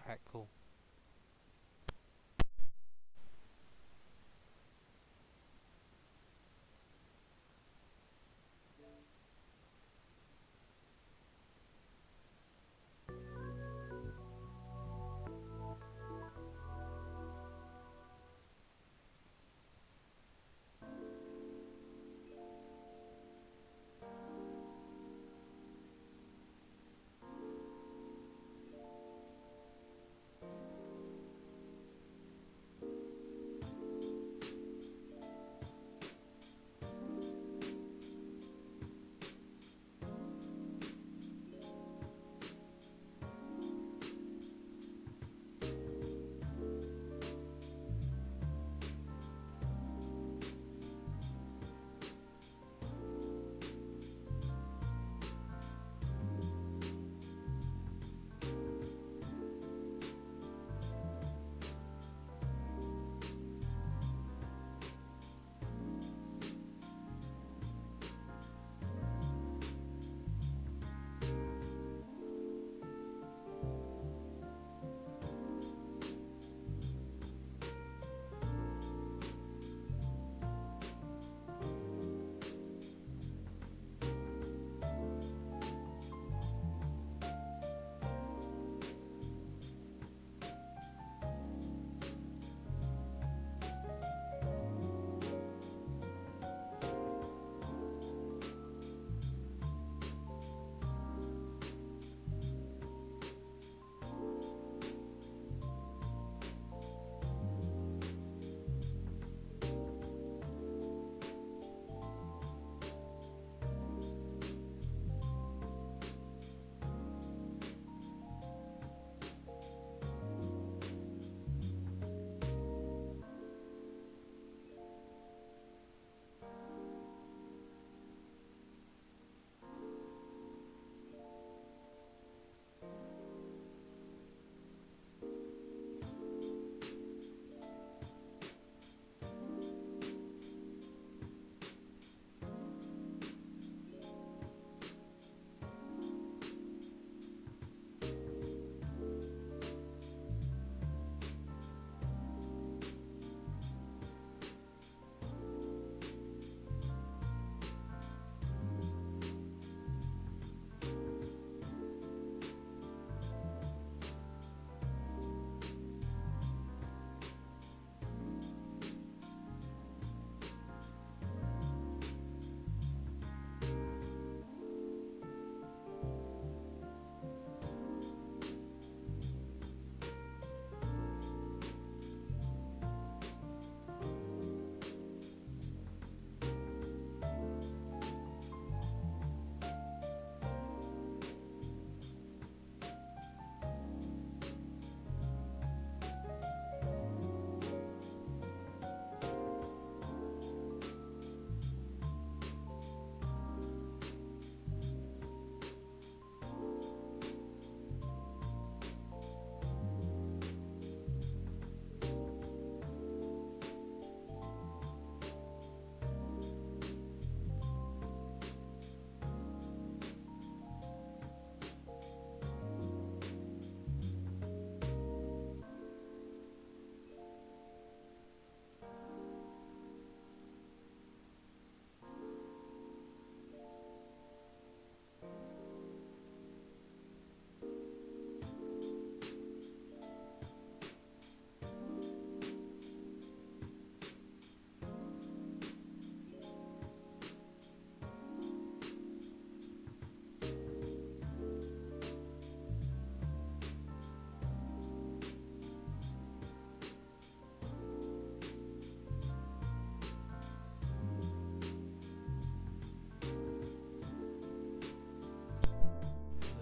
Alright, cool.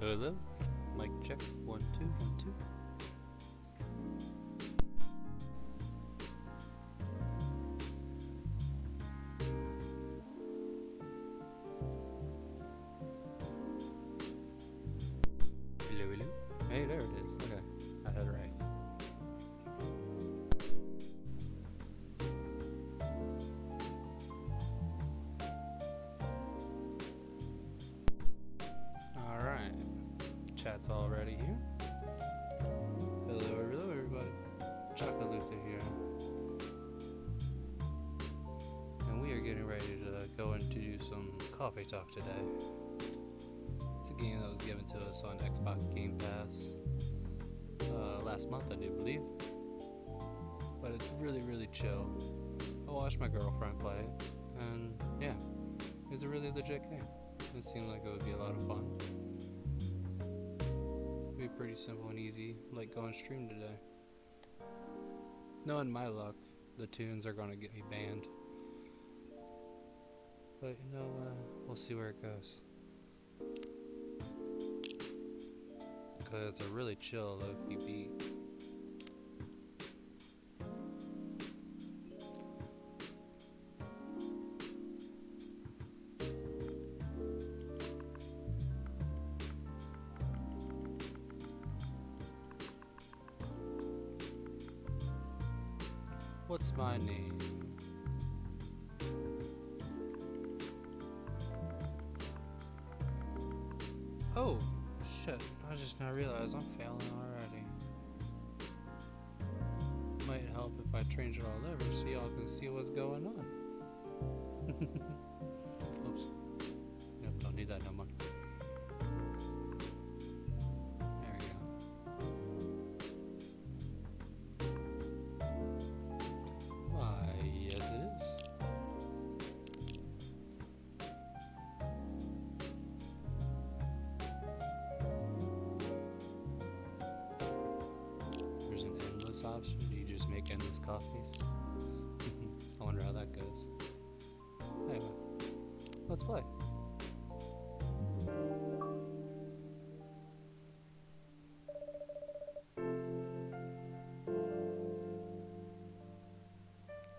Hello? Mic check. 1, 2, 1, 2. Hello, hello. Hey, there it is. Okay, I had it right. Alright. that's already here. Hello everybody. Chocolate Luther here. And we are getting ready to go and do some coffee talk today. It's a game that was given to us on Xbox Game Pass last month, I do believe. But it's really chill. I watched my girlfriend play it, and yeah, it's a really legit game. It seemed like it would be a lot of fun. It'd be pretty simple and easy, like going stream today. Knowing my luck, the tunes are gonna get me banned. But you know, we'll see where it goes. Cause it's a really chill, low-key beat. What's my name? Oh, shit. I just now realized I'm failing already. Might help if I change it all over so y'all can see what's going on. Oops. Yep, don't need that no more. There we go. Why, yes it is. There's an endless option. Do you just make endless coffees? I wonder how that goes. Anyway, let's play.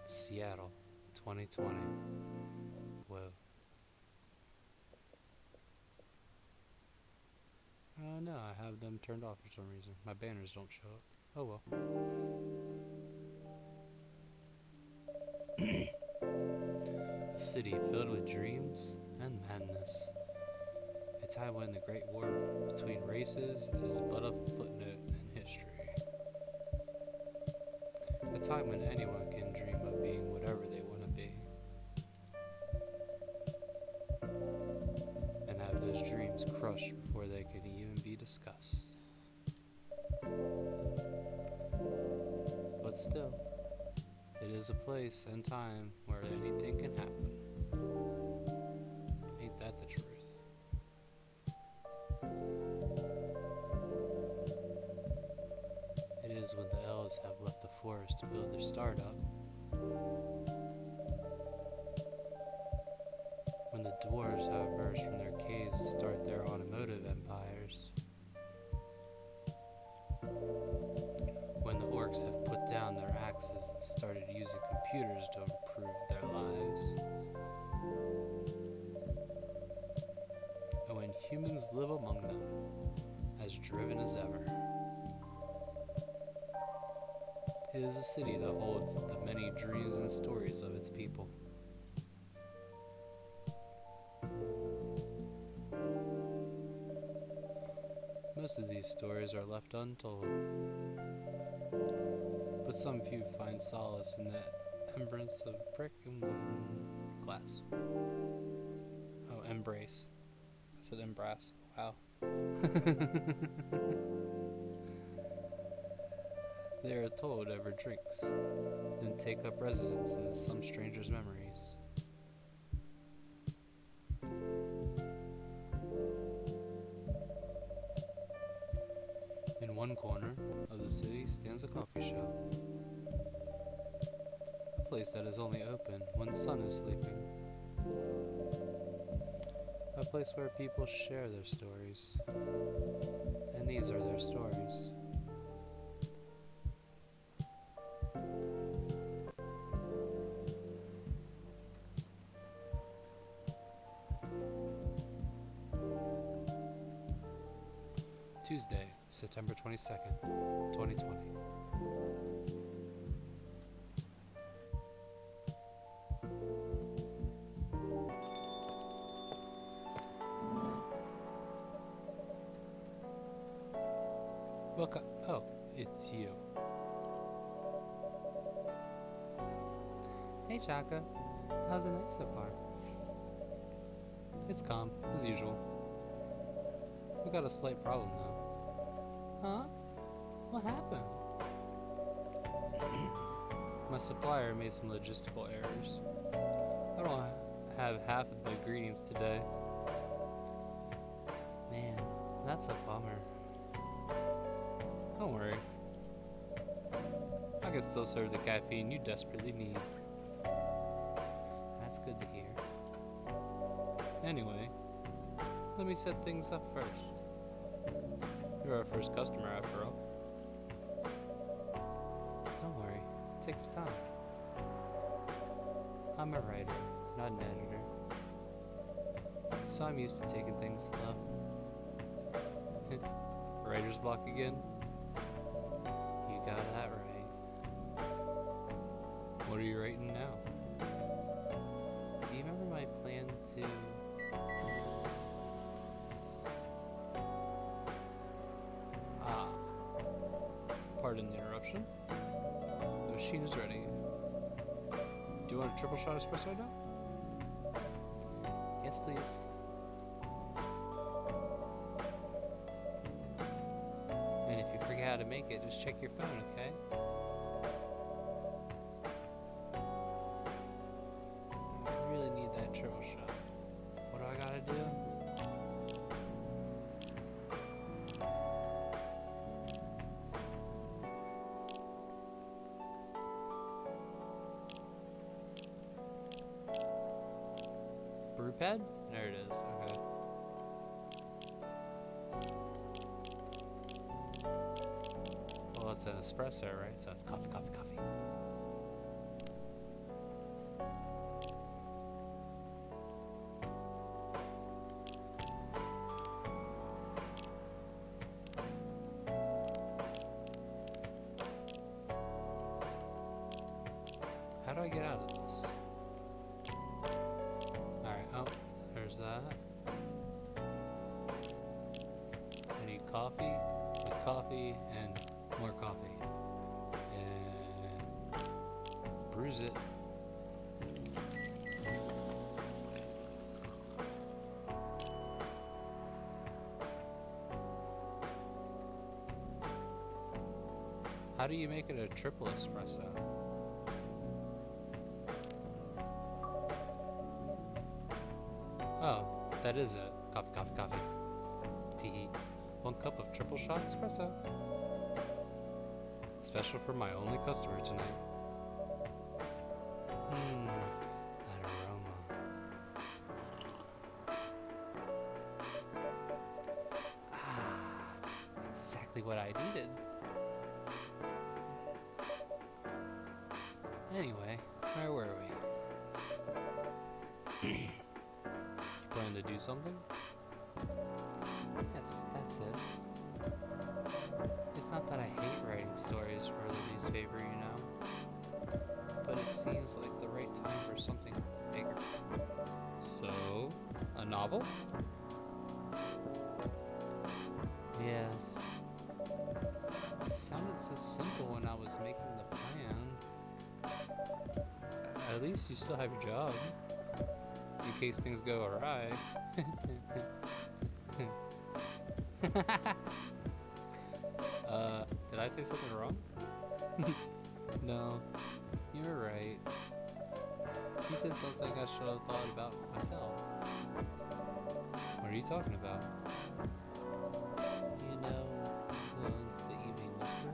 Seattle, 2020. Whoa. No, I have them turned off for some reason. My banners don't show up. Oh well. A city filled with dreams and madness. A time when the Great War between races is but a footnote in history. A time when anyone can dream of being whatever they want to be. And have those dreams crushed before they can even be discussed. But still, it is a place and time where anything can happen. Ain't that the truth? It is when the elves have left the forest to build their startup. When the dwarves have emerged from their caves to start their automotive empires. When the orcs have put down their axes and started using computers to improve their lives. And when humans live among them, as driven as ever. It is a city that holds the many dreams and stories of its people. Most of these stories are left untold, but some few find solace in that embrace of brick and wood and glass. Oh, embrace. I said embrace. Wow. They are told over drinks, then take up residence in some stranger's memories. In one corner of the city stands a coffee shop. A place that is only open when the sun is sleeping. A place where people share their stories. And these are their stories. Tuesday, September 22nd, 2020. Welcome. Oh, it's you. Hey, Chaka. How's the night so far? It's calm, as usual. We got a slight problem, though. Huh? What happened? My supplier made some logistical errors. I don't have half of the ingredients today. Man, that's a bummer. Don't worry. I can still serve the caffeine you desperately need. That's good to hear. Anyway, let me set things up first. You're our first customer, after all. Don't worry. Take your time. I'm a writer, not an editor. So I'm used to taking things slow. Writer's block again? You got that right. What are you writing now? Do you remember my plan to... Ah. Pardon the interruption. The machine is ready. Do you want a triple shot espresso now? Yes, please. And if you forget how to make it, just check your phone, okay? I really need that triple shot. What do I gotta do? Brew pad? There it is, okay. Well, it's an espresso, right? So it's coffee, coffee, coffee. How do I get out of this? Alright, oh, there's that. I need coffee, with coffee, and more coffee. And bruise it. How do you make it a triple espresso? Oh, that is it. Coffee, coffee, coffee. Tea. 1 cup of triple shot espresso. Special for my only customer tonight. That aroma. Ah, exactly what I needed. Anyway, where were we? You plan to do something? Yes, that's it. It's not that I hate writing stories for the newspaper, you know, but it seems like the right time for something bigger. So, a novel? Yes. It sounded so simple when I was making the plan. At least you still have your job, in case things go awry. Did I say something wrong? No, you were right. You said something I should have thought about myself. What are you talking about? You know who owns the Evening Whisper?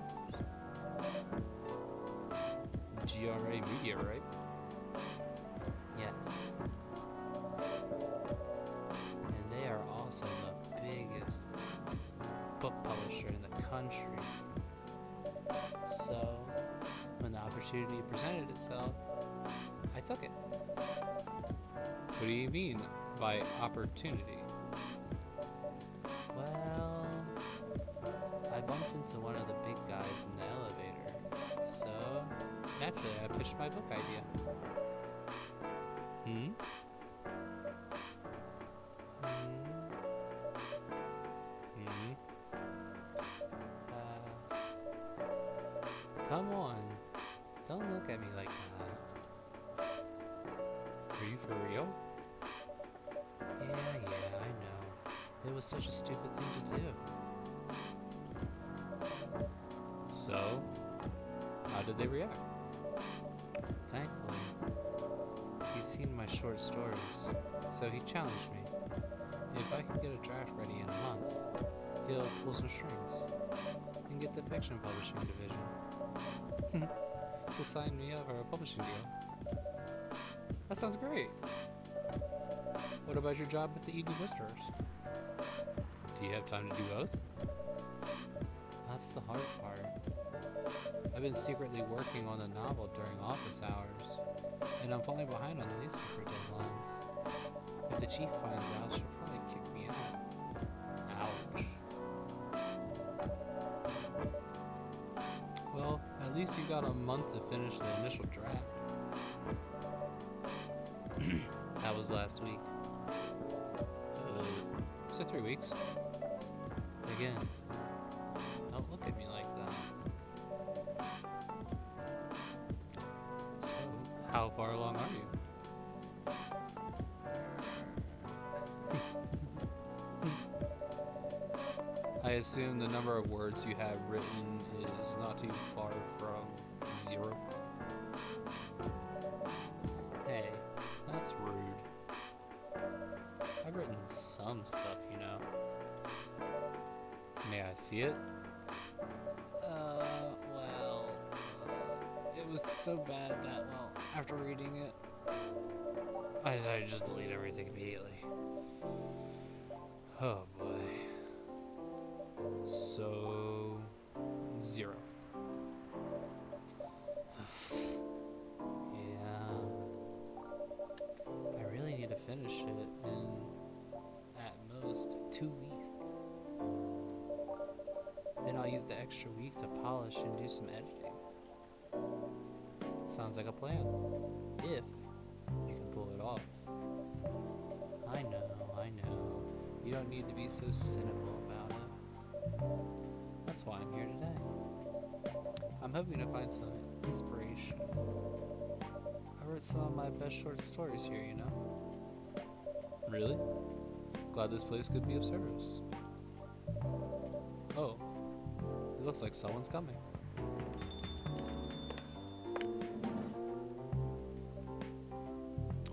GRA Media, right? Yes. And they are also the biggest book publisher in the country. So, when the opportunity presented itself, I took it. What do you mean by opportunity? Well, I bumped into one of the big guys in the elevator, so naturally I pitched my book idea. Hmm? Come on. Don't look at me like that. Are you for real? Yeah, I know. It was such a stupid thing to do. So, how did they react? Thankfully, he's seen my short stories, so he challenged me. If I can get a draft ready in a month, he'll pull some strings and get the fiction publishing division to sign me up for a publishing deal. That sounds great. What about your job at the Eden Whispers? Do you have time to do both? That's the hard part. I've been secretly working on the novel during office hours, and I'm falling behind on the newspaper deadlines. If the chief finds out, she'll probably kick me out. Ouch. Well, at least you got a month to finish the initial draft. That was last week. So 3 weeks. Again, don't look at me like that. So, how far along are you? I assume the number of words you have written is not too far from 0. Hey, that's rude. I've written some stuff, you know. May I see it? It was so bad that, after reading it, I decided to just delete everything immediately. Oh boy. So, 0. Yeah. I really need to finish it in, at most, 2 weeks. Then I'll use the extra week to polish and do some editing. Sounds like a plan. If you can pull it off. I know. You don't need to be so cynical about it. That's why I'm here today. I'm hoping to find some inspiration. I wrote some of my best short stories here, you know? Really? Glad this place could be of service. Oh, it looks like someone's coming.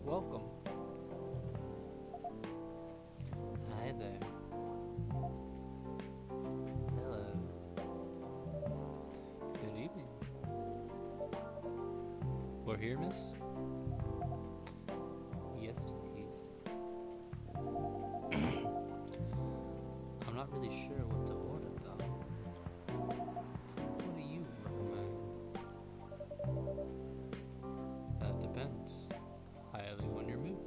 Welcome. Hi there. Hello. Good evening. We're here, miss? Yes, please. I'm not really sure what to order, though. What do you recommend? That depends. Highly on your mood.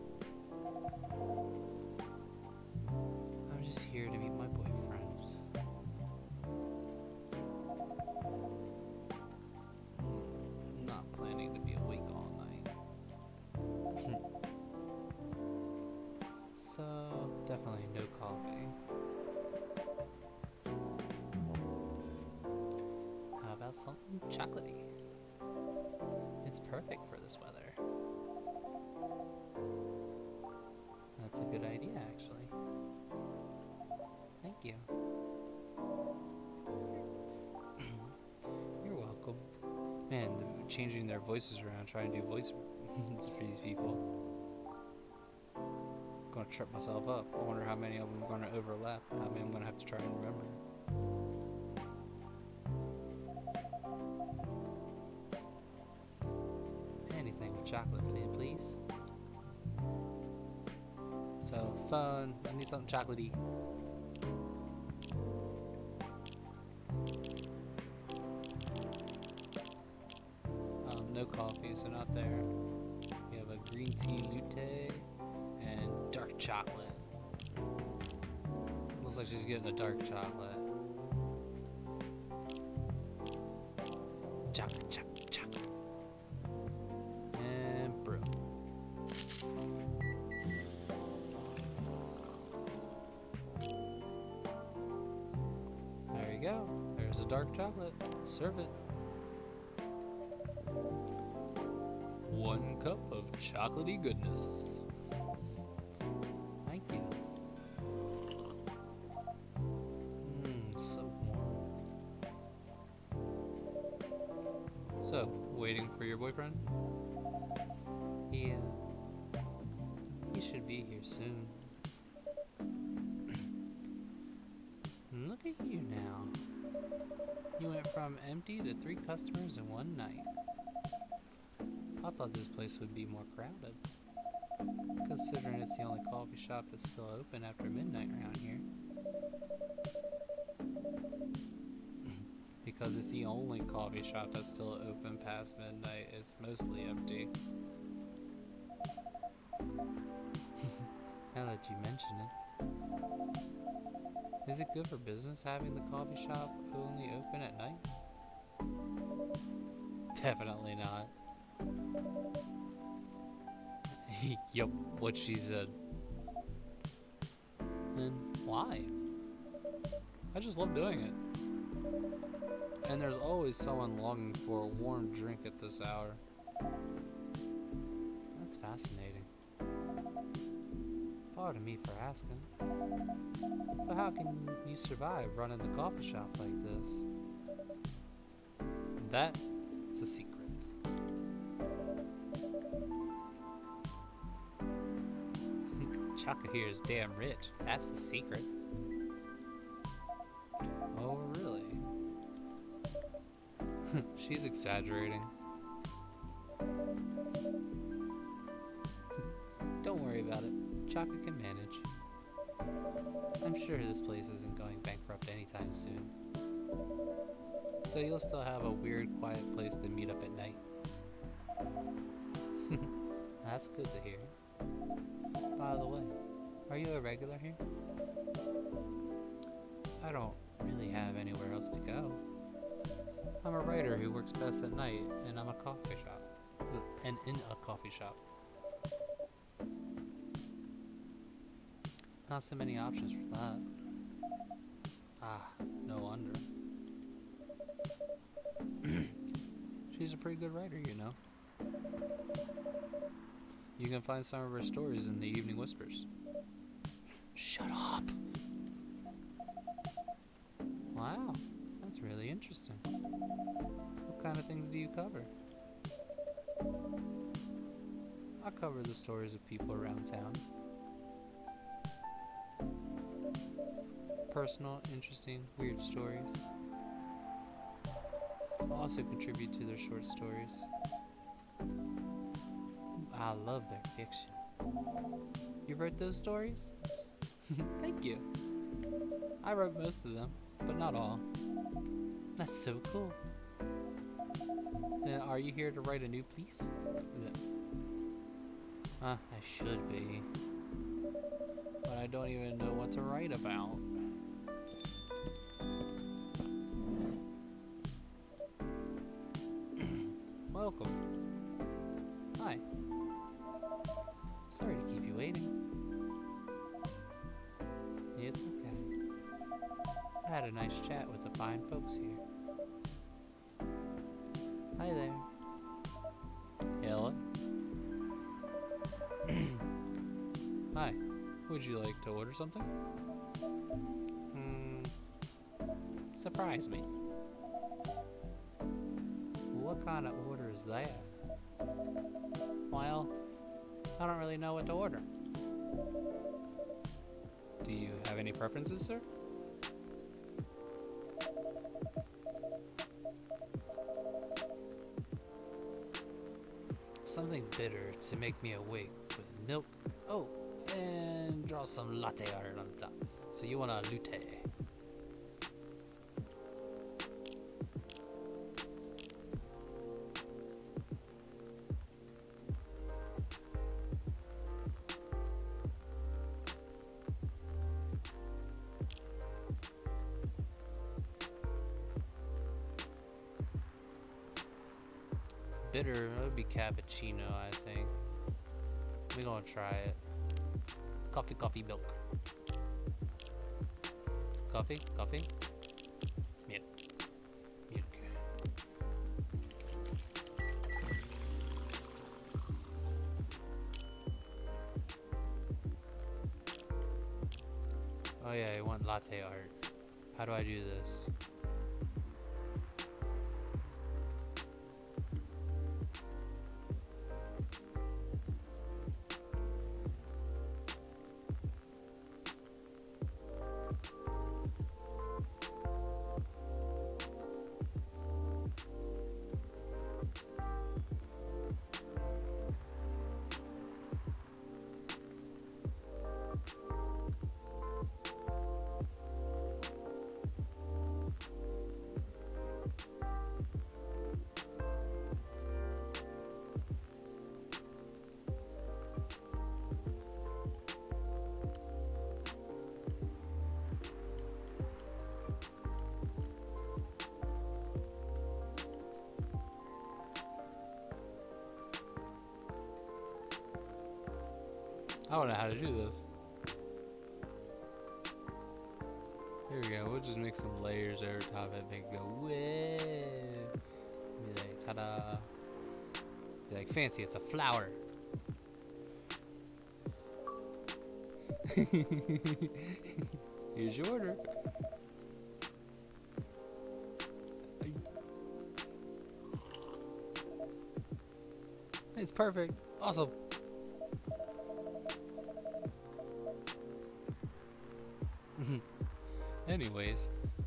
I'm just here to meet my boyfriend. I'm not planning to be awake all night. So, definitely no coffee. How about something chocolatey? It's perfect for this weather. That's a good idea, actually. Thank you. You're welcome. Man, changing their voices around, trying to do voice for these people. I'm gonna trip myself up. I wonder how many of them are gonna overlap. How many I'm gonna have to try and remember. Anything with chocolate in it, please. So, phone. I need something chocolatey. No coffee, so not there. We have a green tea latte and dark chocolate. Looks like she's getting a dark chocolate. Chocolate. And brew. There you go. There's a dark chocolate. Serve it. 1 cup of chocolatey goodness. Thank you. So warm. So, waiting for your boyfriend? Yeah. He should be here soon. Look at you now. You went from empty to 3 customers in one night. I thought this place would be more crowded, considering it's the only coffee shop that's still open after midnight around here. Because it's the only coffee shop that's still open past midnight, it's mostly empty. Now that you mention it. Is it good for business having the coffee shop only open at night? Definitely not. Yup, what she said. Then why? I just love doing it. And there's always someone longing for a warm drink at this hour. That's fascinating. Pardon me for asking. But how can you survive running the coffee shop like this? That's a secret. Chaka here is damn rich. That's the secret. Oh, really? She's exaggerating. Don't worry about it. Chaka can manage. I'm sure this place isn't going bankrupt anytime soon. So you'll still have a weird, quiet place to meet up at night. That's good to hear. By the way, are you a regular here? I don't really have anywhere else to go. I'm a writer who works best at night, and I'm a coffee shop. And in a coffee shop. Not so many options for that. Ah, no wonder. She's a pretty good writer, you know. You can find some of her stories in the Evening Whispers. Shut up! Wow, that's really interesting. What kind of things do you cover? I cover the stories of people around town. Personal, interesting, weird stories. I'll also contribute to their short stories. I love their fiction. You wrote those stories? Thank you. I wrote most of them, but not all. That's so cool. Then are you here to write a new piece? No. I should be. But I don't even know what to write about. Welcome. Hi. Sorry to keep you waiting. It's okay. I had a nice chat with the fine folks here. Hi there. Hello. Hi. Would you like to order something? Surprise me. What kind of order is that? Well, I don't really know what to order. Do you have any preferences, sir? Something bitter to make me awake with milk. Oh, and draw some latte art on top. So you want a latte? Bitter, it would be cappuccino, I think. We're gonna try it. Coffee, milk. Coffee, milk. Oh yeah, I want latte art. How do I do this? I don't know how to do this. Here we go. We'll just make some layers over top of it, make it go whoa. Be like ta-da. Be like fancy. It's a flower. Here's your order. It's perfect. Awesome. Anyways,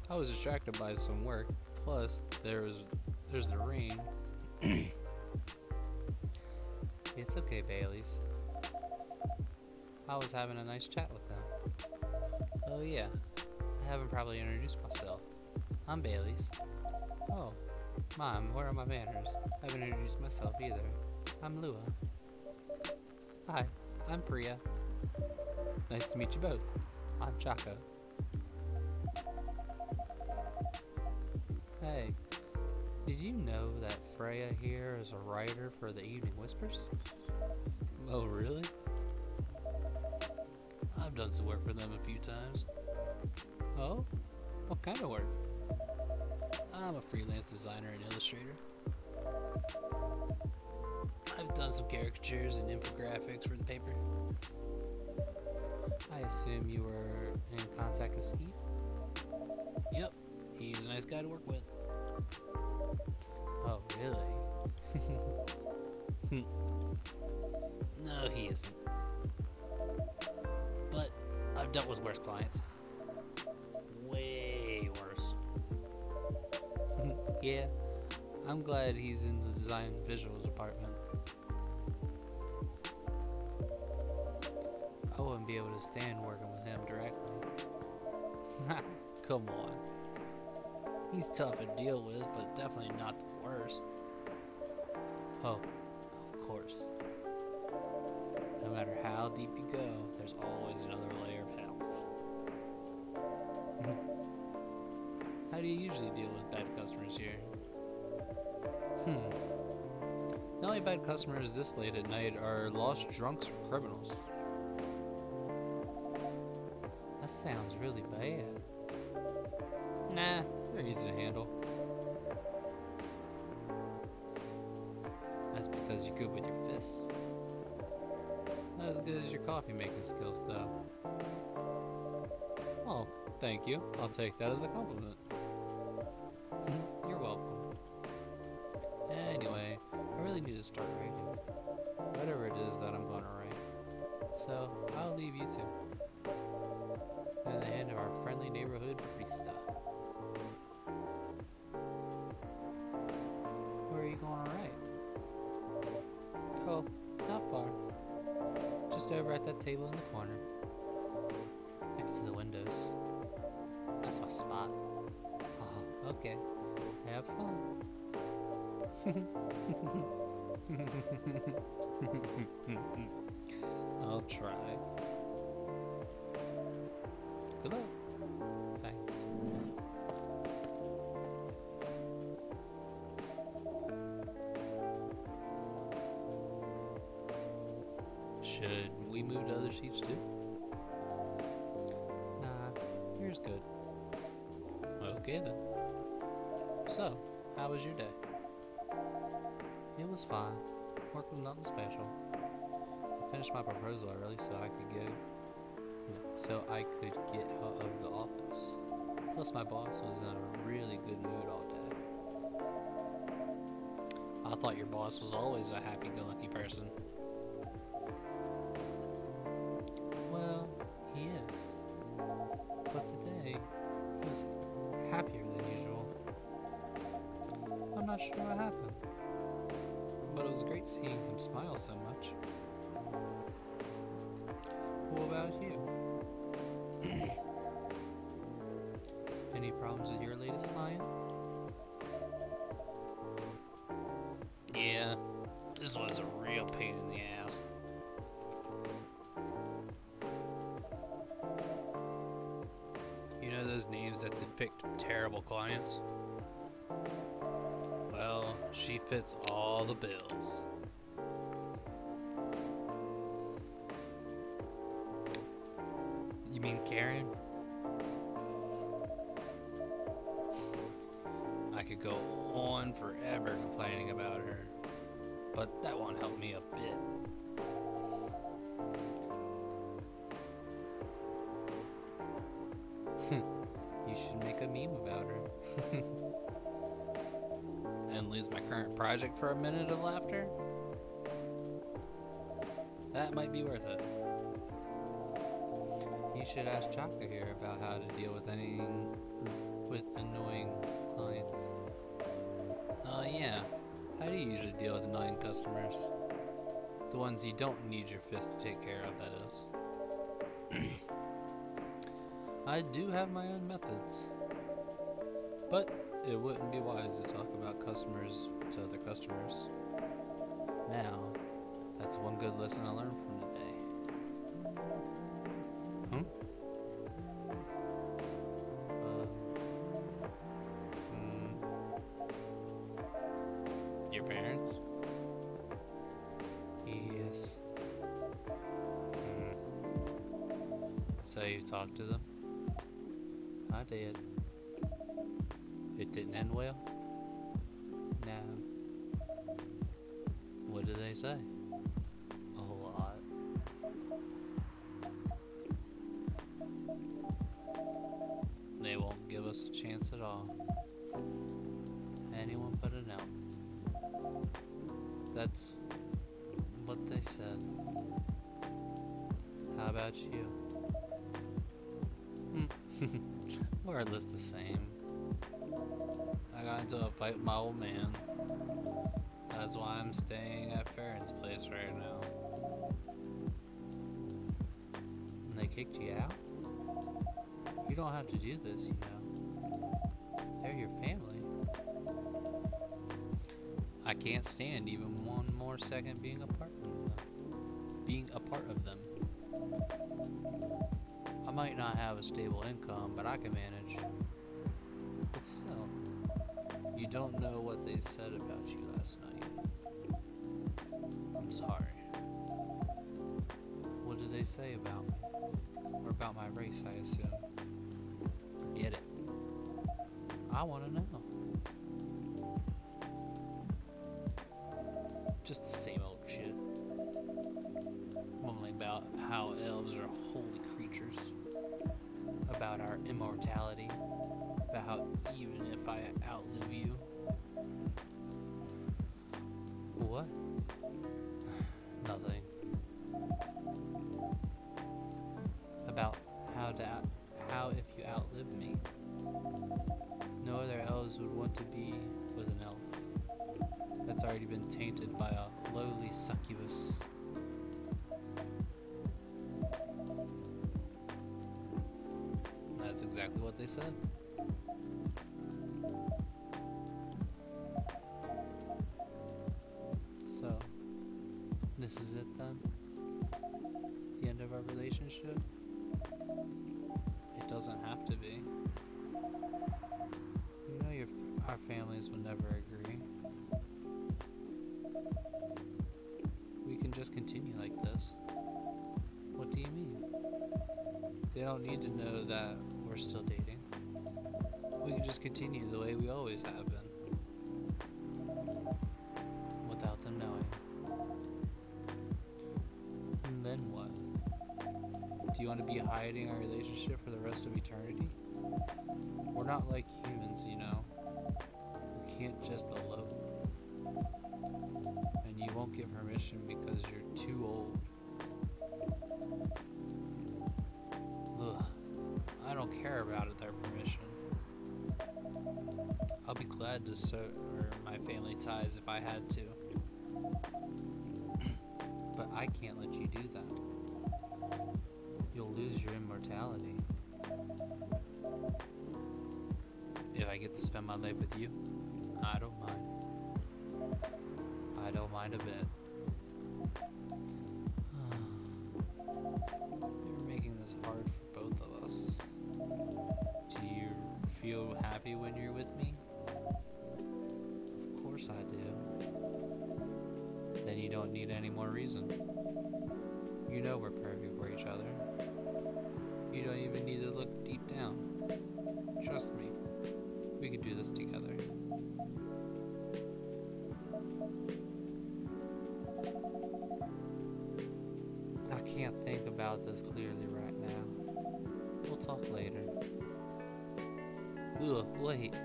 I was distracted by some work. Plus, there's the rain. It's okay, Bailey's. I was having a nice chat with them. Oh yeah, I haven't probably introduced myself. I'm Bailey's. Oh, Mom, where are my manners? I haven't introduced myself either. I'm Lua. Hi, I'm Priya. Nice to meet you both. I'm Chaka. Hey, did you know that Freya here is a writer for the Evening Whispers? Oh, really? I've done some work for them a few times. Oh? What kind of work? I'm a freelance designer and illustrator. I've done some caricatures and infographics for the paper. I assume you were in contact with Steve? Yep, he's a nice guy to work with. Oh, really? No, he isn't. But I've dealt with worse clients. Way worse. Yeah, I'm glad he's in the design and visuals department. I wouldn't be able to stand working with him directly. Come on. He's tough to deal with, but definitely not the worst. Oh, of course. No matter how deep you go, there's always another layer of hell. How do you usually deal with bad customers here? The only bad customers this late at night are lost drunks or criminals. That sounds really bad. Nah, they're easy to handle. That's because you're good with your fists. Not as good as your coffee making skills, though. Oh, thank you. I'll take that as a compliment. You're welcome. Anyway, I really need to start writing. Whatever it is that I'm going to write. So, I'll leave you two. And the end of our friendly neighborhood barista. Where are you going to write? Oh, not far. Just over at that table in the corner. Next to the windows. That's my spot. Oh, okay. Have fun. I'll try. Good luck. Thanks. Should we move to other seats too? Nah, here's good. Okay then. So, how was your day? It was fine. Work was nothing special. I finished my proposal early so I could go. so I could get out of the office. Plus, my boss was in a really good mood all day. I thought your boss was always a happy-go-lucky person. Well, he is. But today, he was happier than usual. I'm not sure what happened, but it was great seeing him smile so much. What about you? Any problems with your latest client? Yeah, this one's a real pain in the ass. You know those names that depict terrible clients? Well, she fits all the bills. You mean Karen? I could go on forever complaining about her, but that won't help me a bit. You should make a meme about her. And lose my current project for a minute of laughter? That might be worth it. You should ask Chaka here about how to deal with annoying clients. Yeah. How do you usually deal with annoying customers? The ones you don't need your fist to take care of, that is. I do have my own methods. But it wouldn't be wise to talk about customers to other customers. Now, that's one good lesson I learned from today. Hmm? Your parents? Yes. So you talked to them? I did. It didn't end well? No. What did they say? A whole lot. They won't give us a chance at all. Anyone but a no. That's what they said. How about you? More or less the same. I got into a fight with my old man. That's why I'm staying at Farron's place right now. And they kicked you out? You don't have to do this, you know. They're your family. I can't stand even one more second being a part of them. I might not have a stable income, but I can manage. But still, you don't know what they said about you last night. I'm sorry. What did they say about me? Or about my race, I assume? Forget it. I want to know. Just the same old shit. Mumbling about how elves are holy creatures. About our immortality. About how even if I outlive you. What? Nothing. About how if you outlive me, no other elves would want to be with an elf that's already been tainted by a lowly succubus. That's exactly what they said. So, this is it then? The end of our relationship? It doesn't have to be. You know our families would never agree. We can just continue like this. What do you mean? They don't need to know that we're still dating. We can just continue the way we always have been. Without them knowing. And then what? Do you going to be hiding our relationship for the rest of eternity? We're not like humans, you know. We can't just elope. And you won't get permission because you're too old. Ugh. I don't care about their permission. I'll be glad to sever my family ties if I had to. But I can't let you do that. You'll lose your immortality. If I get to spend my life with you, I don't mind. I don't mind a bit. You're making this hard for both of us. Do you feel happy when you're with me? Of course I do. Then you don't need any more reason. You know we're perfect for each other. You don't even need to look deep down. Trust me. We could do this together. I can't think about this clearly right now. We'll talk later. Ugh, wait.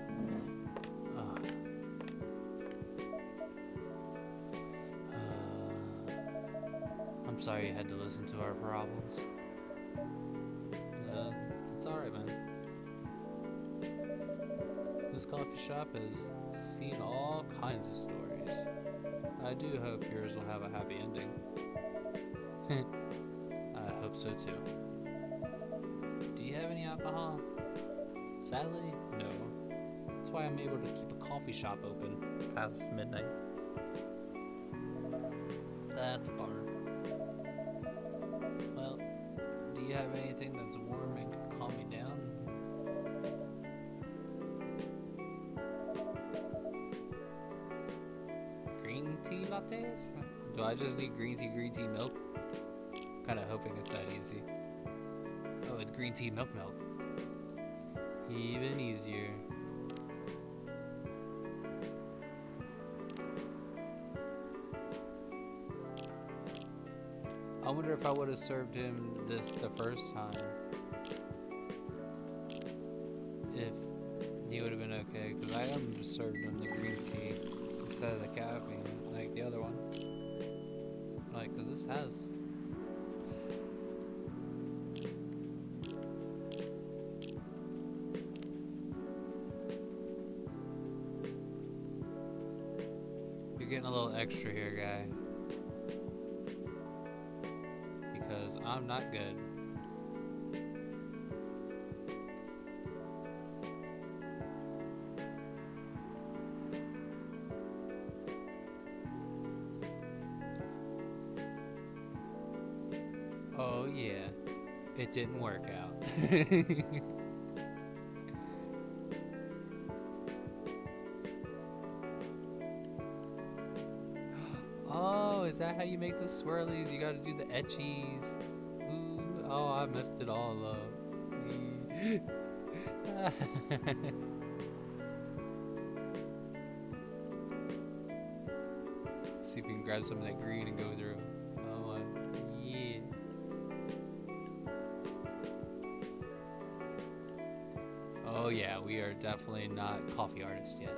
I'm sorry you had to listen to our problems. It's alright, man. This coffee shop has seen all kinds of stories. I do hope yours will have a happy ending. I hope so too. Do you have any alcohol? Sadly, no. That's why I'm able to keep a coffee shop open past midnight. That's a bummer. Well, do you have anything that's warm and can calm me down? Green tea lattes? Do I just need green tea milk? Kinda hoping it's that easy. Oh, it's green tea milk. Even easier. I wonder if I would have served him this the first time, if he would have been okay, because I haven't served him the green tea instead of the caffeine, like the other one. Like, because this has... You're getting a little extra here, guy. Because I'm not good. Oh yeah, it didn't work out. Oh, is that how you make the swirlies? You gotta do the etchies. Ooh, oh, I messed it all up. See if we can grab some of that green and go through. Oh, yeah. Oh yeah, we are definitely not coffee artists yet.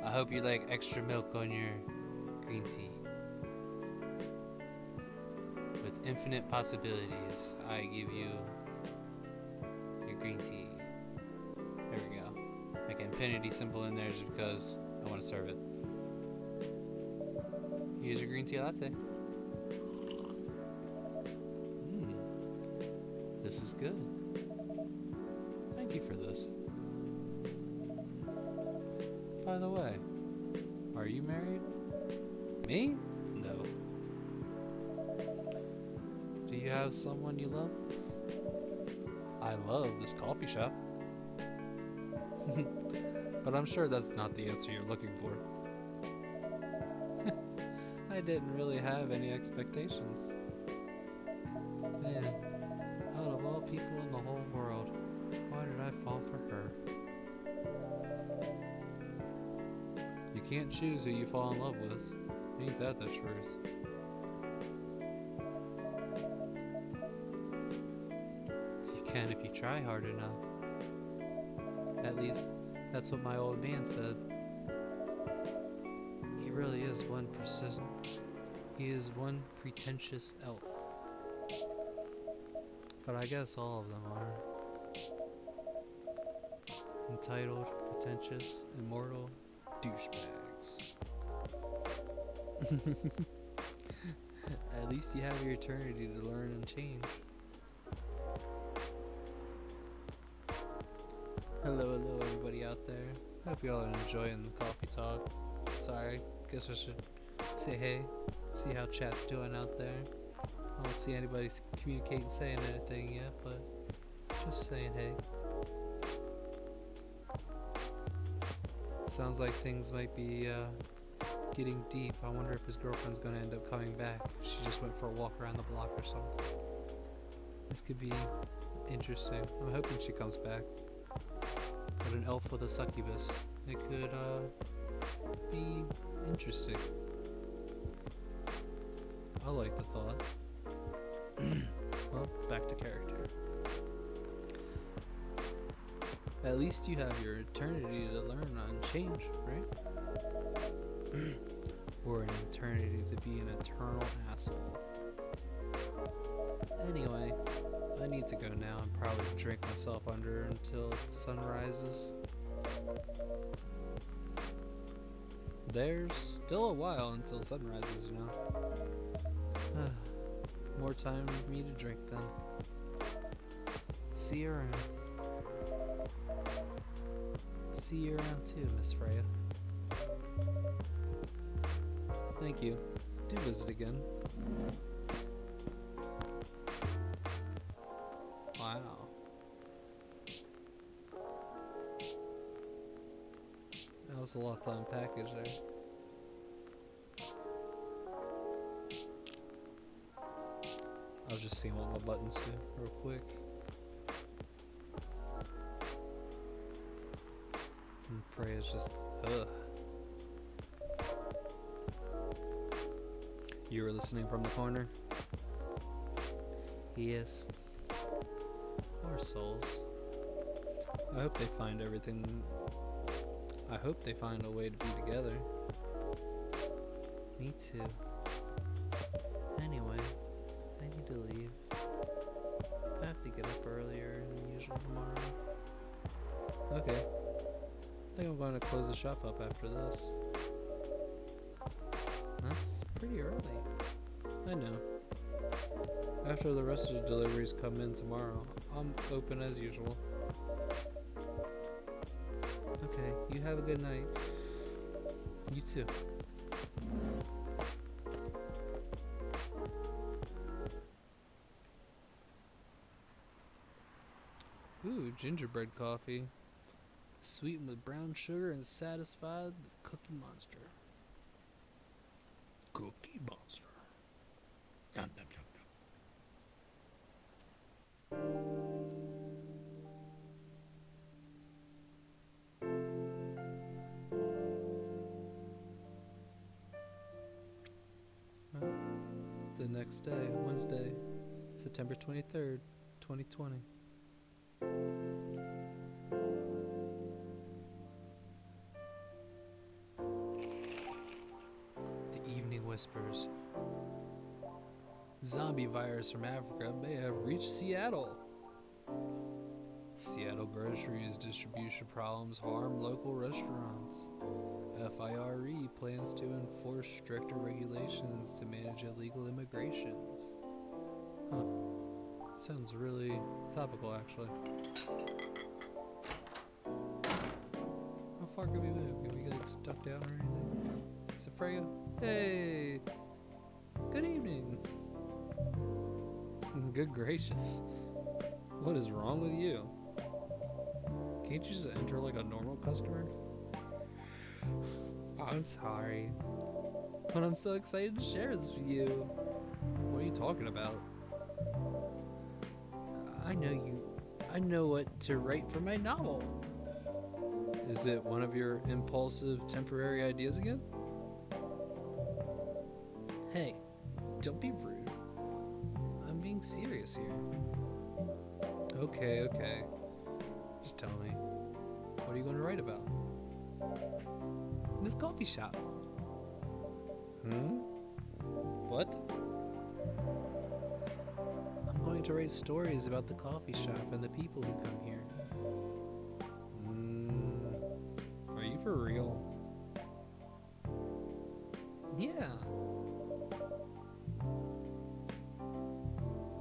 I hope you like extra milk on your green tea. With infinite possibilities, I give you your green tea. There we go. Make an infinity symbol in there just because I want to serve it. Here's your green tea latte. This is good. Thank you for this. By the way, are you married? Me? No. Do you have someone you love? I love this coffee shop. But I'm sure that's not the answer you're looking for. I didn't really have any expectations. Man, out of all people in the whole world, why did I fall for her? You can't choose who you fall in love with, and Ain't that the truth? You can if you try hard enough. At least, that's what my old man said. He really is one precision. He is one pretentious elf. But I guess all of them are. Entitled, pretentious, immortal douchebags. At least you have your eternity to learn and change. Hello, everybody out there. Hope y'all are enjoying the coffee talk. Sorry, guess I should say hey, see how chat's doing out there. I don't see anybody communicating, saying anything yet, but just saying hey. Sounds like things might be getting deep. I wonder if his girlfriend's gonna end up coming back. She just went for a walk around the block or something. This could be interesting. I'm hoping she comes back. But an elf with a succubus. It could be interesting. I like the thought. Well, back to character. At least you have your eternity to learn and change, right? Or an eternity to be an eternal asshole. Anyway, I need to go now and probably drink myself under until the sun rises. There's still a while until sun rises, you know. More time for me to drink then. See you around. See you around too, Miss Freya. Thank you. Do visit again. Wow. That was a lot to unpackage there. I was just seeing what my buttons do real quick. And Freya's just, ugh. You were listening from the corner? Yes. Poor souls. I hope they find everything. I hope they find a way to be together. Me too. Anyway, I need to leave. I have to get up earlier than usual tomorrow. Okay. I think I'm going to close the shop up after this. That's pretty early. I know. After the rest of the deliveries come in tomorrow, I'm open as usual. Okay, you have a good night. You too. Ooh, gingerbread coffee. Sweetened with brown sugar and satisfied the Cookie Monster. Cookie Monster. Dum, dum, dum, dum. Well, the next day, Wednesday, September 23rd, 2020. Whispers. Zombie virus from Africa may have reached Seattle. Seattle groceries distribution problems harm local restaurants. FIRE plans to enforce stricter regulations to manage illegal immigrations. Huh. Sounds really topical, actually. How far can we move? Can we get stuck down or anything? Is it Freya? Hey! Good evening! Good gracious. What is wrong with you? Can't you just enter like a normal customer? I'm sorry. But I'm so excited to share this with you. What are you talking about? I know what to write for my novel. Is it one of your impulsive temporary ideas again? Don't be rude. I'm being serious here. Okay. Just tell me. What are you going to write about? This coffee shop. What? I'm going to write stories about the coffee shop and the people who come here. Are you for real? Yeah.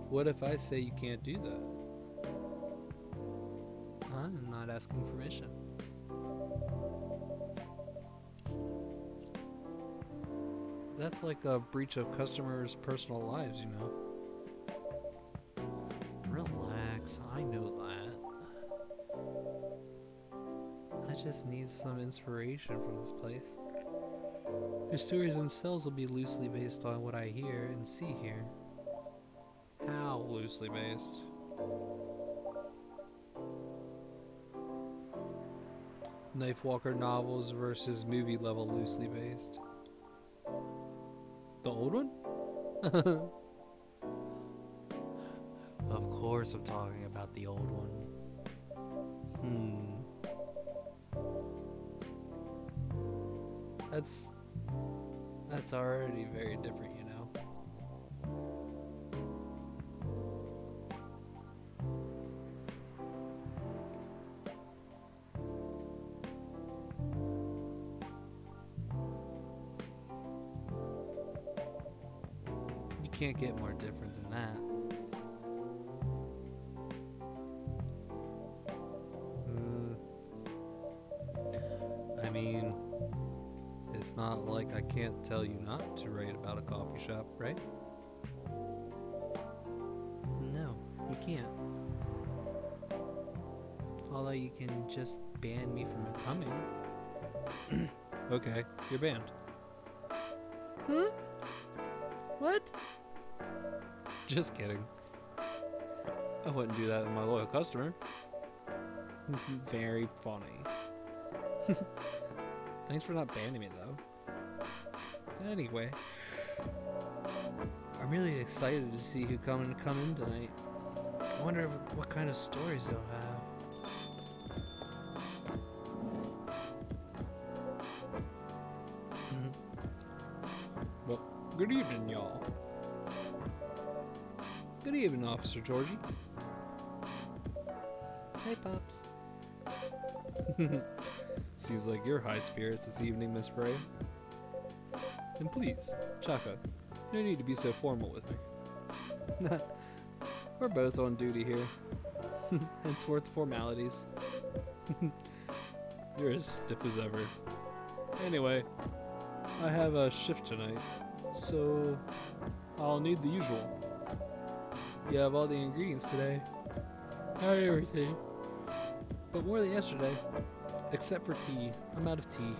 What if I say you can't do that? I'm not asking permission. That's like a breach of customers' personal lives, you know. Relax, I know that. I just need some inspiration from this place. Your stories themselves will be loosely based on what I hear and see here. How loosely based? Knifewalker novels versus movie level loosely based. The old one? Of course I'm talking about the old one. That's already very different, you know. You can't get more different than that. I mean, it's not like I can't tell you not to write about a coffee shop, right? No, you can't. Although you can just ban me from coming. Okay, you're banned. What? Just kidding. I wouldn't do that with my loyal customer. Very funny. Thanks for not banning me, though. Anyway, I'm really excited to see who come in tonight. I wonder what kind of stories they'll have. Well, good evening, y'all. Good evening, Officer Georgie. Hey, Pops. Seems like you're high spirits this evening, Miss Frey. And please, Chaka, no need to be so formal with me. We're both on duty here. Henceforth formalities. You're as stiff as ever. Anyway, I have a shift tonight, so I'll need the usual. You have all the ingredients today. I have everything. But more than yesterday. Except for tea. I'm out of tea.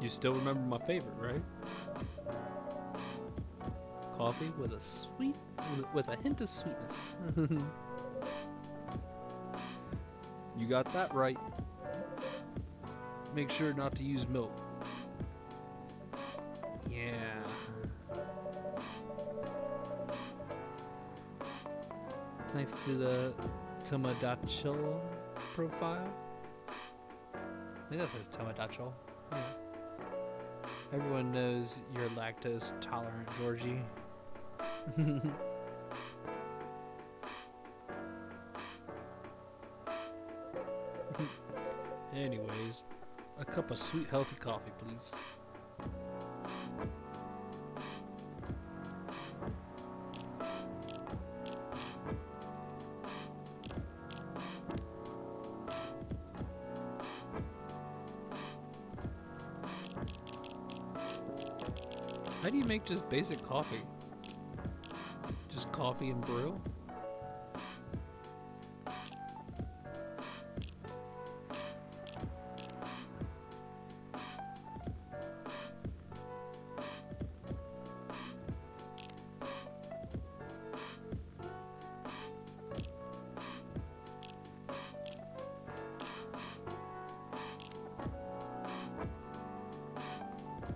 You still remember my favorite, right? Coffee with a hint of sweetness. You got that right. Make sure not to use milk. Yeah. Next to the Tomodachi profile. I think that says Tomodachi. Yeah. Everyone knows you're lactose tolerant, Georgie. Anyways, a cup of sweet, healthy coffee, please. How do you make just basic coffee? Just coffee and brew?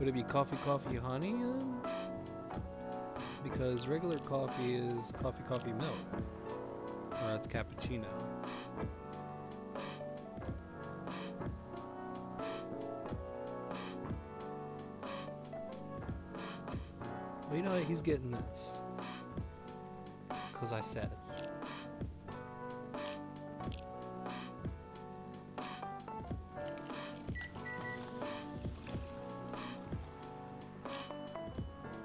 Would it be coffee, coffee, honey then? Because regular coffee is coffee, coffee, milk. Or that's cappuccino. Well, you know what? He's getting this. Because I said it.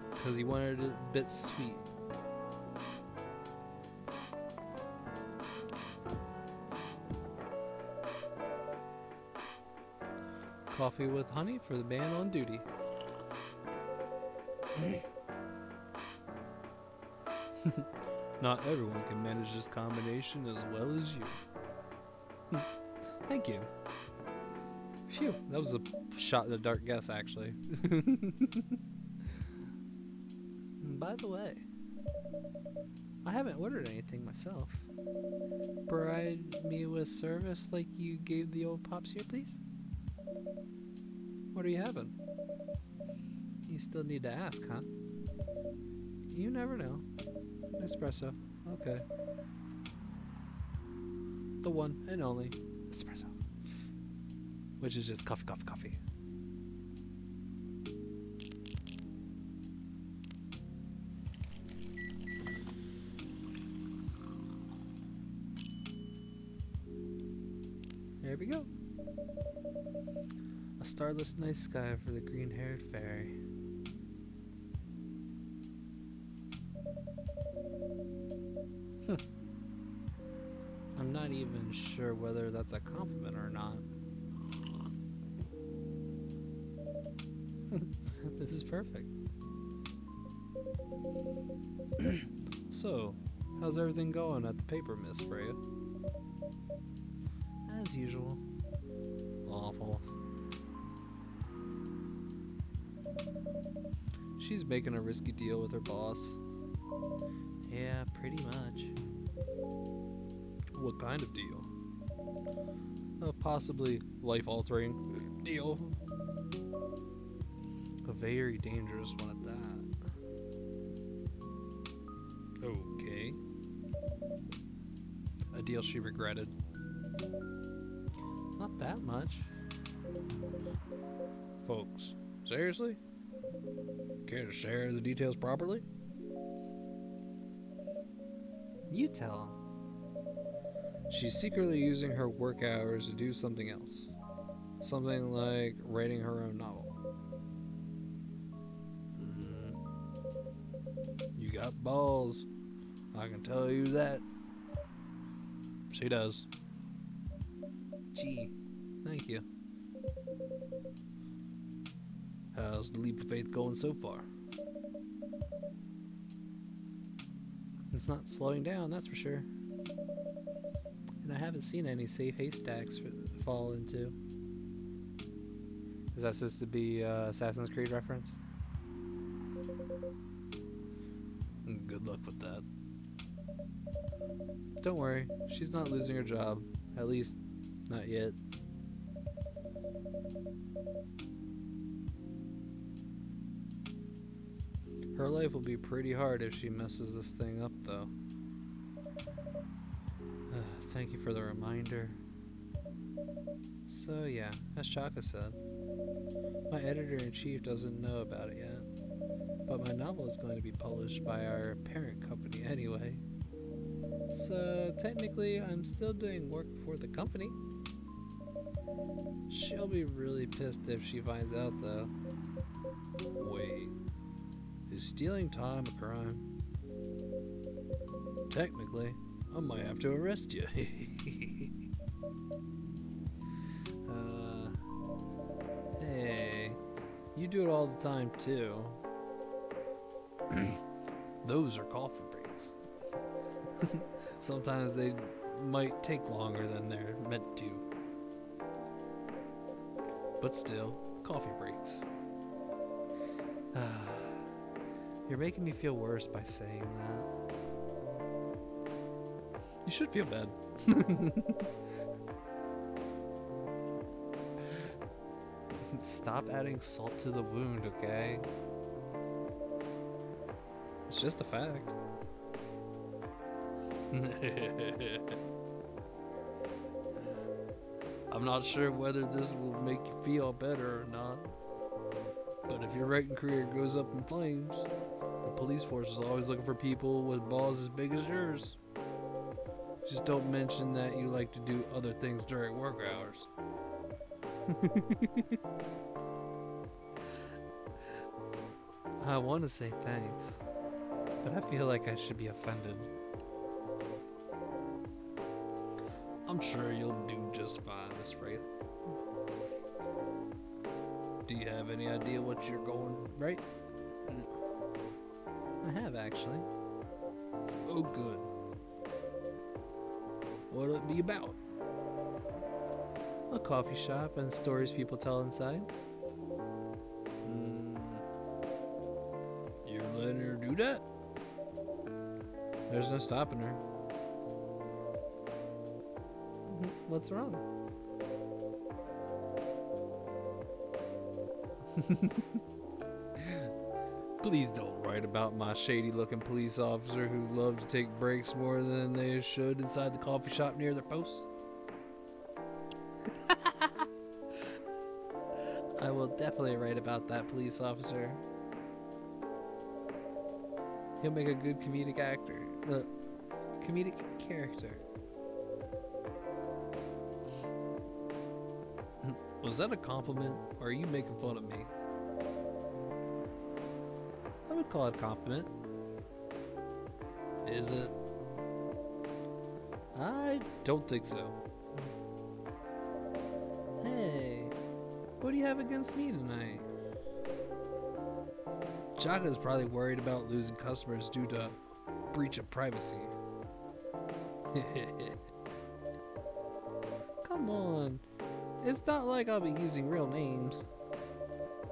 Because he wanted it a bit sweet. Coffee with honey for the man on duty. Not everyone can manage this combination as well as you. Thank you. Phew, that was a shot in the dark guess, actually. By the way, I haven't ordered anything myself. Provide me with service like you gave the old pops here, please? What are you having? You still need to ask, huh? You never know. Espresso. Okay. The one and only espresso. Which is just coffee, coffee, coffee. There we go. A starless night sky for the green-haired fairy. I'm not even sure whether that's a compliment or not. This is perfect. So, how's everything going at the paper, Miss Freya? As usual. Awful. She's making a risky deal with her boss. Yeah, pretty much. What kind of deal? A possibly life-altering deal. A very dangerous one at that. Okay. A deal she regretted. Not that much. Folks, seriously? Care to share the details properly? You tell him. She's secretly using her work hours to do something else. Something like writing her own novel. You got balls. I can tell you that. She does. Gee, thank you. How's the leap of faith going so far? It's not slowing down, that's for sure. And I haven't seen any safe haystacks fall into. Is that supposed to be Assassin's Creed reference? Good luck with that. Don't worry, she's not losing her job. At least, not yet. Her life will be pretty hard if she messes this thing up, though. Thank you for the reminder. So yeah, as Chaka said, my editor-in-chief doesn't know about it yet, but my novel is going to be published by our parent company anyway. So technically, I'm still doing work for the company. She'll be really pissed if she finds out, though. Wait, is stealing time a crime? Technically, I might have to arrest you. Hey, you do it all the time too. Those are coffee breaks. Sometimes they might take longer than they're meant to. But still, coffee breaks. You're making me feel worse by saying that. You should feel bad. stop adding salt to the wound, okay? It's just a fact. I'm not sure whether this will make you feel better or not, but if your writing career goes up in flames, the police force is always looking for people with balls as big as yours. Just don't mention that you like to do other things during work hours. I want to say thanks, but I feel like I should be offended. I'm sure you'll do just fine, Miss Wraith. Do you have any idea what you're going right? I have, actually. Oh, good. What'll it be about? A coffee shop and stories people tell inside. You're letting her do that? There's no stopping her. What's wrong? Please don't write about my shady-looking police officer who loved to take breaks more than they should inside the coffee shop near their post. I will definitely write about that police officer. He'll make a good comedic actor. Comedic character. Was that a compliment, or are you making fun of me? I would call it a compliment. Is it? I don't think so. Hey, what do you have against me tonight? Chaka's probably worried about losing customers due to breach of privacy. Come on. It's not like I'll be using real names.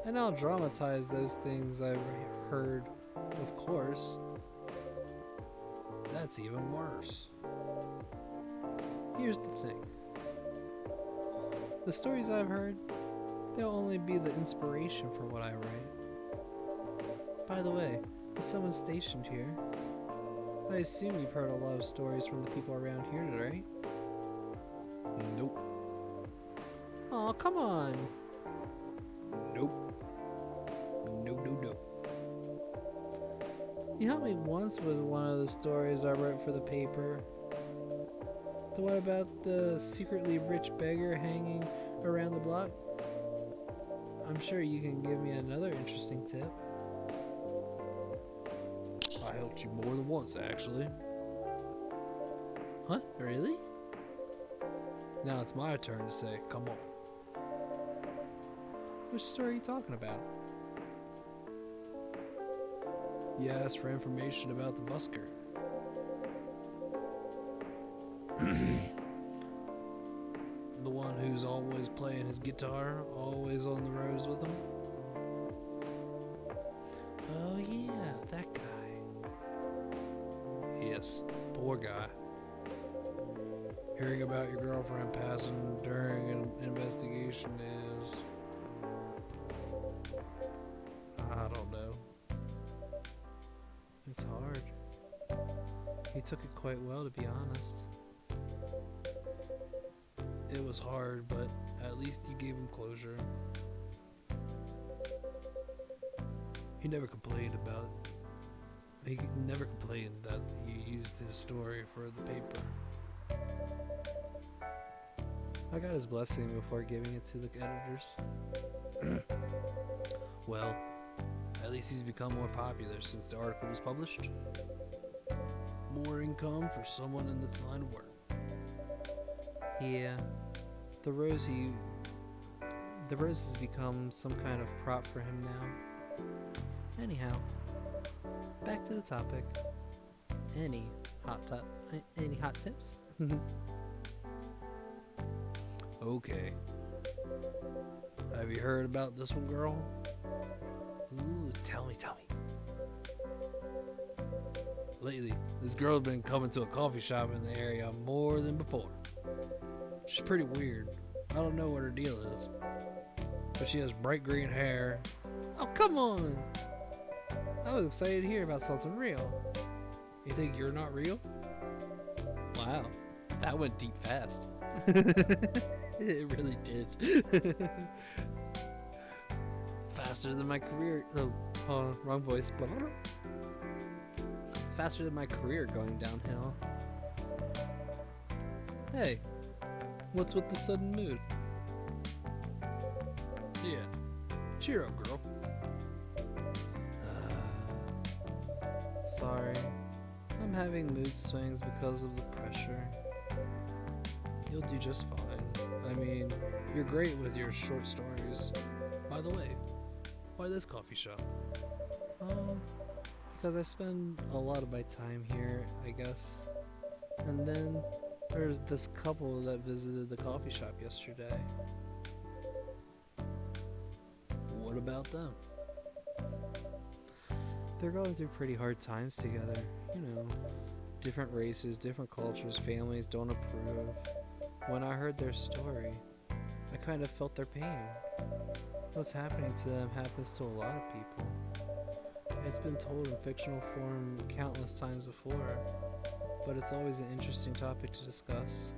And I'll dramatize those things I've heard, of course. That's even worse. Here's the thing. The stories I've heard, they'll only be the inspiration for what I write. By the way, is someone stationed here? I assume you've heard a lot of stories from the people around here, right? Nope. Aw, come on. Nope. Nope. You helped me once with one of the stories I wrote for the paper. The one about the secretly rich beggar hanging around the block. I'm sure you can give me another interesting tip. I helped you more than once, actually. Huh? Really? Now it's my turn to say, come on. Which story are you talking about? You asked for information about the busker. The one who's always playing his guitar, always on the roads with him. Oh yeah, that guy. Yes, poor guy. Hearing about your girlfriend passing during an investigation is... I don't know. It's hard. He took it quite well, to be honest. It was hard, but at least you gave him closure. He never complained about it. He never complained that you used his story for the paper. I got his blessing before giving it to the editors. Well, at least he's become more popular since the article was published. More income for someone in the line of work. Yeah, the rose has become some kind of prop for him now. Anyhow, back to the topic. Any hot tips? Okay. Have you heard about this one, girl? Ooh, tell me. Lately, this girl's been coming to a coffee shop in the area more than before. She's pretty weird. I don't know what her deal is. but she has bright green hair. Oh, come on! I was excited to hear about something real. You think you're not real? Wow, that went deep fast. It really did. Faster than my career. Oh, hold on, wrong voice. Faster than my career going downhill. Hey, what's with the sudden mood? Yeah, cheer up, girl. Sorry, I'm having mood swings because of the pressure. You'll do just fine. I mean, you're great with your short stories. By the way, why this coffee shop? Because I spend a lot of my time here, I guess. And then there's this couple that visited the coffee shop yesterday. What about them? They're going through pretty hard times together. You know, different races, different cultures, families don't approve. When I heard their story, I kind of felt their pain. What's happening to them happens to a lot of people. It's been told in fictional form countless times before, but it's always an interesting topic to discuss.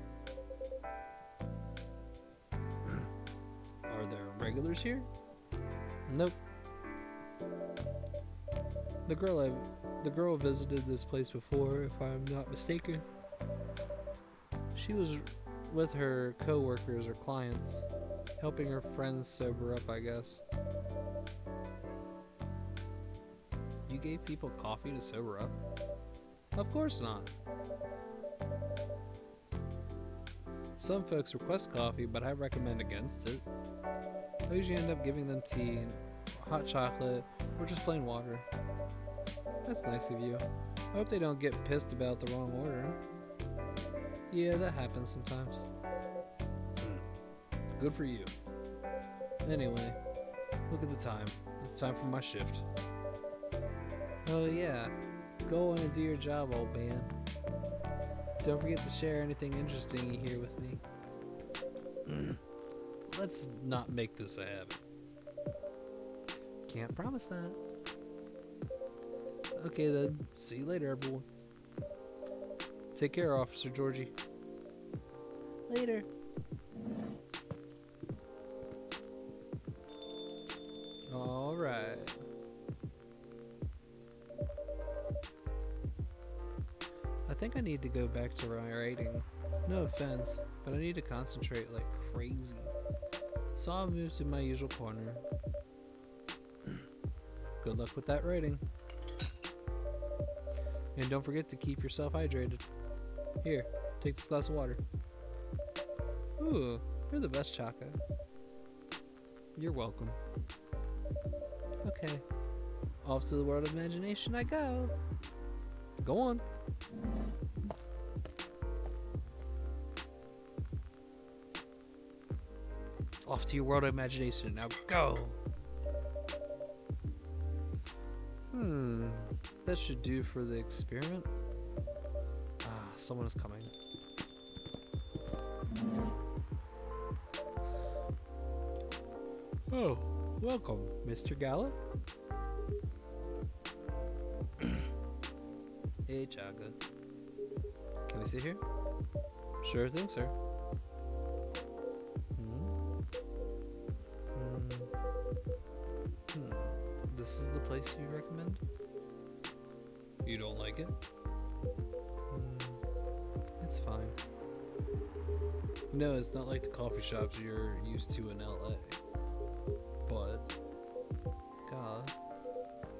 Are there regulars here? Nope. The girl visited this place before, if I'm not mistaken. She was with her co-workers or clients, helping her friends sober up, I guess. You gave people coffee to sober up? Of course not. Some folks request coffee, but I recommend against it. I usually end up giving them tea, hot chocolate, or just plain water. That's nice of you. I hope they don't get pissed about the wrong order. Yeah, that happens sometimes. Good for you. Anyway, look at the time. It's time for my shift. Oh yeah, go on and do your job, old man. Don't forget to share anything interesting you hear with me. Let's not make this a habit. Can't promise that. Okay then, see you later, everyone. Take care, Officer Georgie. Later. Alright. I think I need to go back to my writing. No offense, but I need to concentrate like crazy. So I'll move to my usual corner. Good luck with that writing. And don't forget to keep yourself hydrated. Here, take this glass of water. Ooh, you're the best, Chaka. You're welcome. Okay, off to the world of imagination I go. Go on. Off to your world of imagination, now go! That should do for the experiment. Ah, someone is coming. Oh, welcome, Mr. Gallup. Hey, Chaga. Can we sit here? Sure thing, sir. This is the place you recommend? You don't like it? It's fine. No, it's not like the coffee shops you're used to in LA. But, God,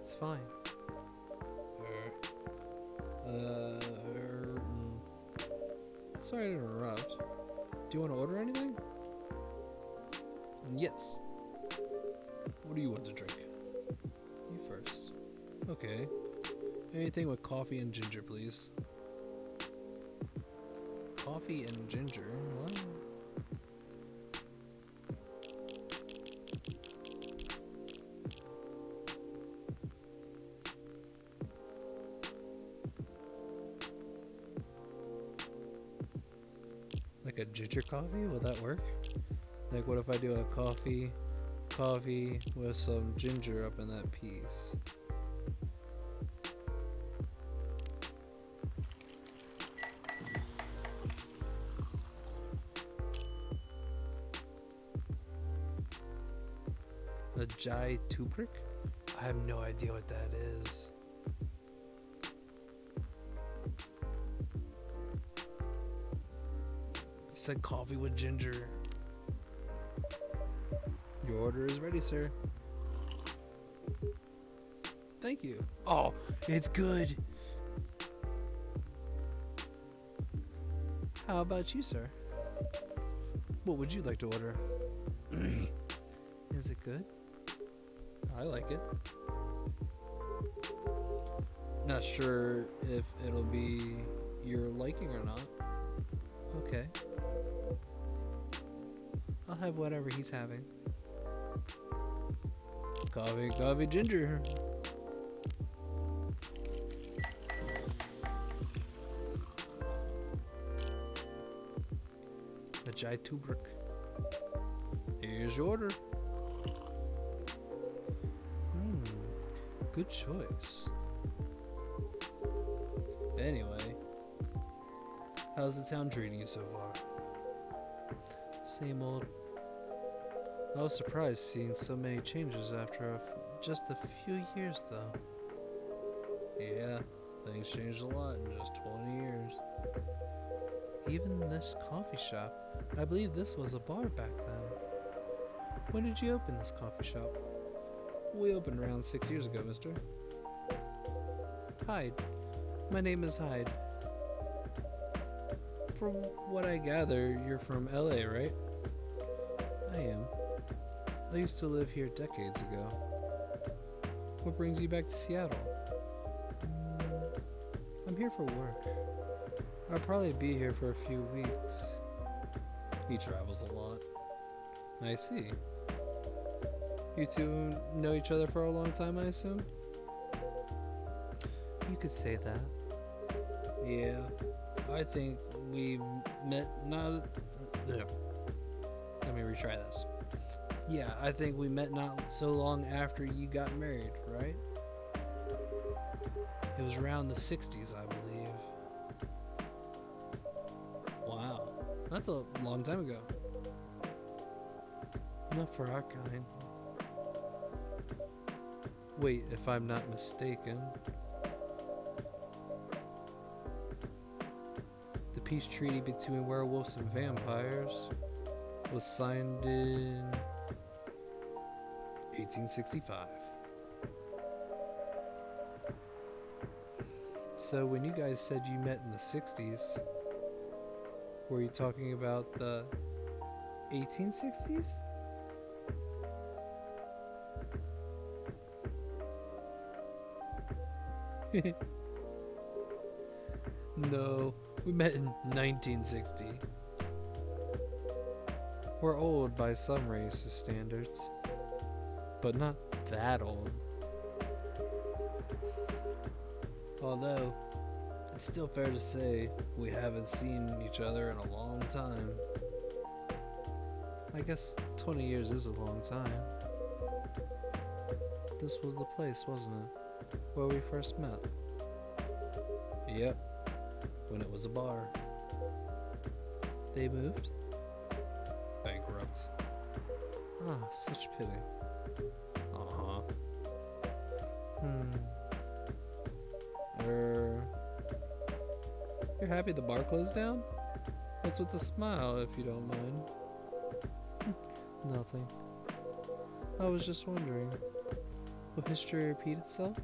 it's fine. Sorry to interrupt. Do you want to order anything? Yes. What do you want to drink? You first. Okay. Anything with coffee and ginger, please. Coffee and ginger? What? Like a ginger coffee? Will that work? Like, what if I do a coffee, coffee with some ginger up in that piece. A Jai Tuprik? I have no idea what that is. It said coffee with ginger. Your order is ready, sir. Thank you. Oh, it's good. How about you, sir? What would you like to order? Is it good? I like it. Not sure if it'll be your liking or not. Okay. I'll have whatever he's having. Coffee, ginger. A Jai Tubrik. Here's your order. Good choice. Anyway, how's the town treating you so far? Same old. I was surprised seeing so many changes after just a few years, though. Yeah, things changed a lot in just 20 years. Even this coffee shop. I believe this was a bar back then. When did you open this coffee shop? We opened around 6 years ago, mister. Hyde. My name is Hyde. From what I gather, you're from LA, right? I am. I used to live here decades ago. What brings you back to Seattle? I'm here for work. I'll probably be here for a few weeks. He travels a lot. I see. You two know each other for a long time, I assume? You could say that. Yeah, I think we met not... Let me retry this. Yeah, I think we met not so long after you got married, right? It was around the 60s, I believe. Wow, that's a long time ago. Not for our kind. Wait, if I'm not mistaken. The peace treaty between werewolves and vampires was signed in 1865. So when you guys said you met in the 60s, were you talking about the 1860s? No, we met in 1960. We're old by some races' standards, but not that old. Although, it's still fair to say we haven't seen each other in a long time. I guess 20 years is a long time. This was the place, wasn't it? Where we first met. Yep, when it was a bar. They moved? Bankrupt. Ah, such pity. Uh-huh. You're happy the bar closed down? What's with the smile, if you don't mind? Nothing. I was just wondering, will history repeat itself?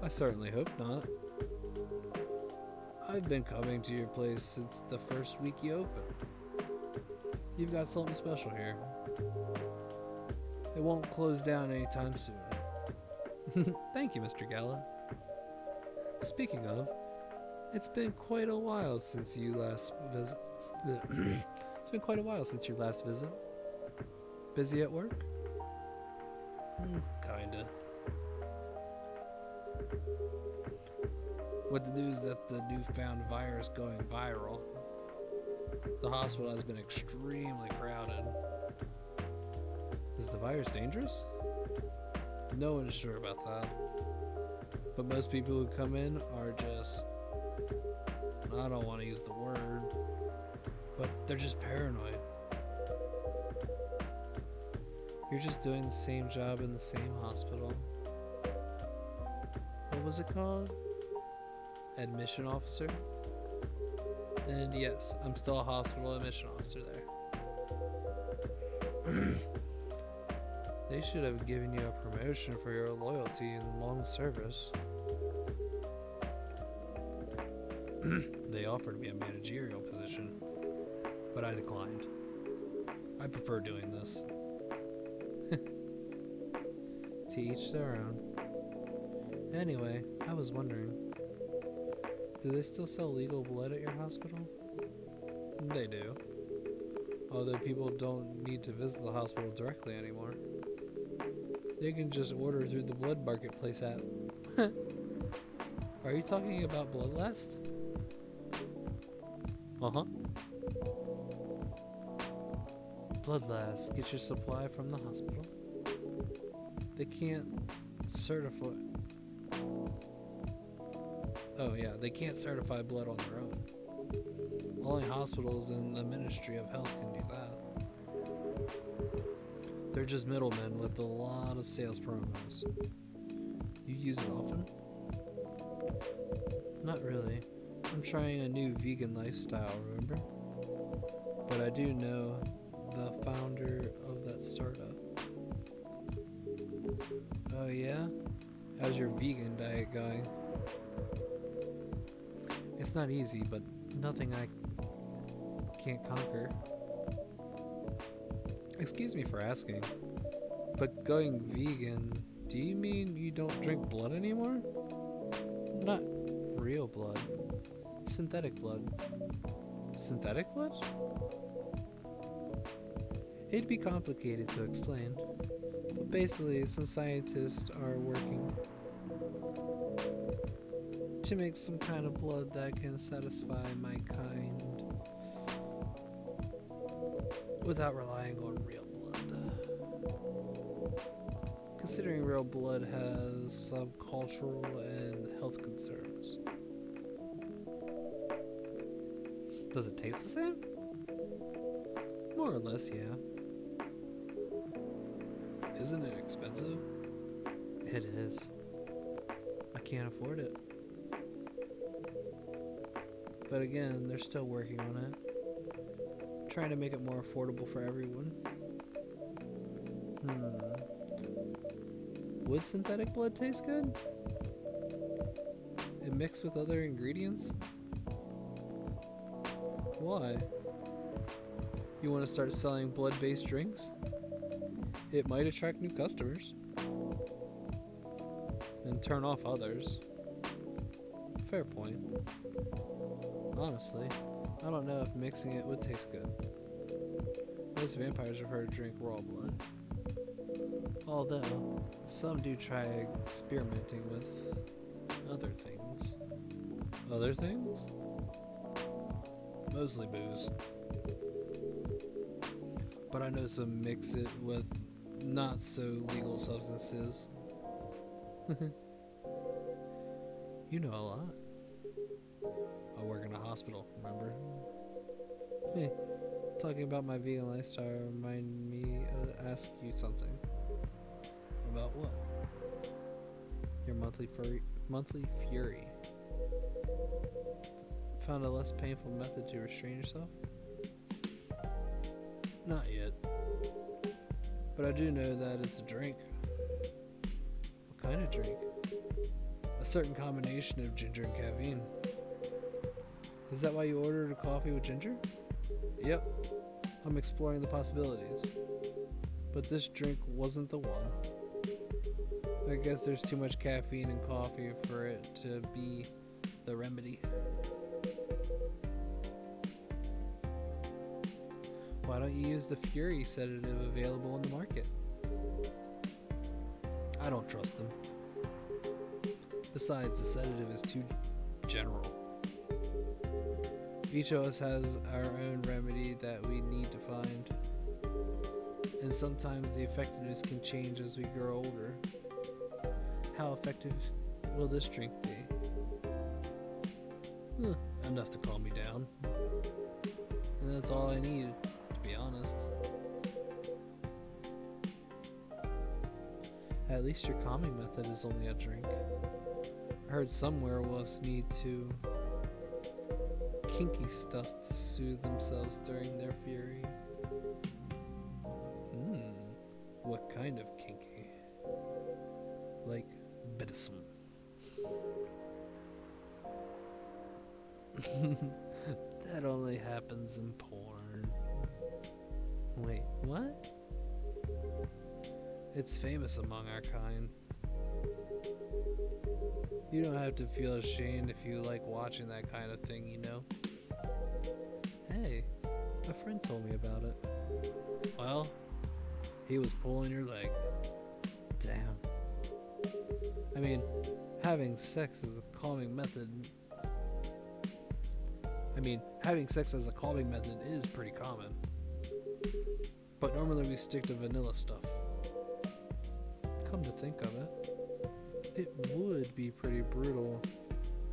I certainly hope not. I've been coming to your place since the first week you opened. You've got something special here. It won't close down anytime soon. Thank you, Mr. Gala. Speaking of, it's been quite a while since you last visit. It's been quite a while since your last visit. Busy at work? Kinda. With the news that the newfound virus going viral, the hospital has been extremely crowded. the virus dangerous? No one's sure about that. But most people who come in are just, I don't want to use the word, but they're just paranoid. You're just doing the same job in the same hospital. What was it called? Admission officer? And yes, I'm still a hospital admission officer there. They should have given you a promotion for your loyalty and long service. They offered me a managerial position, but I declined. I prefer doing this. To each their own. Anyway, I was wondering, do they still sell legal blood at your hospital? They do. Although people don't need to visit the hospital directly anymore. They can just order through the Blood Marketplace app. Are you talking about Bloodlust? Uh-huh. Bloodlust. Get your supply from the hospital. They can't certify... Oh yeah, they can't certify blood on their own. Only hospitals and the Ministry of Health can do that. They're just middlemen with a lot of sales promos. You use it often? Not really. I'm trying a new vegan lifestyle, remember? But I do know the founder of that startup. Oh yeah? How's your vegan diet going? It's not easy, but nothing I can't conquer. Excuse me for asking, but going vegan, do you mean you don't drink blood anymore? Not real blood. Synthetic blood. Synthetic blood? It'd be complicated to explain, but basically some scientists are working to make some kind of blood that can satisfy my kind without relying on real blood. Considering real blood has some cultural and health concerns. Does it taste the same? More or less, yeah. Isn't it expensive? It is. I can't afford it. But again, they're still working on it. Trying to make it more affordable for everyone. Would synthetic blood taste good? It mixed with other ingredients? Why? You want to start selling blood-based drinks? It might attract new customers. And turn off others. Fair point. Honestly, I don't know if mixing it would taste good. Most vampires prefer to drink raw blood. Although, some do try experimenting with other things. Other things? Mostly booze. But I know some mix it with not so legal substances. You know a lot. I work in a hospital, remember? Hey, talking about my vegan lifestyle remind me to ask you something. About what? Your monthly fury. Found a less painful method to restrain yourself? Not yet. But I do know that it's a drink. What kind of drink? A certain combination of ginger and caffeine. Is that why you ordered a coffee with ginger? Yep. I'm exploring the possibilities. But this drink wasn't the one. I guess there's too much caffeine in coffee for it to be the remedy. Why don't you use the Fury sedative available on the market? I don't trust them. Besides, the sedative is too general. Each of us has our own remedy that we need to find. And sometimes the effectiveness can change as we grow older. How effective will this drink be? Enough to calm me down. And that's all I need, to be honest. At least your calming method is only a drink. I heard some werewolves need to kinky stuff to soothe themselves during their fury. What kind of kinky? Like Bidism. That only happens in porn. Wait, what? It's famous among our kind. You don't have to feel ashamed if you like watching that kind of thing, you know? Hey, a friend told me about it. Well, he was pulling your leg. Damn. I mean, having sex as a calming method is pretty common. But normally we stick to vanilla stuff. Come to think of it, it would be pretty brutal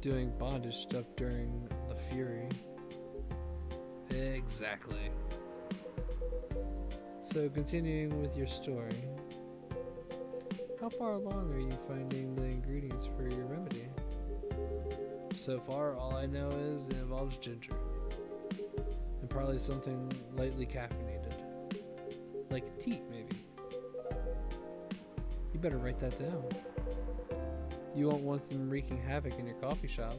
doing bondage stuff during the fury. Exactly. So continuing with your story, how far along are you finding the ingredients for your remedy? So far, all I know is it involves ginger. And probably something lightly caffeinated. Like tea, maybe. You better write that down. You won't want them wreaking havoc in your coffee shop.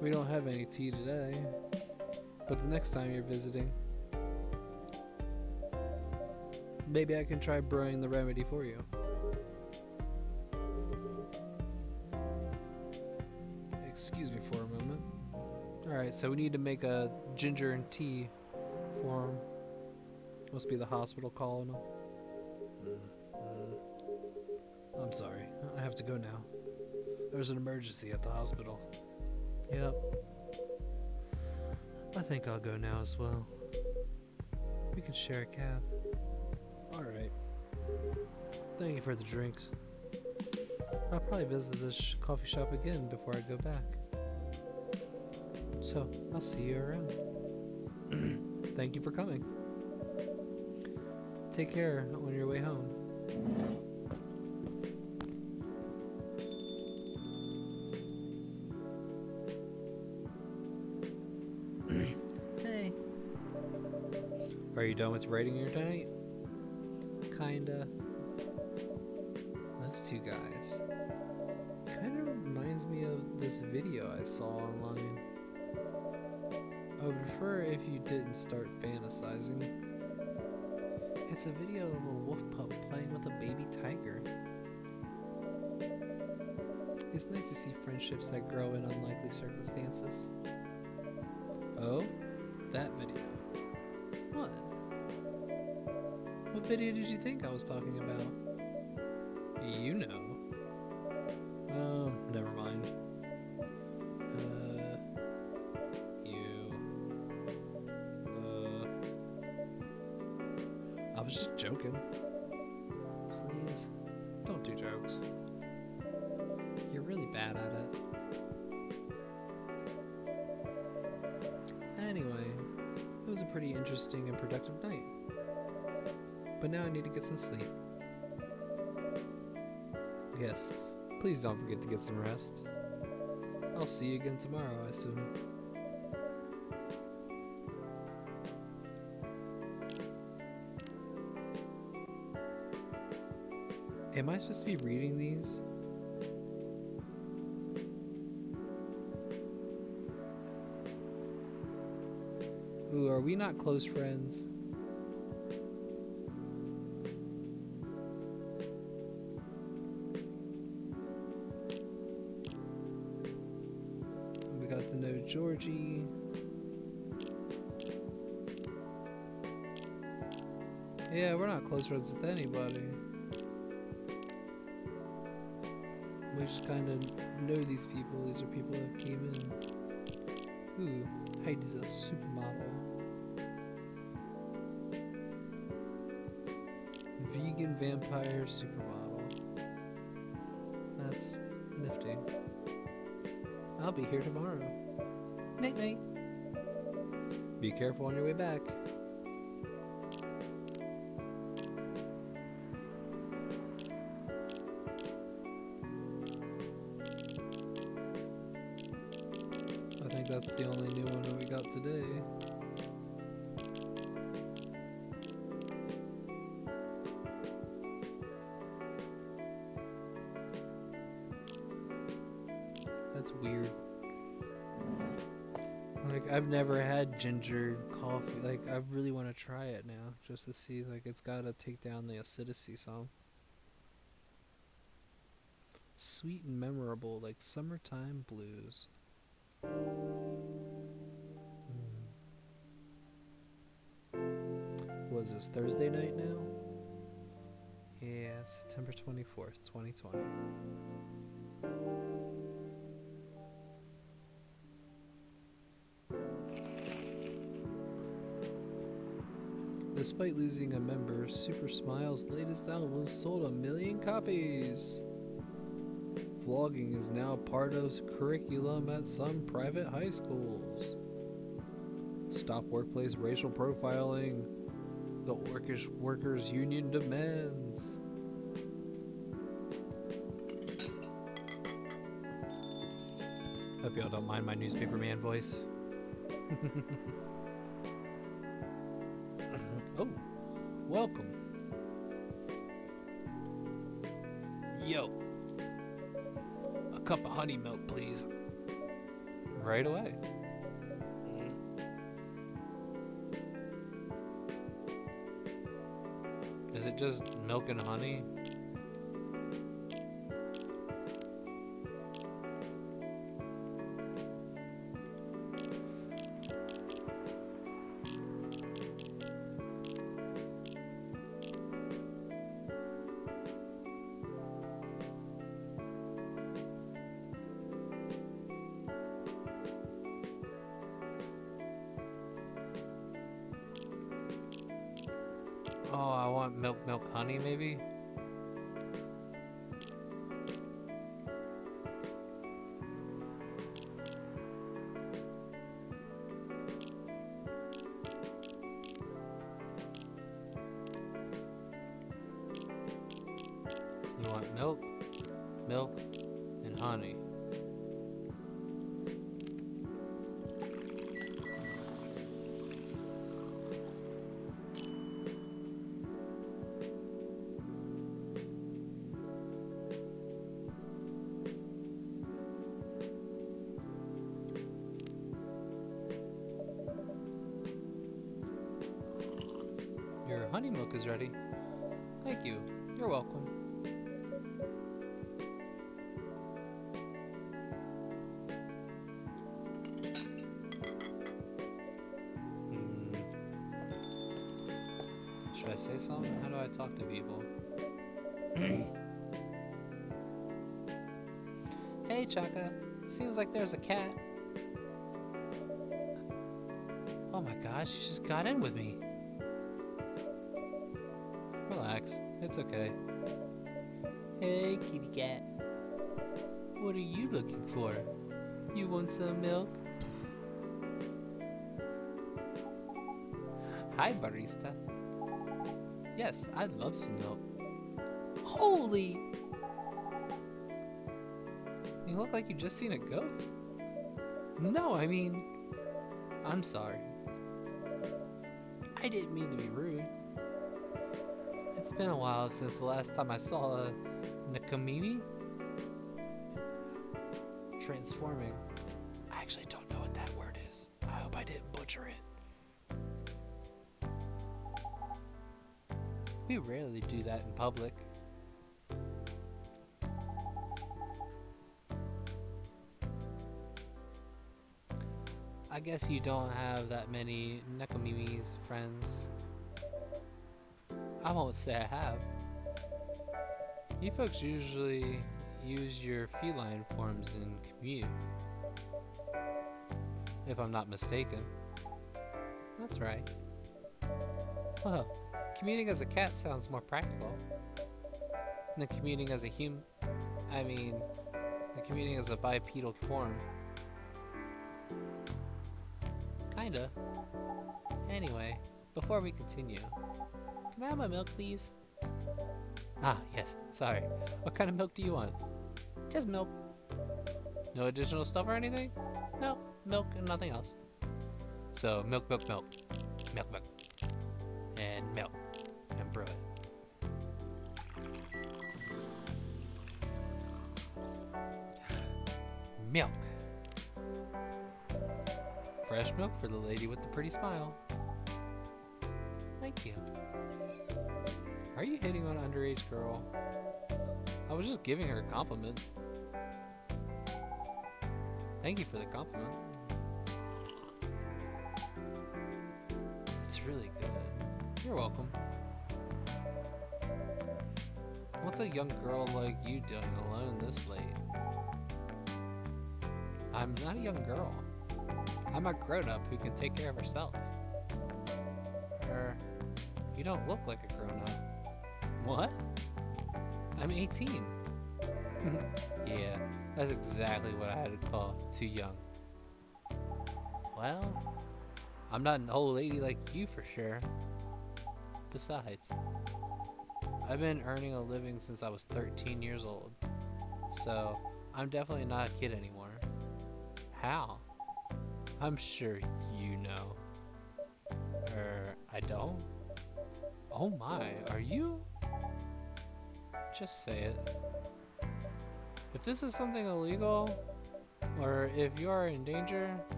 We don't have any tea today, but the next time you're visiting, maybe I can try brewing the remedy for you. Excuse me for a moment. Alright, so we need to make a ginger and tea for him. Must be the hospital calling him. I'm sorry, I have to go now. There's an emergency at the hospital. Yep. I think I'll go now as well. We can share a cab. Alright. Thank you for the drinks. I'll probably visit this coffee shop again before I go back. So, I'll see you around. Thank you for coming. Take care on your way home. Hey. Are you done with writing your night? Kinda. Those two guys. Kinda reminds me of this video I saw online. I would prefer if you didn't start fantasizing. It's a video of a wolf pup playing with a baby tiger. It's nice to see friendships that grow in unlikely circumstances. Oh? That video. What? What video did you think I was talking about? You know. Oh, never mind. I was just joking. Please, don't do jokes. You're really bad at it. Anyway, it was a pretty interesting and productive night. But now I need to get some sleep. Yes, please don't forget to get some rest. I'll see you again tomorrow, I assume. Am I supposed to be reading these? Ooh, are we not close friends? We got to know Georgie. Yeah, we're not close friends with anybody. We just kind of know these people. These are people that came in. Ooh, Heidi's a supermodel. vegan vampire supermodel. That's nifty. I'll be here tomorrow. Night night. Be careful on your way back. I think that's the only new one that we got today. That's weird. Like, I've never had ginger coffee. Like, I really want to try it now, just to see. Like, it's gotta take down the acidity some. Sweet and memorable, like summertime blues. Was this Thursday night now? Yeah, September 24th, 2020. Despite losing a member, Super Smile's latest album sold 1 million copies. Vlogging is now part of curriculum at some private high schools. Stop workplace racial profiling. The workers' union demands. Hope y'all don't mind my newspaper man voice. Oh, welcome. Yo, a cup of honey milk, please. Right away. Is it just milk and honey? Oh, I want milk, honey, maybe? You want milk, and honey. Your honey milk is ready. Thank you. You're welcome. Should I say something? How do I talk to people? Hey, Chaka. Seems like there's a cat. Oh my gosh, she just got in with me. Relax, it's okay. Hey, kitty cat. What are you looking for? You want some milk? Hi, barista. Yes, I'd love some milk. Holy! You look like you just seen a ghost. No, I mean, I'm sorry. I didn't mean to be rude. It's been a while since the last time I saw a Nakamimi transforming. I actually don't know what that word is. I hope I didn't butcher it. We rarely do that in public. I guess you don't have that many Nakamimi's friends. I won't say I have. You folks usually use your feline forms in commute. If I'm not mistaken. That's right. Well, Commuting as a cat sounds more practical than commuting as a I mean, than commuting as a bipedal form. Kinda. Anyway, before we continue, can I have my milk, please? Ah, yes, sorry. What kind of milk do you want? Just milk. No additional stuff or anything? No, milk and nothing else. So, milk, milk, milk. Milk, milk. And milk. And brew it. Milk. Fresh milk for the lady with the pretty smile. Thank you. Are you hitting on an underage girl? I was just giving her a compliment. Thank you for the compliment. It's really good. You're welcome. What's a young girl like you doing alone this late? I'm not a young girl. I'm a grown-up who can take care of herself. You don't look like a grown-up. What? I'm 18. Yeah, that's exactly what I had to call too young. Well, I'm not an old lady like you for sure. Besides, I've been earning a living since I was 13 years old. So, I'm definitely not a kid anymore. How? I'm sure you know. I don't? Oh my, are you? Just say it. If this is something illegal, or if you are in danger,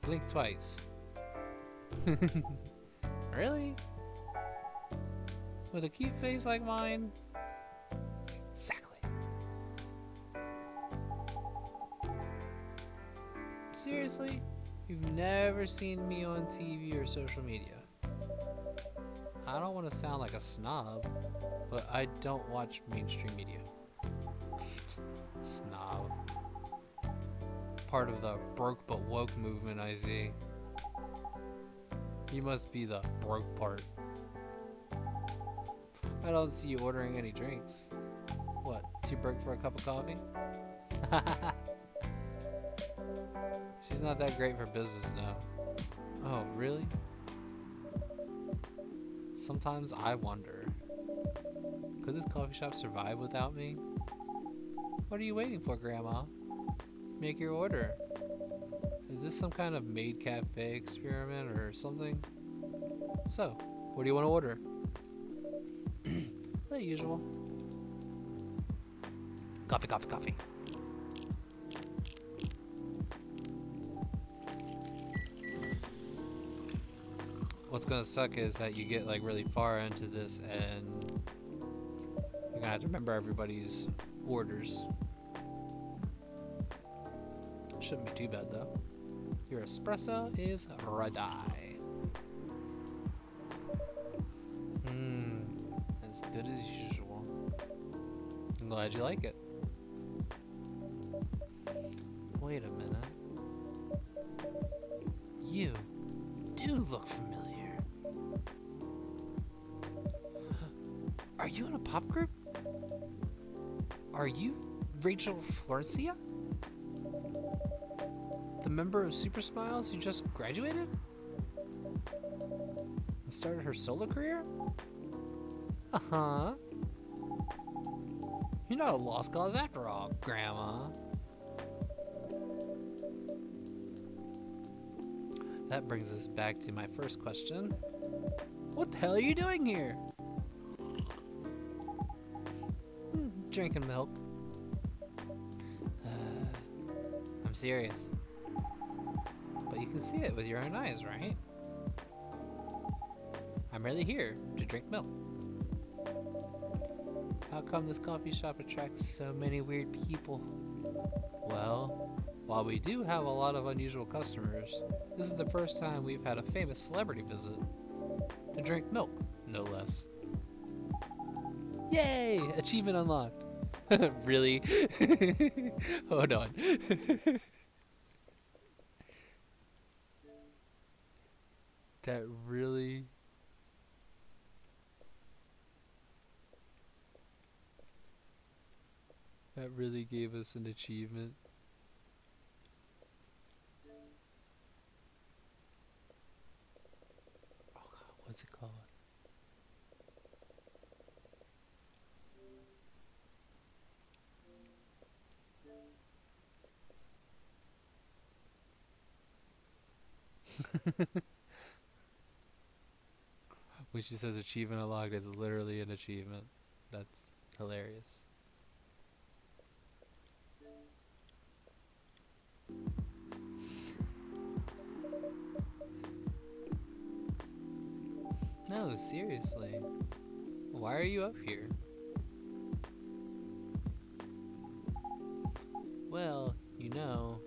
blink twice. Really? With a cute face like mine? Exactly. Seriously? You've never seen me on TV or social media. I don't want to sound like a snob, but I don't watch mainstream media. Snob. Part of the broke but woke movement, I see. You must be the broke part. I don't see you ordering any drinks. What, too broke for a cup of coffee? She's not that great for business now. Oh, really? Sometimes I wonder, could this coffee shop survive without me? What are you waiting for, Grandma? Make your order. Is this some kind of maid cafe experiment or something? So, what do you want to order? The usual. Coffee, coffee, coffee. What's gonna suck is that you get like really far into this and you're gonna have to remember everybody's orders. Shouldn't be too bad though. Your espresso is Radai. As good as usual. I'm glad you like it. Wait a minute. You do look familiar. Are you in a pop group? Are you Rachel Florencia? The member of Super Smiles who just graduated? And started her solo career? Uh-huh. You're not a lost cause after all, Grandma. That brings us back to my first question. What the hell are you doing here? Drinking milk. I'm serious. But you can see it with your own eyes, right? I'm really here to drink milk. How come this coffee shop attracts so many weird people? Well, while we do have a lot of unusual customers, this is the first time we've had a famous celebrity visit. To drink milk, no less. Yay! Achievement unlocked. Really? Hold on. That really That really gave us an achievement. Oh God, what's it called? When she says achievement unlocked, it's literally an achievement. That's hilarious. No, seriously. Why are you up here? Well, you know,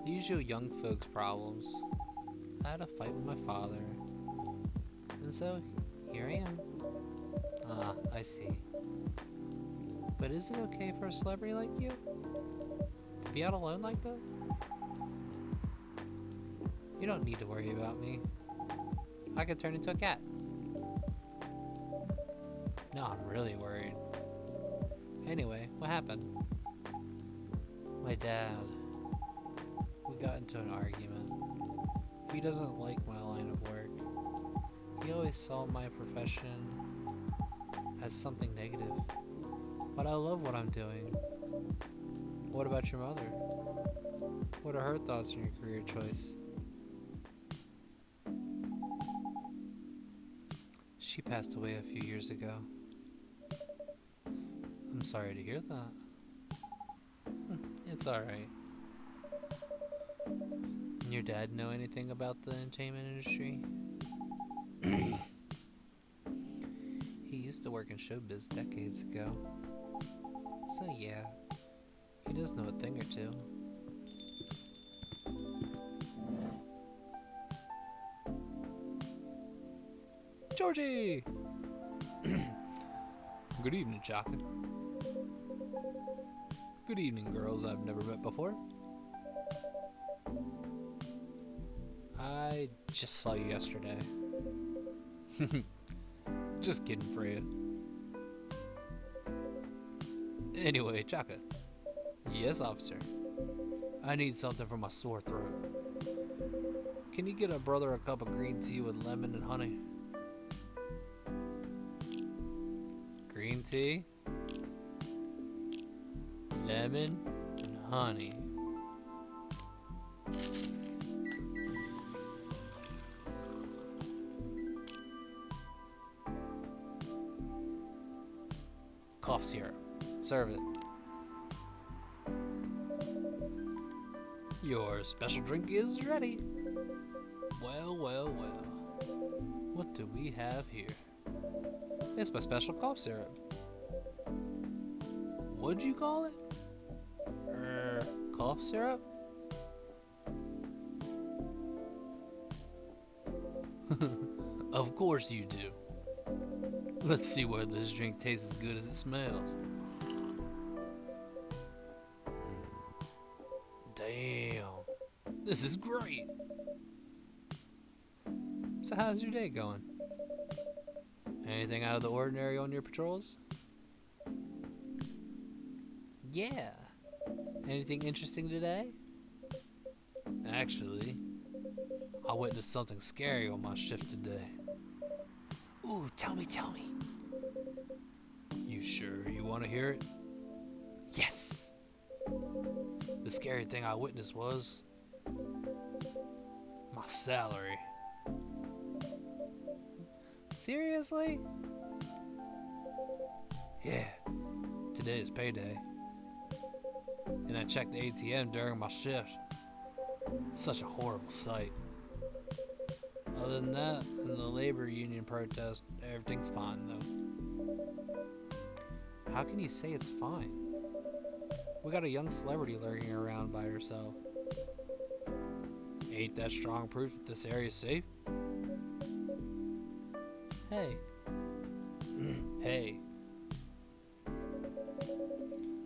the usual young folks problems. I had a fight with my father, and so here I am. Ah, I see. But is it okay for a celebrity like you to be out alone like that? You don't need to worry about me. I could turn into a cat. No, I'm really worried. Anyway, what happened? My dad. We got into an argument. He doesn't like my line of work. He always saw my profession as something negative. But I love what I'm doing. What about your mother? What are her thoughts on your career choice? She passed away a few years ago. I'm sorry to hear that. It's alright. Your dad know anything about the entertainment industry? He used to work in showbiz decades ago. So yeah, he does know a thing or two. Georgie! Good evening, Chaka. Good evening, girls I've never met before. I just saw you yesterday. Just kidding, Freya. Anyway, Chaka. Yes, officer. I need something for my sore throat. Can you get a brother a cup of green tea with lemon and honey? Green tea? Lemon and honey. Cough syrup. Serve it. Your special drink is ready. Well, well, well. What do we have here? It's my special cough syrup. What'd you call it? Cough syrup? Of course you do. Let's see whether this drink tastes as good as it smells. Damn. This is great. So how's your day going? Anything out of the ordinary on your patrols? Yeah. Anything interesting today? Actually, I witnessed something scary on my shift today. Ooh, tell me. You sure you want to hear it? Yes! The scary thing I witnessed was my salary. Seriously? Yeah, today is payday. And I checked the ATM during my shift. Such a horrible sight. Other than that, in the labor union protest, everything's fine though. How can you say it's fine? We got a young celebrity lurking around by herself. Ain't that strong proof that this area's safe? Hey. Hey.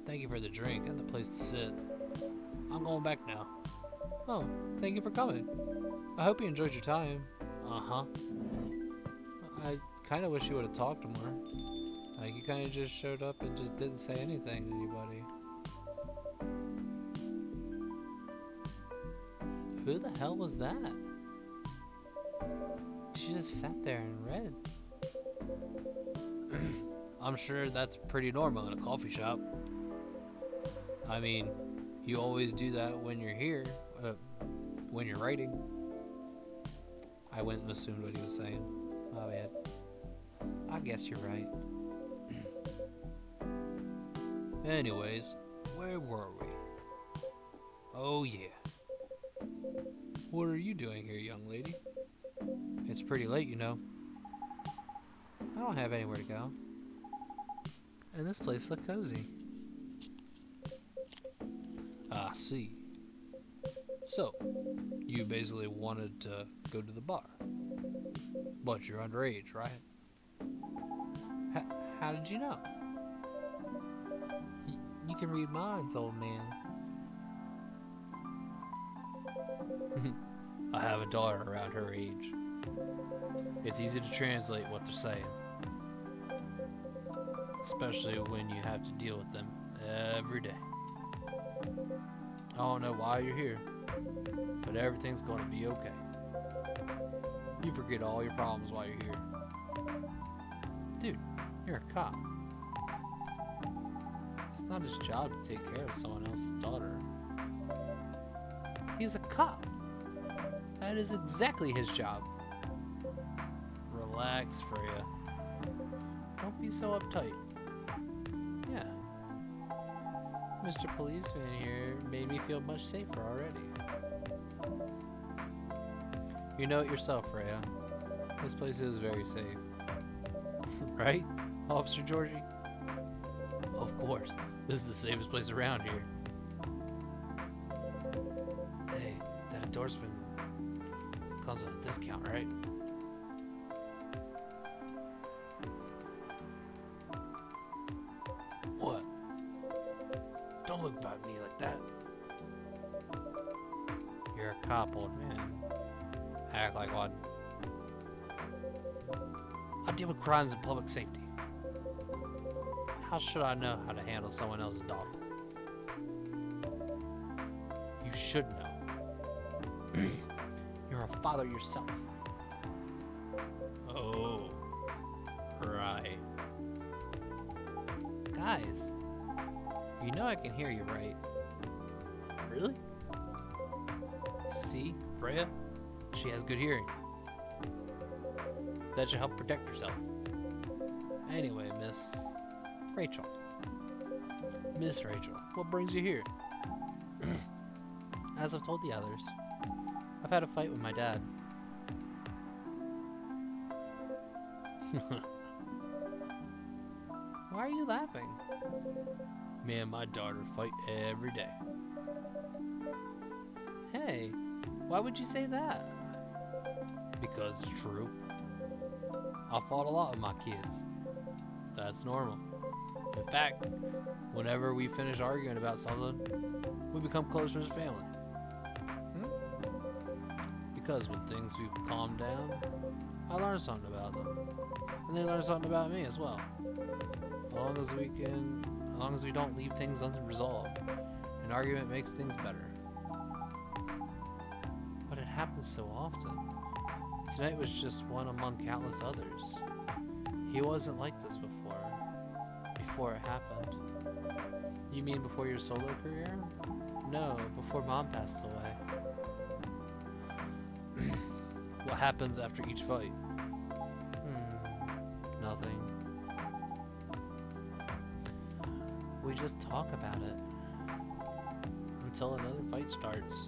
Thank you for the drink and the place to sit. I'm going back now. Oh, thank you for coming. I hope you enjoyed your time. Uh-huh. I kind of wish you would have talked more. Like, you kind of just showed up and just didn't say anything to anybody. Who the hell was that? She just sat there and read. I'm sure that's pretty normal in a coffee shop. I mean, you always do that when you're here, when you're writing. I went and assumed what he was saying. My bad. I guess you're right. Anyways, where were we? Oh yeah. What are you doing here, young lady? It's pretty late, you know. I don't have anywhere to go. And this place looked cozy. I see. So, you basically wanted to go to the bar. But you're underage, right? How did you know? You can read minds, old man. I have a daughter around her age. It's easy to translate what they're saying. Especially when you have to deal with them every day. I don't know why you're here, but everything's gonna be okay. You forget all your problems while you're here. Dude, you're a cop. It's not his job to take care of someone else's daughter. He's a cop. That is exactly his job. Relax, Freya. Don't be so uptight. Yeah. Mr. Policeman here made me feel much safer already. You know it yourself, Freya. This place is very safe. Right, Officer Georgie? Of course. This is the safest place around here. Hey, that endorsement comes at a discount, right? What? Don't look at me like that. You're a cop, old man. Act like one. I deal with crimes and public safety. How should I know how to handle someone else's daughter? You should know. You're a father yourself. Oh, right. Guys, you know I can hear you, right? Really? See, Freya? She has good hearing. That should help protect herself. Anyway, Miss Rachel. Miss Rachel, what brings you here? As I've told the others, I've had a fight with my dad. Why are you laughing? Me and my daughter fight every day. Hey, why would you say that? Because it's true. I fought a lot with my kids. That's normal. In fact, whenever we finish arguing about something, we become closer as a family. Because when things we calm down, I learn something about them. And they learn something about me as well. As long as we don't leave things unresolved. An argument makes things better. But it happens so often. Tonight was just one among countless others. He wasn't like this before it happened. You mean before your solo career? No, before Mom passed away. What happens after each fight? Nothing. We just talk about it. Until another fight starts.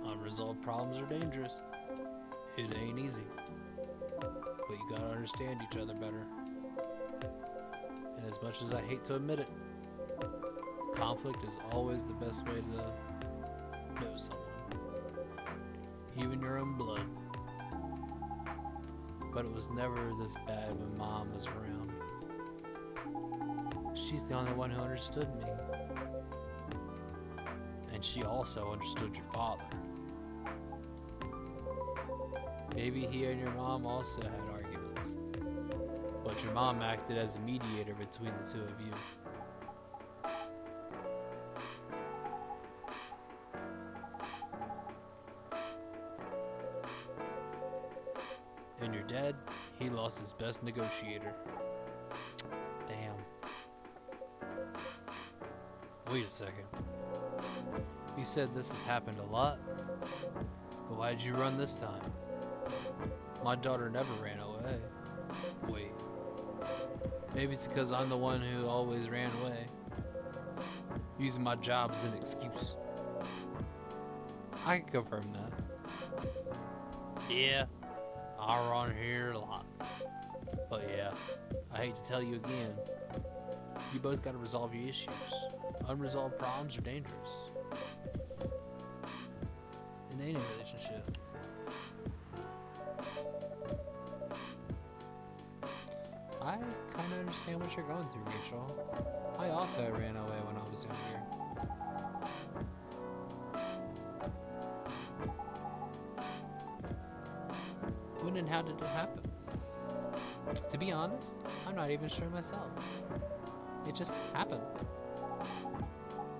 Unresolved problems are dangerous. It ain't easy. But you gotta understand each other better. And as much as I hate to admit it, conflict is always the best way to know someone. Even your own blood. But it was never this bad when Mom was around. She's the only one who understood me. And she also understood your father. Maybe he and your mom also had arguments. But but your mom acted as a mediator between the two of you. And your dad, he lost his best negotiator. Damn. Wait a second. You said this has happened a lot, but why did you run this time? My daughter never ran away. Wait. Maybe it's because I'm the one who always ran away, using my job as an excuse. I can confirm that. Yeah, I run here a lot. But yeah, I hate to tell you again, you both gotta resolve your issues. Unresolved problems are dangerous. In any relationship. I kind of understand what you're going through, Rachel. I also ran away when I was younger. When and how did it happen? To be honest, I'm not even sure myself. It just happened.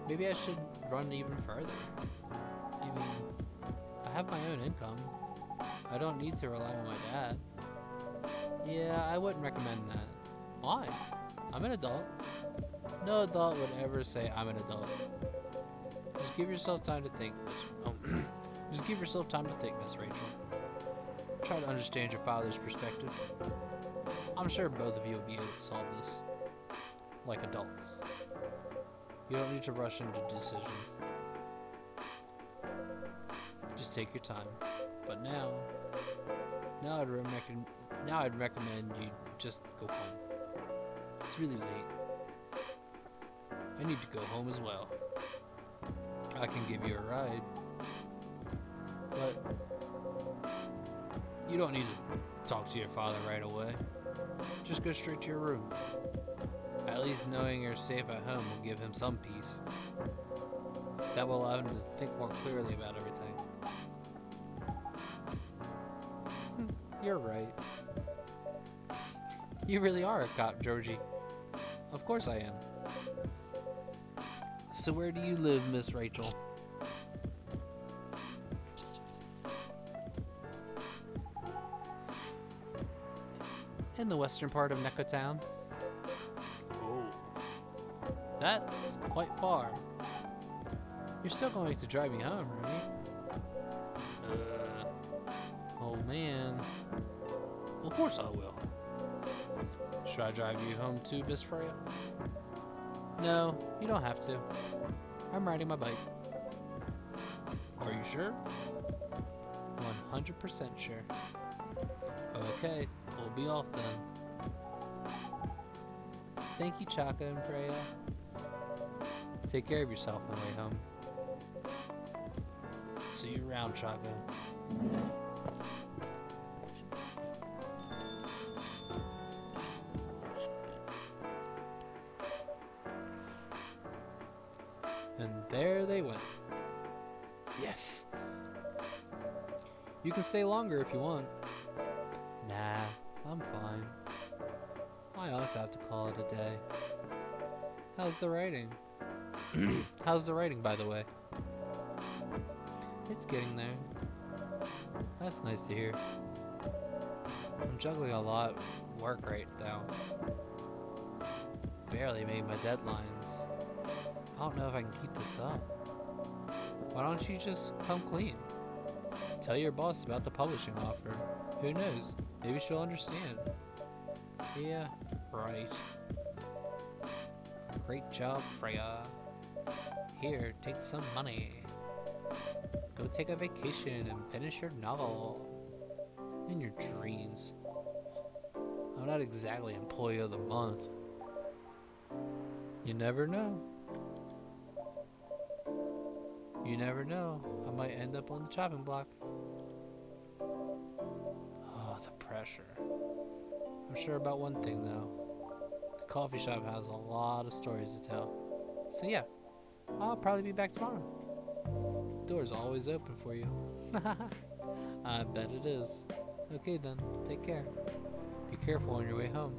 Maybe I should run even further. I mean, I have my own income. I don't need to rely on my dad. Yeah, I wouldn't recommend that. Why? I'm an adult. No adult would ever say I'm an adult. Just give yourself time to think, Just give yourself time to think, Miss Rachel. Try to understand your father's perspective. I'm sure both of you will be able to solve this. Like adults. You don't need to rush into decisions. Just take your time. But now I'd recommend you just go home. It's really late. I need to go home as well. I can give you a ride. But you don't need to talk to your father right away. Just go straight to your room. At least knowing you're safe at home will give him some peace. That will allow him to think more clearly about everything. You're right. You really are a cop, Georgie. Of course I am. So where do you live, Miss Rachel? In the western part of Neko Town. Oh. That's quite far. You're still going to drive me home, right? Oh man. Of course I will. Should I drive you home too, Miss Freya? No, you don't have to. I'm riding my bike. Are you sure? 100% sure. Okay, we'll be off then. Thank you, Chaka and Freya. Take care of yourself on the way home. See you around, Chaka. And there they went. Yes. You can stay longer if you want. Nah, I'm fine. I also have to call it a day. How's the writing? How's the writing, by the way? It's getting there. That's nice to hear. I'm juggling a lot of work right now. Barely made my deadlines. I don't know if I can keep this up. Why don't you just come clean? Tell your boss about the publishing offer. Who knows? Maybe she'll understand. Yeah, right. Great job, Freya. Here, take some money. Go take a vacation and finish your novel. In your dreams. I'm not exactly employee of the month. You never know. You never know. I might end up on the chopping block. Oh, the pressure. I'm sure about one thing though. The coffee shop has a lot of stories to tell. So yeah, I'll probably be back tomorrow. The door's always open for you. I bet it is. Okay then, take care. Be careful on your way home.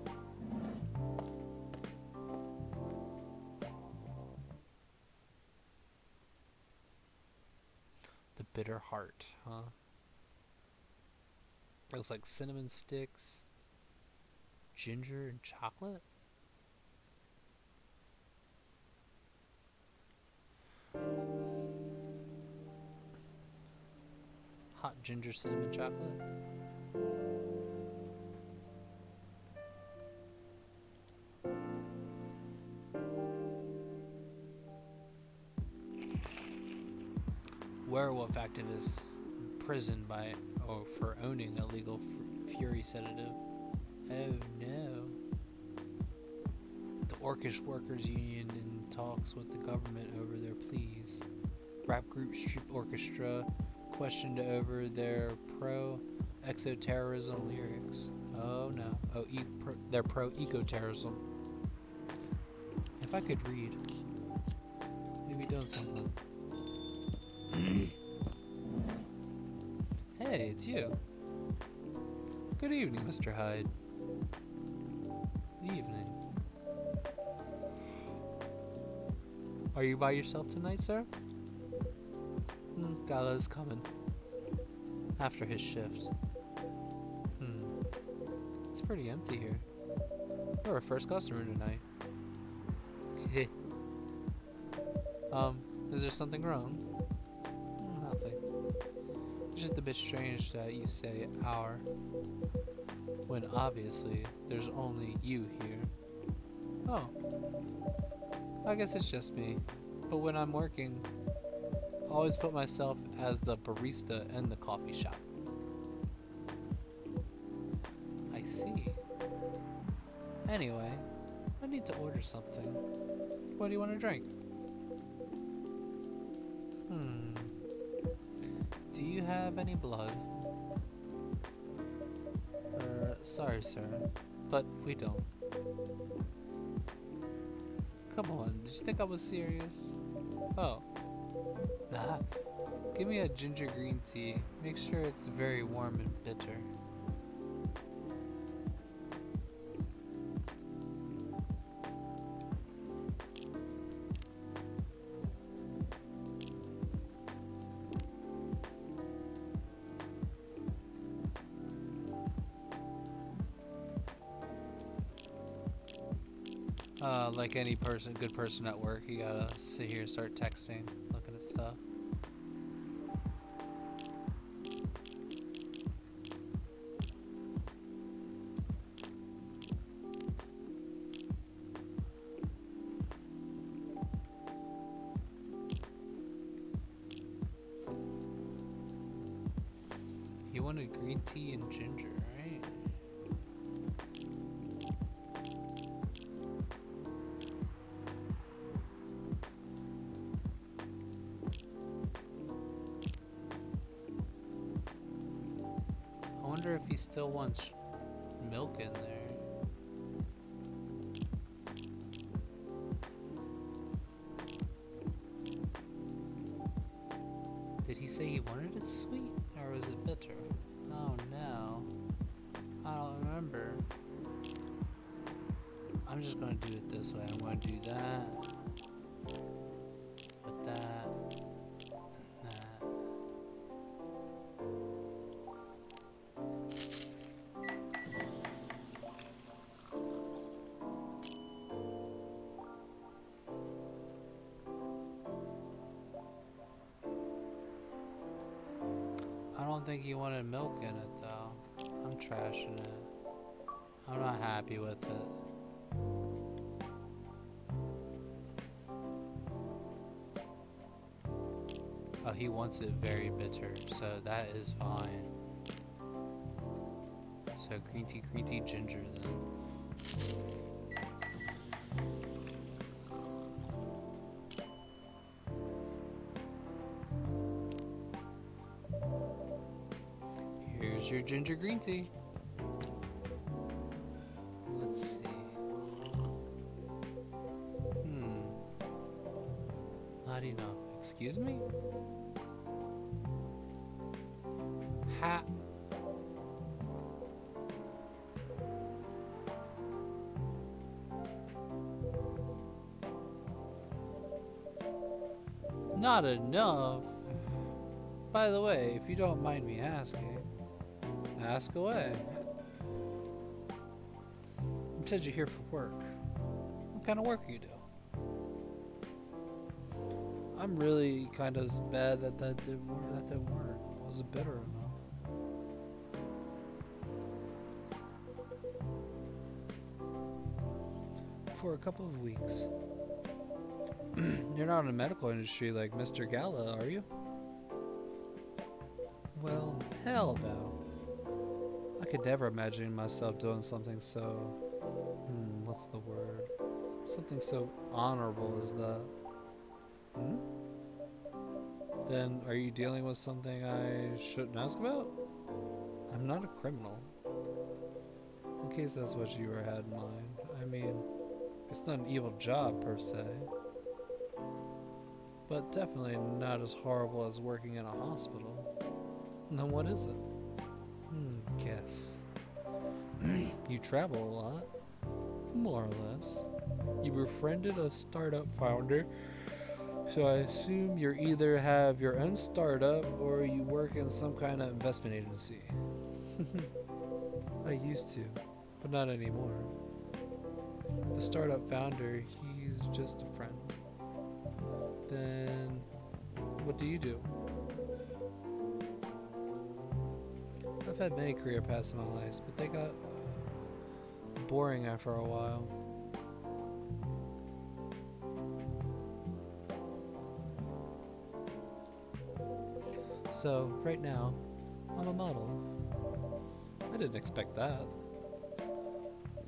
bitter heart, huh? It looks like cinnamon sticks, ginger, and chocolate. Hot ginger cinnamon chocolate. Werewolf activist imprisoned for owning a legal fury sedative. Oh no. The Orcish Workers Union in talks with the government over their pleas. Rap group Street Orchestra questioned over their pro-exoterrorism lyrics. Oh no. Oh, they're pro-ecoterrorism. If I could read, we'd be doing something. Hey, it's you. Good evening, Mr. Hyde. Evening. Are you by yourself tonight, sir? Gala is coming. After his shift. It's pretty empty here. You're our first customer tonight. Is there something wrong? Nothing. It's just a bit strange that you say our, when obviously there's only you here. Oh. I guess it's just me. But when I'm working, I always put myself as the barista in the coffee shop. I see. Anyway, I need to order something. What do you want to drink? Do you have any blood? Sorry, sir, but we don't. Come on, did you think I was serious? Oh. Nah. Give me a ginger green tea. Make sure it's very warm and bitter. Like any good person at work, you gotta sit here and start texting, looking at stuff. You wanted green tea and ginger, right? I wonder if he still wants milk in there. Did he say he wanted it sweet, or was it bitter? Oh no. I don't remember. I'm just gonna do it this way. I'm gonna do that. With that. And that. I don't think he wanted milk in it though. I'm trashing it. I'm not happy with it. Oh, he wants it very bitter, so that is fine. So green tea, ginger then. Here's your ginger green tea. Let's see. How do you know? Excuse me? Not enough. By the way, if you don't mind me asking, ask away. You said you're here for work. What kind of work you do? I'm really kind of bad that didn't work. Was it bitter enough? For a couple of weeks. You're not in the medical industry like Mr. Gala, are you? Well, hell no. I could never imagine myself doing something so... what's the word? Something so honorable as that. Then, are you dealing with something I shouldn't ask about? I'm not a criminal. In case that's what you had in mind. I mean, it's not an evil job per se. But definitely not as horrible as working in a hospital. Then what is it? Guess. You travel a lot. More or less. You befriended a startup founder, so I assume you either have your own startup or you work in some kind of investment agency. I used to, but not anymore. The startup founder, he's just a friend. Then, what do you do? I've had many career paths in my life, but they got boring after a while. So, right now, I'm a model. I didn't expect that.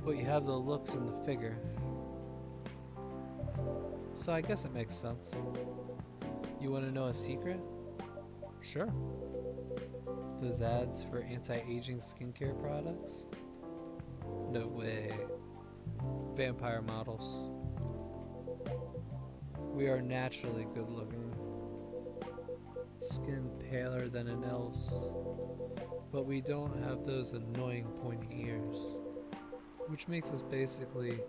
But you have the looks and the figure. So I guess it makes sense. You want to know a secret? Sure. Those ads for anti-aging skincare products? No way. Vampire models. We are naturally good looking. Skin paler than an elf's. But we don't have those annoying pointy ears. Which makes us basically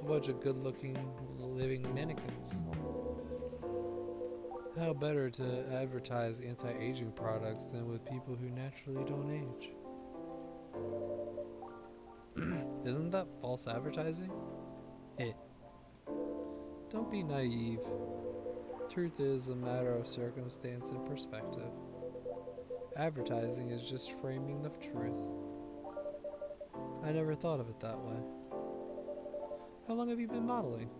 a bunch of good looking living mannequins. How better to advertise anti-aging products than with people who naturally don't age? Isn't that false advertising? Hey. Don't be naive. Truth is a matter of circumstance and perspective. Advertising is just framing the truth. I never thought of it that way. How long have you been modeling?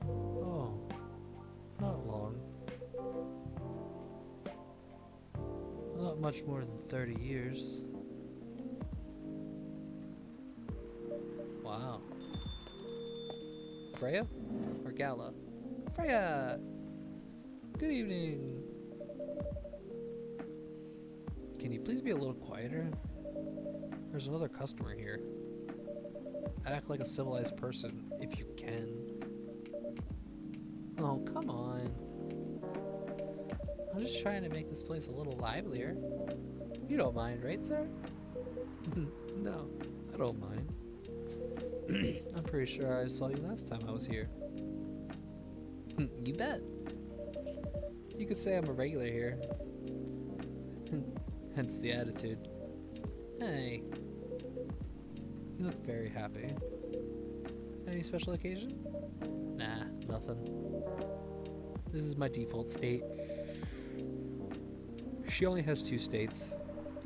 Oh, not long. Not much more than 30 years. Wow. Freya? Or Gala? Freya! Good evening! Can you please be a little quieter? There's another customer here. Act like a civilized person, if you can. Oh, come on. I'm just trying to make this place a little livelier. You don't mind, right, sir? No, I don't mind. I'm pretty sure I saw you last time I was here. You bet. You could say I'm a regular here. Hence the attitude. Hey. You look very happy. Any special occasion? Nah, nothing. This is my default state. She only has 2 states.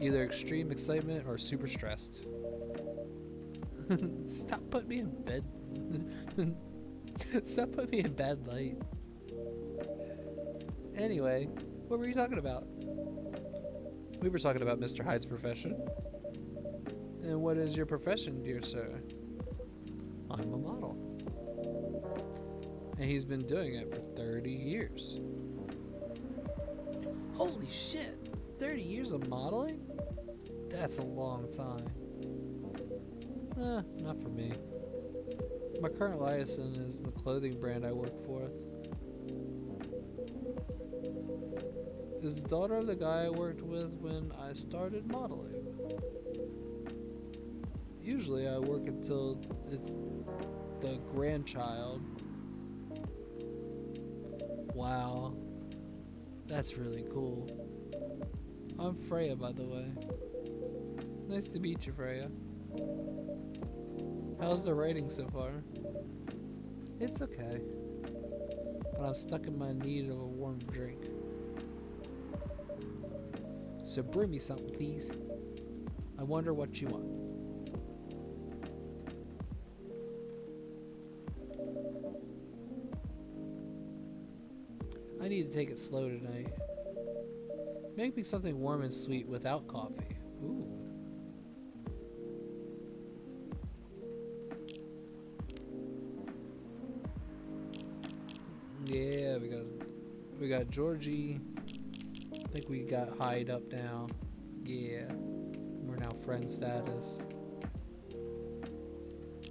Either extreme excitement or super stressed. Stop putting me in bed. Stop putting me in bad light. Anyway, what were you talking about? We were talking about Mr. Hyde's profession. And what is your profession, dear sir? I'm a model. And he's been doing it for 30 years. Holy shit! 30 years of modeling? That's a long time. Not for me. My current license is the clothing brand I work for. Is the daughter of the guy I worked with when I started modeling. Usually I work until it's the grandchild. Wow. That's really cool. I'm Freya, by the way. Nice to meet you, Freya. How's the writing so far? It's okay, but I'm stuck in my need of a warm drink. So bring me something, please. I wonder what you want. I need to take it slow tonight. Make me something warm and sweet without coffee. Ooh. Yeah, we got Georgie. I think we got Hyde up now. Yeah. We're now friend status.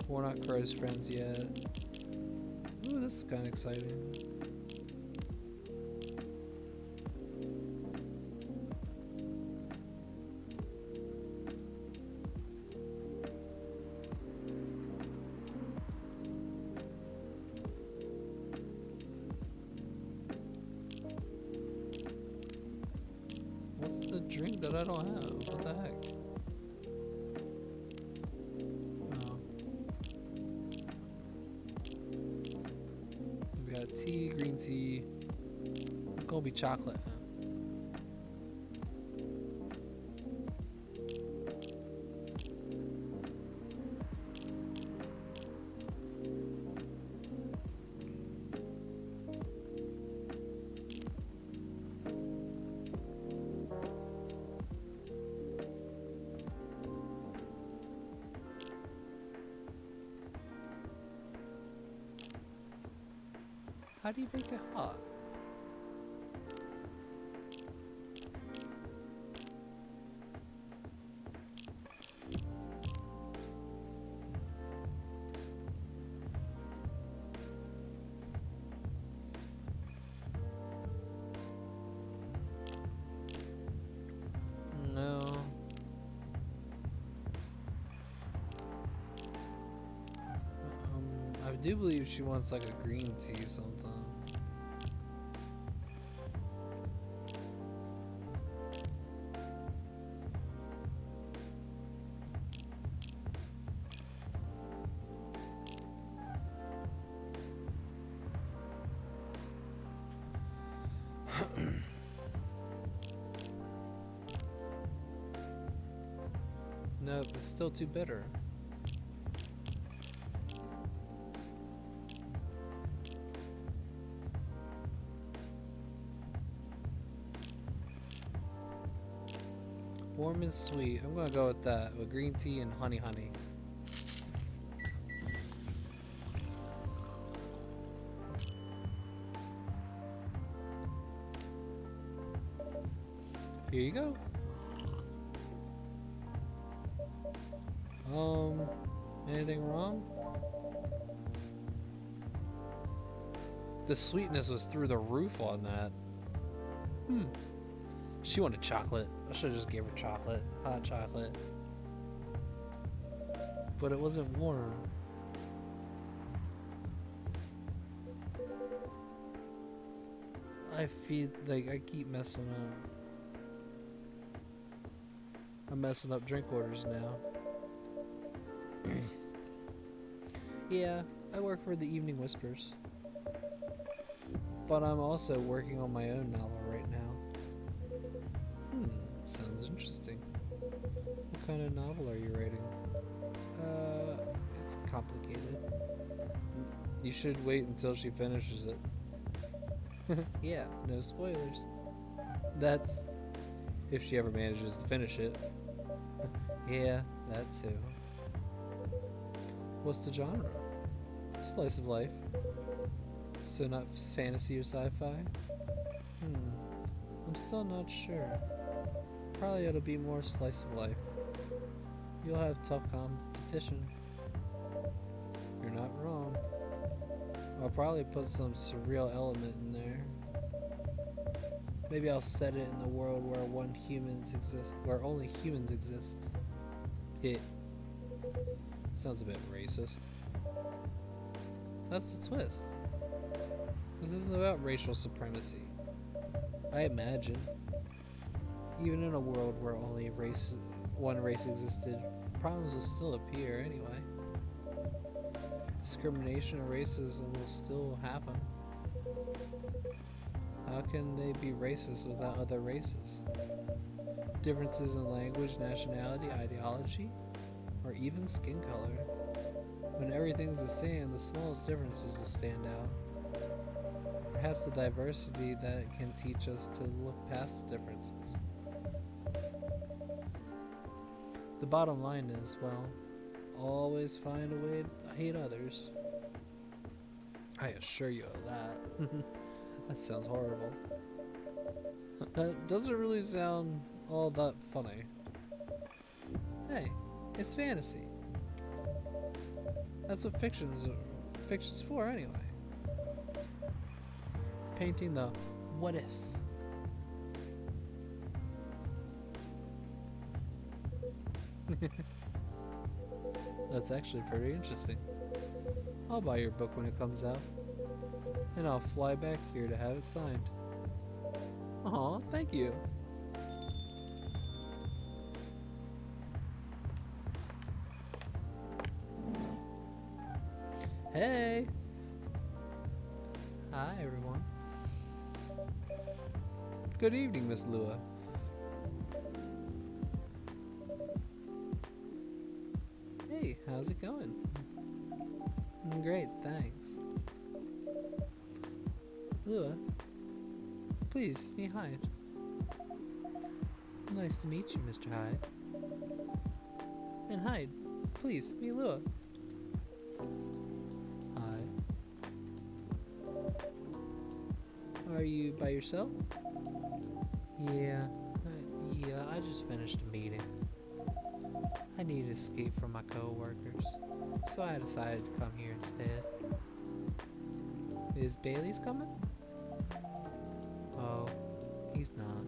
We're not close friends yet. Ooh, this is kinda exciting. What's the drink that I don't have? What the heck? Oh. We got tea, green tea. It's gonna be chocolate. How do you make it hot? No. I do believe she wants like a green tea sometime. Nope, it's still too bitter. Warm and sweet. I'm gonna go with that, with green tea and honey. Here you go. Anything wrong? The sweetness was through the roof on that. She wanted chocolate. I should have just gave her chocolate. Hot chocolate. But it wasn't warm. I feel like I keep messing up. I'm messing up drink orders now. Yeah, I work for the Evening Whispers. But I'm also working on my own novel right now. Sounds interesting. What kind of novel are you writing? It's complicated. You should wait until she finishes it. Yeah, no spoilers. That's if she ever manages to finish it. Yeah, that too. What's the genre? Slice of life. So not fantasy or sci-fi? I'm still not sure. Probably it'll be more slice of life. You'll have tough competition. You're not wrong. I'll probably put some surreal element in there. Maybe I'll set it in the world where where only humans exist. It sounds a bit racist. That's the twist. This isn't about racial supremacy. I imagine. Even in a world where only one race existed, problems will still appear anyway. Discrimination and racism will still happen. How can they be racist without other races? Differences in language, nationality, ideology, or even skin color. When everything's the same, the smallest differences will stand out. Perhaps the diversity that can teach us to look past the differences. The bottom line is, well, always find a way to hate others. I assure you of that. That sounds horrible. That doesn't really sound all that funny. Hey, it's fantasy. That's what fiction's for anyway. Painting the what ifs. That's actually pretty interesting. I'll buy your book when it comes out, and I'll fly back here to have it signed. Aw, thank you. Hey! Hi, everyone. Good evening, Miss Lua. Hey, how's it going? Great, thanks. Lua, please, meet Hyde. Nice to meet you, Mr. Hyde. And Hyde, please, meet Lua. Are you by yourself? Yeah, I just finished a meeting. I need to escape from my co-workers, so I decided to come here instead. Is Bailey's coming? Oh, he's not.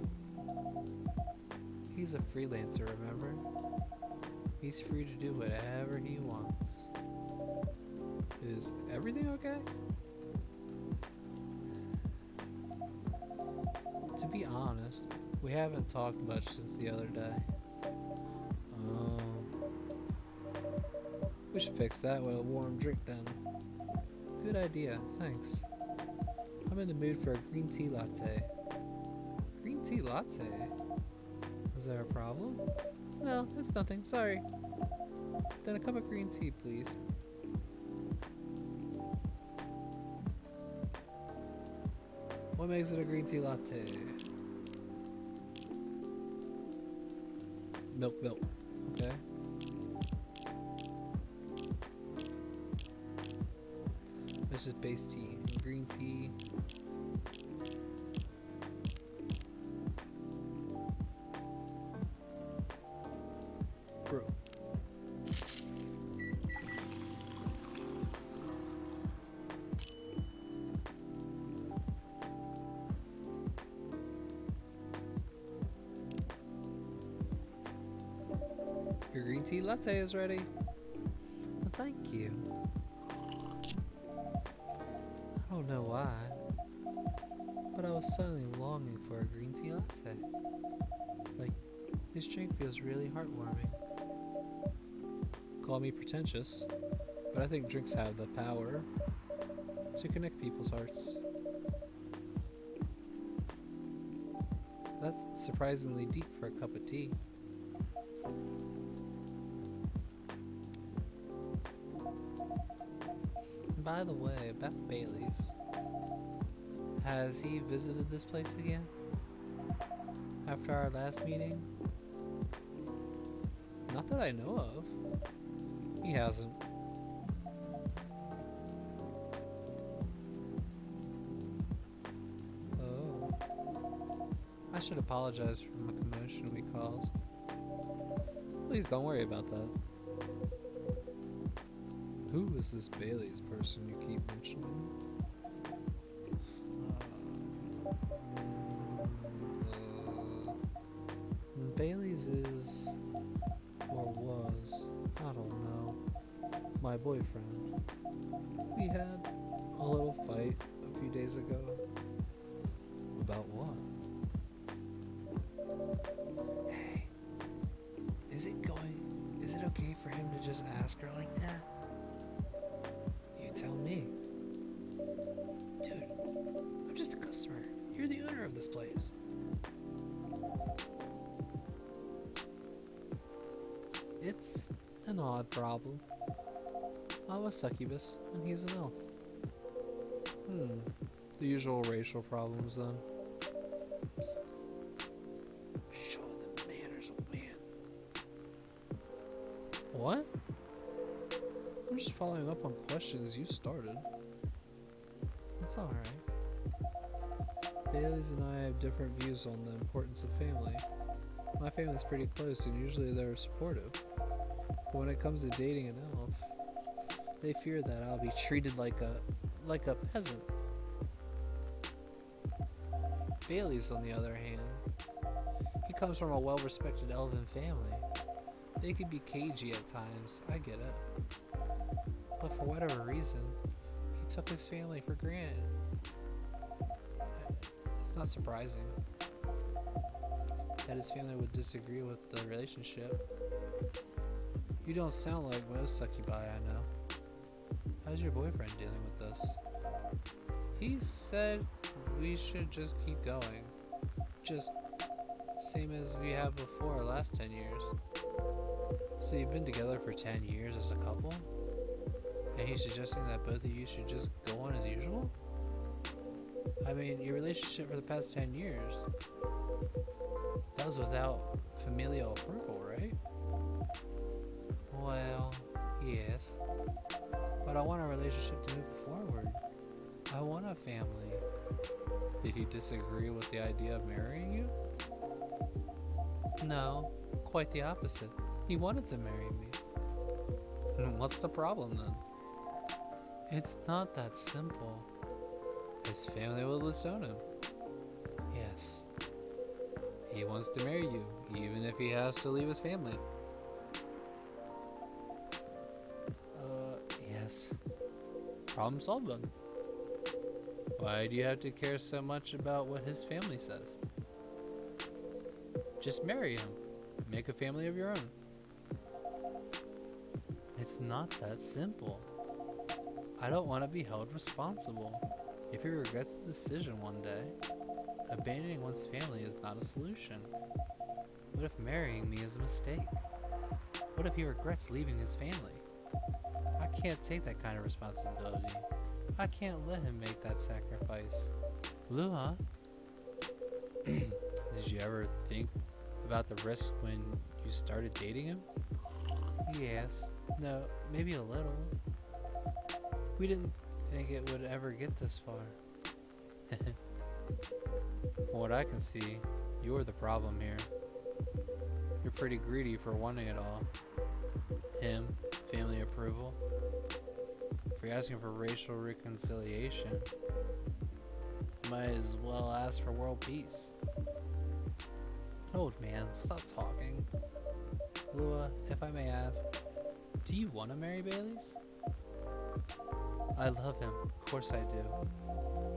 He's a freelancer, remember? He's free to do whatever he wants. Is everything okay? To be honest, we haven't talked much since the other day. Oh. We should fix that with a warm drink then. Good idea, thanks. I'm in the mood for a green tea latte. Green tea latte? Is there a problem? No, it's nothing, sorry. Then a cup of green tea, please. What makes it a green tea latte? Milk. Okay. That's just base tea. Green tea. Bro. Your green tea latte is ready. Well, thank you. I don't know why, but I was suddenly longing for a green tea latte. Like, this drink feels really heartwarming. Call me pretentious, but I think drinks have the power to connect people's hearts. That's surprisingly deep for a cup of tea. By the way, about Bailey's, has he visited this place again? After our last meeting? Not that I know of. He hasn't. Oh. I should apologize for the commotion we caused. Please don't worry about that. Who is this Bailey's person you keep mentioning? Bailey's is, or was, I don't know, my boyfriend. We had a little fight a few days ago. About what? odd problem. I'm a succubus, and he's an elf. The usual racial problems then. Psst. Show the manners, old man. What? I'm just following up on questions you started. It's alright. Bailey's and I have different views on the importance of family. My family's pretty close and usually they're supportive. But when it comes to dating an elf, they fear that I'll be treated like a peasant. Bailey's, on the other hand, he comes from a well-respected elven family. They can be cagey at times, I get it. But for whatever reason, he took his family for granted. It's not surprising that his family would disagree with the relationship. You don't sound like most succubi I know. How's your boyfriend dealing with this? He said we should just keep going. Just same as we have before our last 10 years. So you've been together for 10 years as a couple? And he's suggesting that both of you should just go on as usual? I mean, your relationship for the past 10 years, that was without familial approval, right? Well, yes. But I want a relationship to move forward. I want a family. Did he disagree with the idea of marrying you? No, quite the opposite. He wanted to marry me. What's the problem then? It's not that simple. His family will disown him. Yes. He wants to marry you, even if he has to leave his family. Yes. Problem solved then. Why do you have to care so much about what his family says? Just marry him. Make a family of your own. It's not that simple. I don't want to be held responsible if he regrets the decision one day. Abandoning one's family is not a solution. What if marrying me is a mistake? What if he regrets leaving his family? I can't take that kind of responsibility. I can't let him make that sacrifice. Lua, did you ever think about the risk when you started dating him? Yes. No, maybe a little. We didn't think it would ever get this far. From what I can see, you're the problem here. You're pretty greedy for wanting it all. Him, family approval. If you're asking for racial reconciliation, might as well ask for world peace. Old man, stop talking. Lua, if I may ask, do you want to marry Bailey's? I love him, of course I do.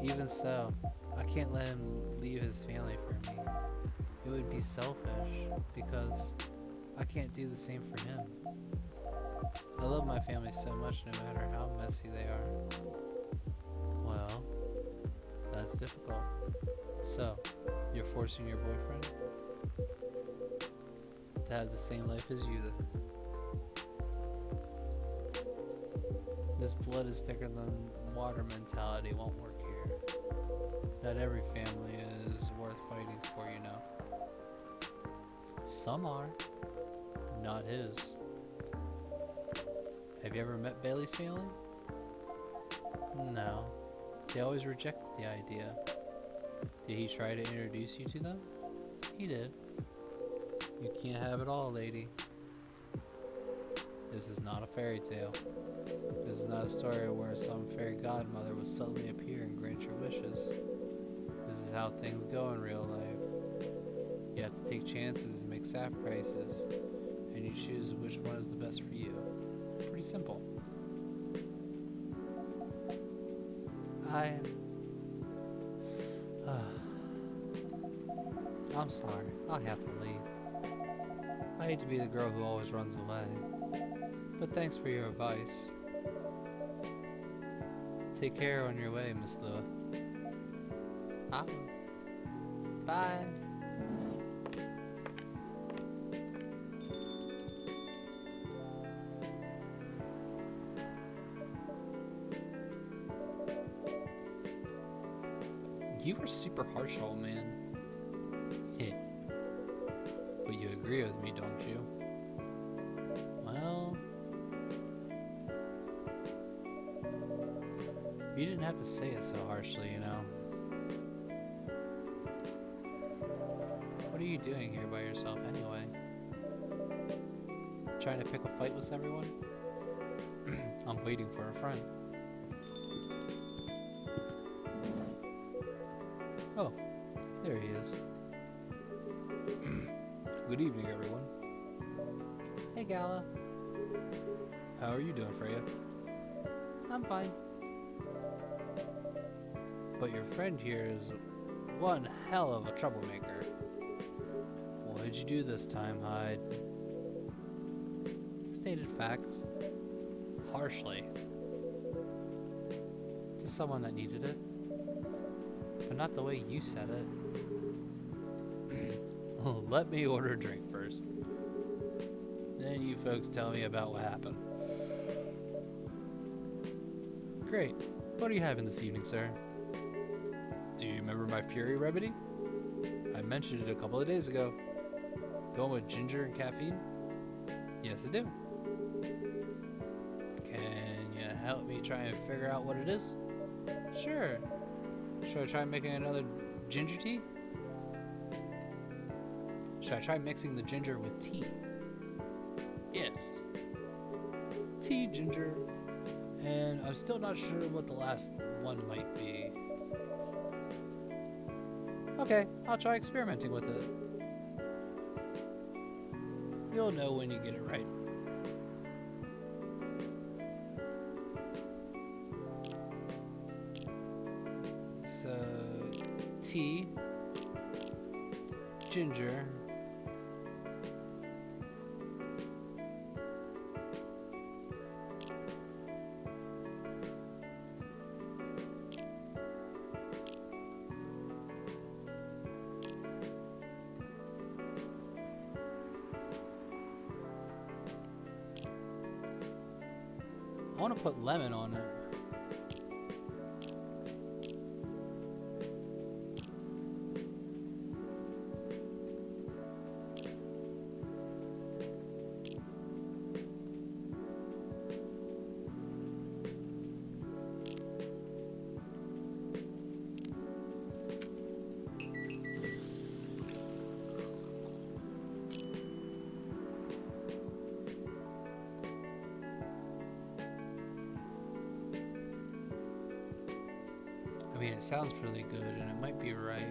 Even so, I can't let him leave his family for me. It would be selfish, because I can't do the same for him. I love my family so much no matter how messy they are. Well, that's difficult. So, you're forcing your boyfriend to have the same life as you then. This blood is thicker than water mentality won't work here. Not every family is worth fighting for, you know. Some are. Not his. Have you ever met Bailey's family? No. They always rejected the idea. Did he try to introduce you to them? He did. You can't have it all, lady. This is not a fairy tale. This is not a story where some fairy godmother will suddenly appear and grant your wishes. This is how things go in real life. You have to take chances and make sacrifices, and you choose which one is the best for you. Pretty simple. I'm sorry. I'll have to leave. I hate to be the girl who always runs away. But thanks for your advice. Take care on your way, Miss Lua. Bye. You were super harsh, old man. Heh. But you agree with me, don't you? Well, you didn't have to say it so harshly, you know. What are you doing here by yourself anyway? Trying to pick a fight with everyone? I'm waiting for a friend. Oh, there he is. Good evening, everyone. Hey, Gala. How are you doing, Freya? I'm fine. But your friend here is one hell of a troublemaker. What did you do this time, Hyde? Stated facts. Harshly. To someone that needed it. But not the way you said it. Let me order a drink first. Then you folks tell me about what happened. Great. What are you having this evening, sir? Do you remember my Fury remedy? I mentioned it a couple of days ago. The one with ginger and caffeine? Yes, I do. Can you help me try and figure out what it is? Sure. Should I try making another ginger tea? Should I try mixing the ginger with tea? Yes. Tea, ginger, and I'm still not sure what the last one might be. Okay, I'll try experimenting with it. You'll know when you get it right. So, tea, ginger, I want to put lemon on it. I mean, it sounds really good, and it might be right.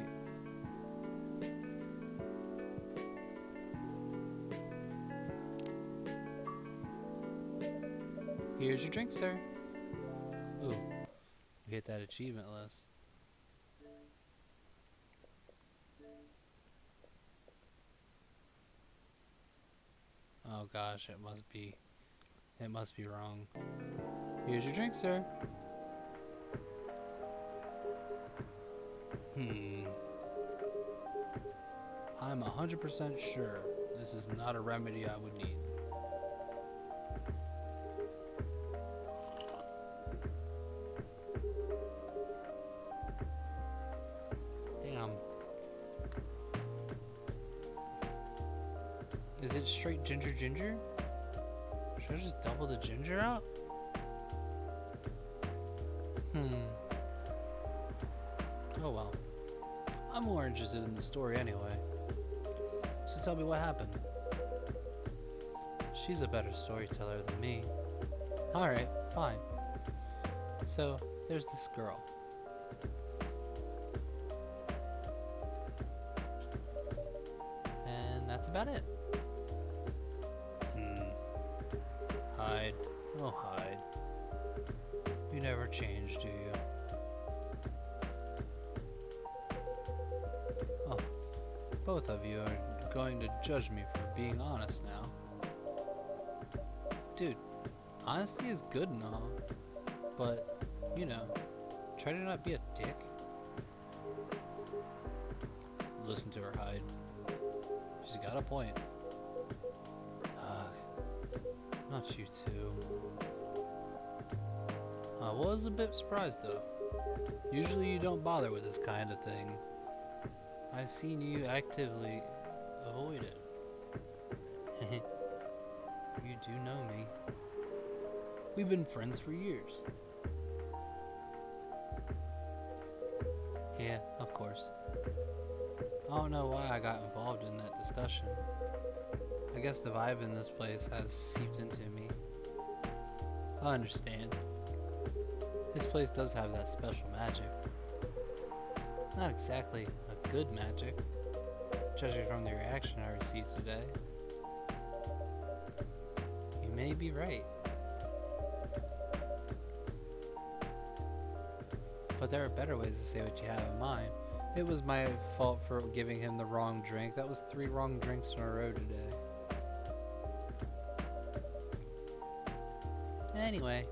Here's your drink, sir. Ooh, we hit that achievement list. Oh gosh, it must be wrong. Here's your drink, sir. I'm 100% sure this is not a remedy I would need. Damn. Is it straight ginger? Should I just double the ginger out? Oh well. I'm more interested in the story anyway. So tell me what happened. She's a better storyteller than me. Alright, fine. So, there's this girl. And that's about it. Hyde. Oh, Hyde. You never change, do you? Oh, both of you are going to judge me for being honest now. Dude, honesty is good and all, but, you know, try to not be a dick. Listen to her, Hyde. She's got a point. Not you two. I was a bit surprised though. Usually you don't bother with this kind of thing. I've seen you actively avoid it. You do know me. We've been friends for years. Yeah, of course. I don't know why I got involved in that discussion. I guess the vibe in this place has seeped into me. I understand. This place does have that special magic. Not exactly a good magic, judging from the reaction I received today. You may be right. But there are better ways to say what you have in mind. It was my fault for giving him the wrong drink. That was 3 wrong drinks in a row today. Anyway,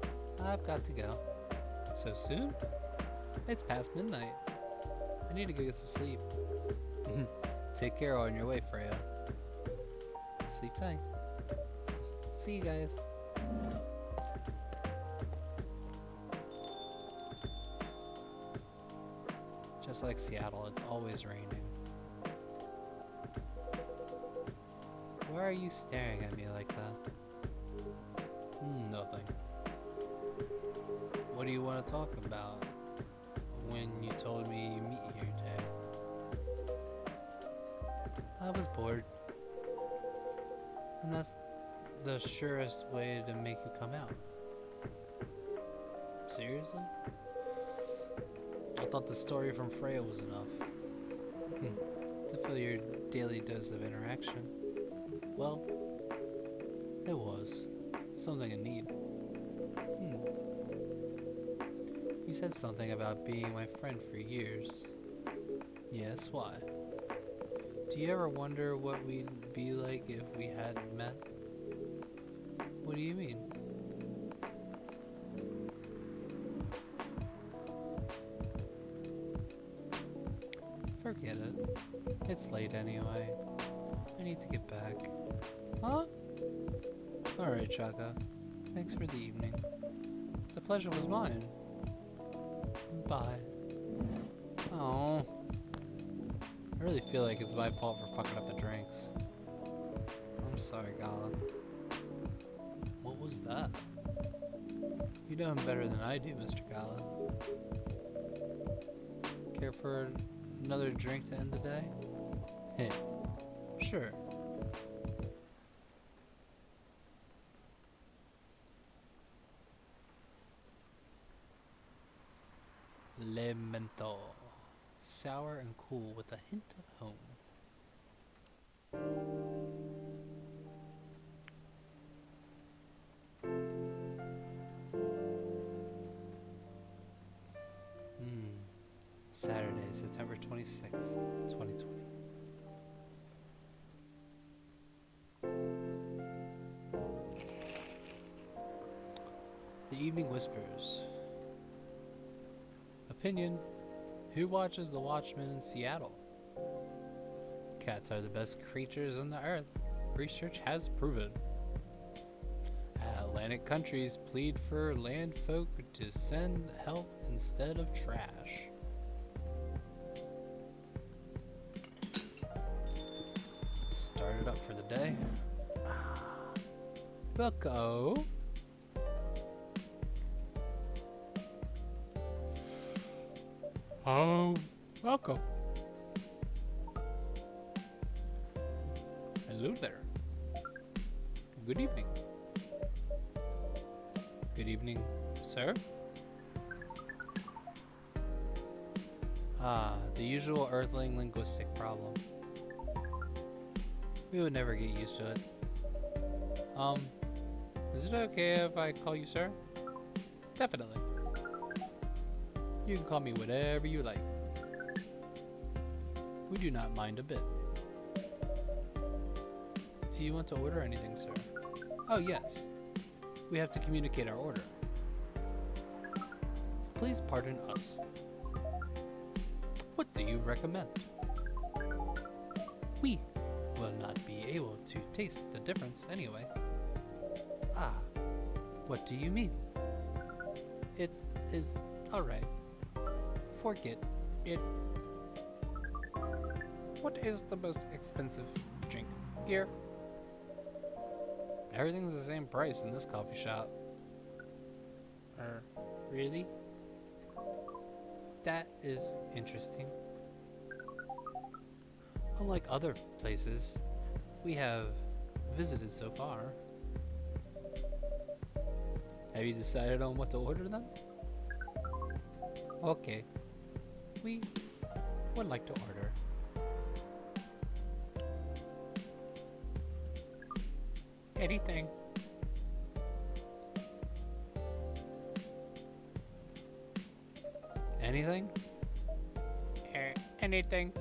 I've got to go. So soon? It's past midnight. I need to go get some sleep. Take care on your way, Freya. Sleep tight. See you guys. Just like Seattle, it's always raining. Why are you staring at me like that? Nothing. What do you want to talk about when you told me you meet here today? I was bored. And that's the surest way to make you come out. Seriously? I thought the story from Freya was enough. To fill your daily dose of interaction. Well, it was. Something in need. You said something about being my friend for years. Yes, why? Do you ever wonder what we'd be like if we hadn't met? What do you mean? Forget it. It's late anyway. I need to get back. Huh? Alright, Chaka. Thanks for the evening. The pleasure was mine. Bye. Oh. I really feel like it's my fault for fucking up the drinks. I'm sorry, Gala. What was that? You know him better than I do, Mr. Gala. Care for another drink to end the day? Hey, sure. Le Menthol. Sour and cool with a hint of home. Saturday, September 26th, 2020. The Evening Whispers. Opinion. Who watches The Watchmen in Seattle? Cats are the best creatures on the earth. Research has proven. Atlantic countries plead for land folk to send help instead of trash. Started up for the day. Bucko. Oh, welcome. Hello there. Good evening. Good evening, sir. The usual Earthling linguistic problem. We would never get used to it. Is it okay if I call you sir? Definitely. You can call me whatever you like. We do not mind a bit. Do you want to order anything, sir? Oh, yes. We have to communicate our order. Please pardon us. What do you recommend? We will not be able to taste the difference anyway. Ah, what do you mean? It is alright. fork it. What is the most expensive drink here? Everything's the same price in this coffee shop. Really? That is interesting. Unlike other places we have visited so far. Have you decided on what to order then? Okay. We would like to order anything. Anything? Anything.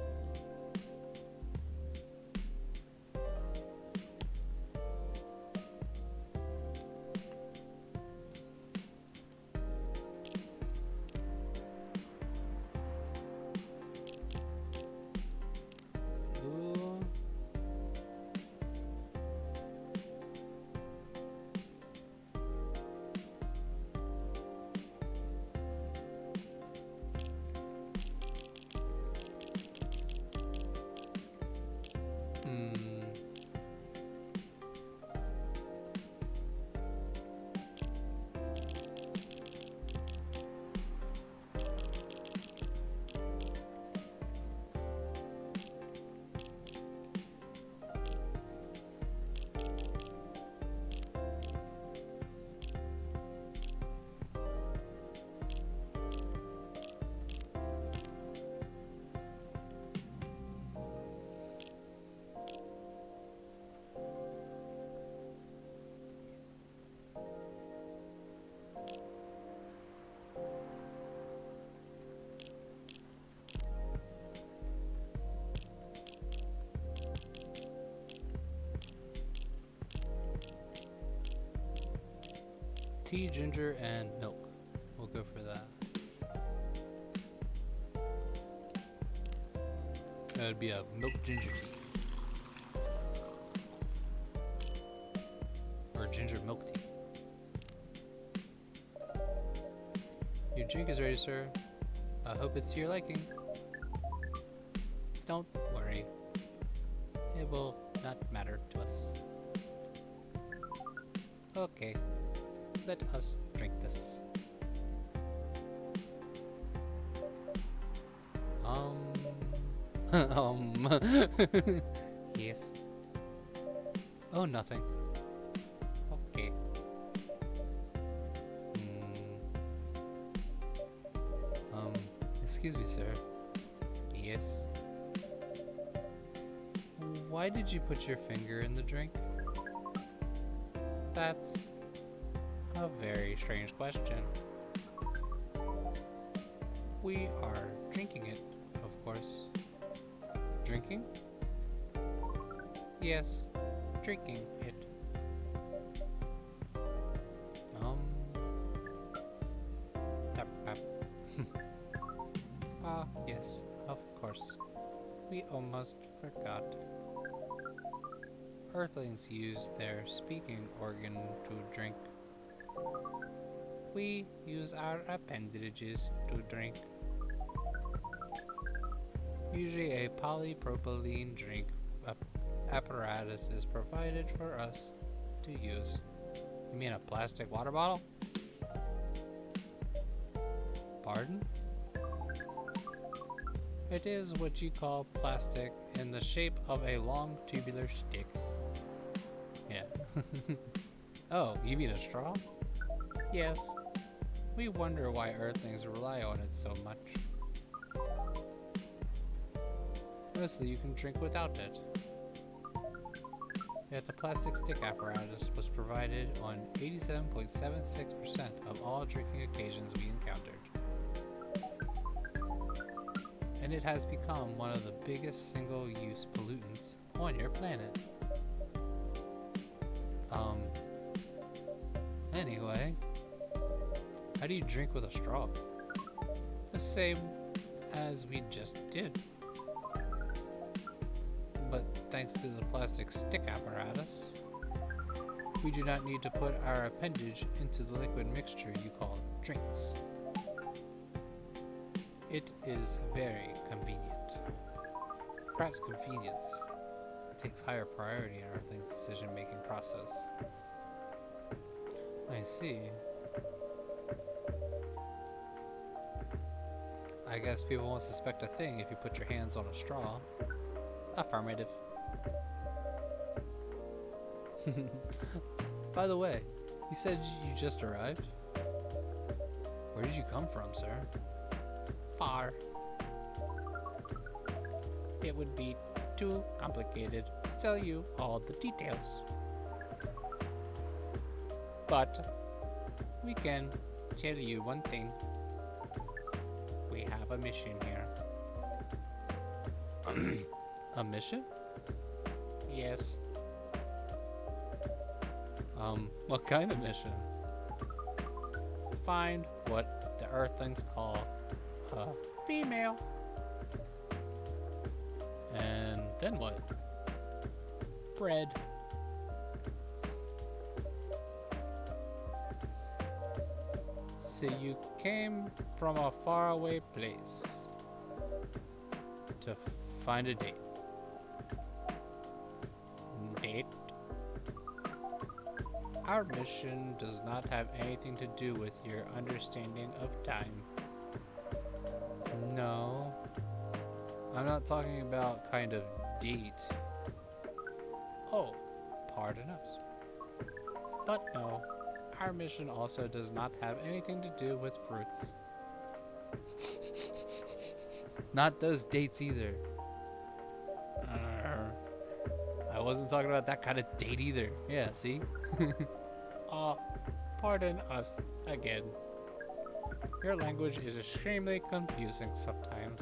Ooh. Hmm. Tea, ginger, and milk. We'll go for that. That would be a milk ginger tea. Or ginger milk tea. Your drink is ready, sir. I hope it's to your liking. Don't worry. It will not matter to us. Okay. Let us drink this. Yes. Oh, nothing. Okay. Excuse me, sir. Yes. Why did you put your finger in the drink? That's a very strange question. We are drinking it, of course. Drinking? Yes, drinking it. Yes, of course. We almost forgot. Earthlings use their speaking organ to drink. We use our appendages to drink. Usually a polypropylene drink apparatus is provided for us to use. You mean a plastic water bottle? Pardon? It is what you call plastic in the shape of a long tubular stick. Yeah. Oh, you mean a straw? Yes. We wonder why Earthlings rely on it so much. Mostly you can drink without it. Yet the plastic stick apparatus was provided on 87.76% of all drinking occasions we encountered. And it has become one of the biggest single-use pollutants on your planet. Anyway, how do you drink with a straw? The same as we just did. But thanks to the plastic stick apparatus, we do not need to put our appendage into the liquid mixture you call drinks. It is very convenient. Perhaps convenience takes higher priority in Earthling's decision-making process. I see. I guess people won't suspect a thing if you put your hands on a straw. Affirmative. By the way, you said you just arrived? Where did you come from, sir? Far. It would be too complicated to tell you all the details. But we can tell you one thing. We have a mission here. A mission? Yes. What kind of mission? Find what the Earthlings call a female. And then what? Bread. So you came from a faraway place to find a date. Date? Our mission does not have anything to do with your understanding of time. No. I'm not talking about kind of date. Oh, pardon us. But no, our mission also does not have anything to do with fruits. Not those dates either. I wasn't talking about that kind of date either. Yeah, see? Pardon us again. Your language is extremely confusing sometimes.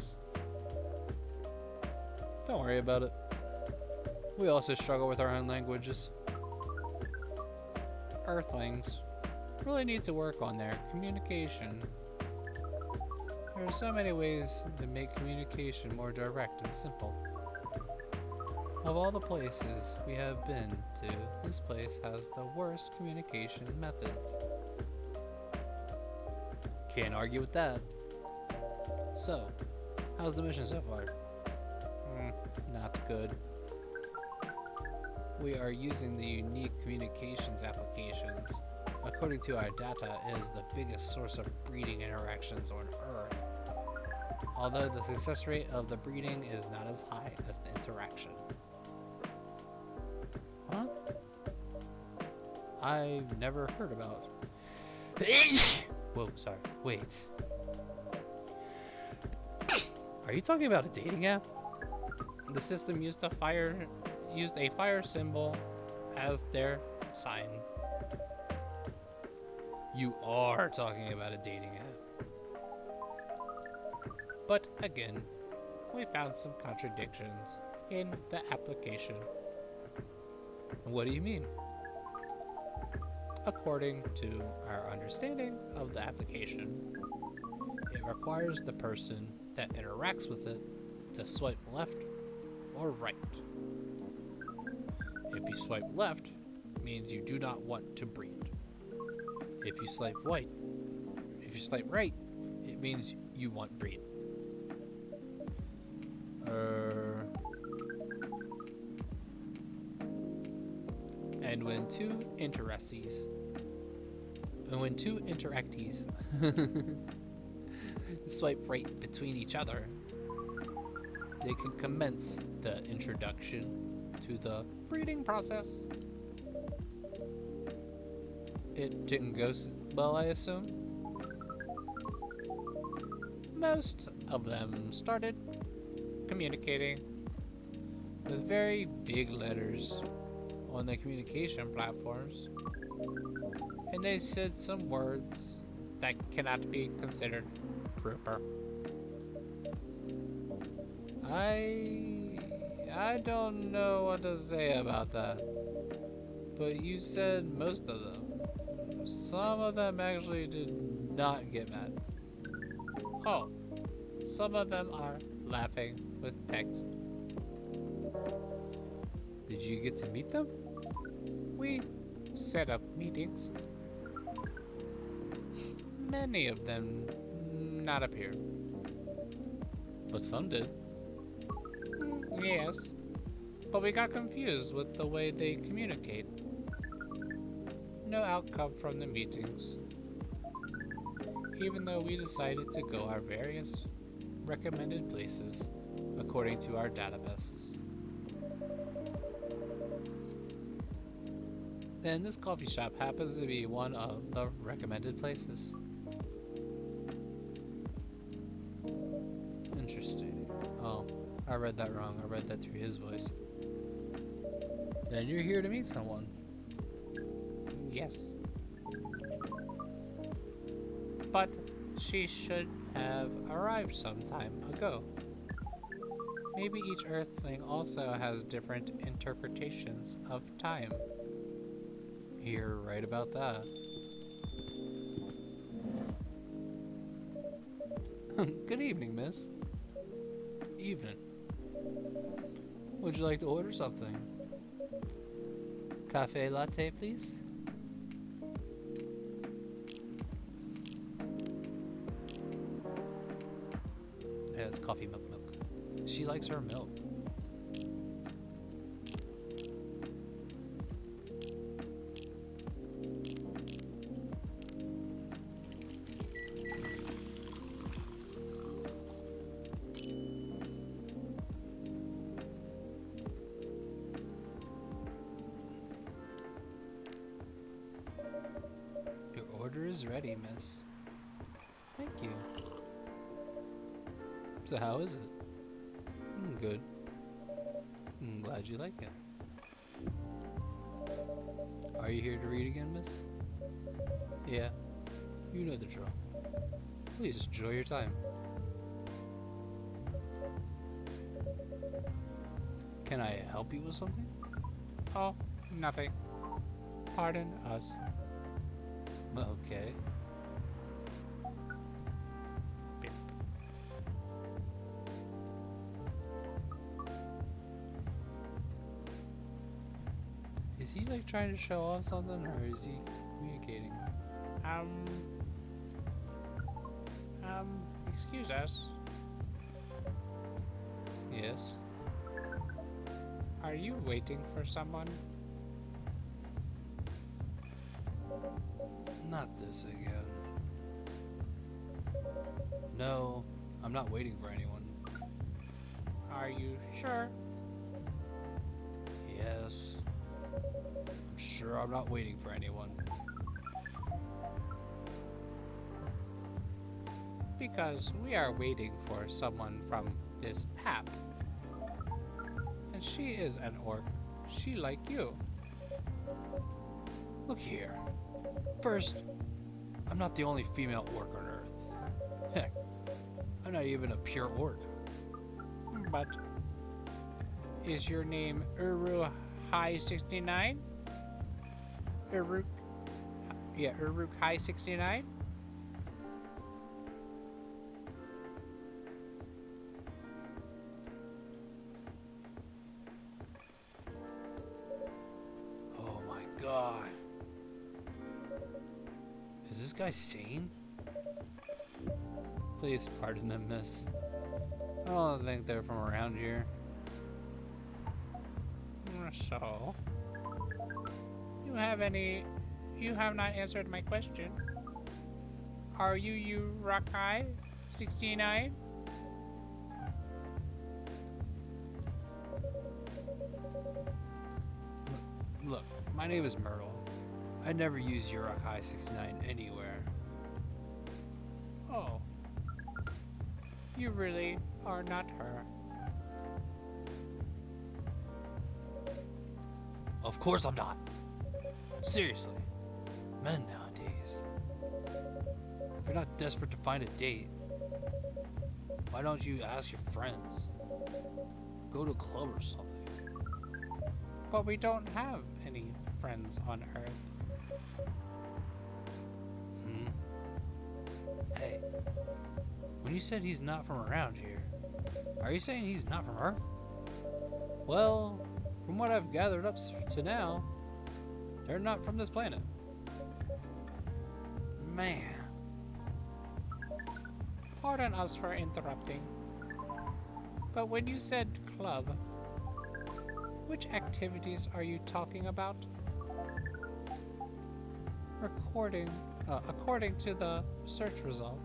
Don't worry about it. We also struggle with our own languages. Earthlings really need to work on their communication. There are so many ways to make communication more direct and simple. Of all the places we have been to, this place has the worst communication methods. Can't argue with that. So, how's the mission so far? Not good. We are using the unique communications applications. According to our data, it is the biggest source of breeding interactions on Earth. Although the success rate of the breeding is not as high as the interaction. Huh? I've never heard about. Whoa, sorry. Wait. Are you talking about a dating app? The system used a fire symbol as their sign. You are talking about a dating app. But again, we found some contradictions in the application. What do you mean? According to our understanding of the application, it requires the person that interacts with it to swipe left or right. If you swipe left, it means you do not want to breed. If you swipe right, it means you want breed. And when two interactees swipe right between each other, they can commence the introduction to the breeding process. It didn't go well, I assume? Most of them started communicating with very big letters on the communication platforms, and they said some words that cannot be considered proper. I don't know what to say about that, but you said most of them. Some of them actually did not get mad. Oh, some of them are laughing with text. Did you get to meet them? We set up meetings. Many of them not appear. But some did. Yes, but we got confused with the way they communicate. No outcome from the meetings. Even though we decided to go our various recommended places according to our databases. Then this coffee shop happens to be one of the recommended places. Interesting. Oh, I read that wrong. I read that through his voice. Then you're here to meet someone. Yes. But she should have arrived some time ago. Maybe each Earthling also has different interpretations of time. You're right about that. Good evening, miss. Evening. Would you like to order something? Cafe latte, please? Yeah, it's coffee milk. She likes her milk. Your order is ready, miss. Thank you. So how is it? Good. I'm glad you like it. Are you here to read again, miss? Yeah. You know the drill. Please enjoy your time. Can I help you with something? Oh, nothing. Pardon us. Okay. Is he like trying to show off something, or is he communicating? Excuse us. Yes. Are you waiting for someone? Not this again. No, I'm not waiting for anyone. Are you sure? Yes. I'm sure I'm not waiting for anyone. Because we are waiting for someone from this app. And she is an orc. She like you. Look here. First, I'm not the only female orc on Earth. Heck, I'm not even a pure orc. But is your name Uru High 69? Uruk High 69? Oh my god. Is this guy sane? Please pardon them, miss. I don't think they're from around here. So, you have not answered my question. Are you Rakai 69? Look, my name is Myrtle. I never use Urakai 69 anywhere. Oh. You really are not her. Of course I'm not. Seriously. Men nowadays. If you're not desperate to find a date, why don't you ask your friends? Go to a club or something. But we don't have any friends on Earth. Hey, when you said he's not from around here, are you saying he's not from Earth? Well, from what I've gathered up to now, they're not from this planet. Man. Pardon us for interrupting. But when you said club, which activities are you talking about? According to the search result,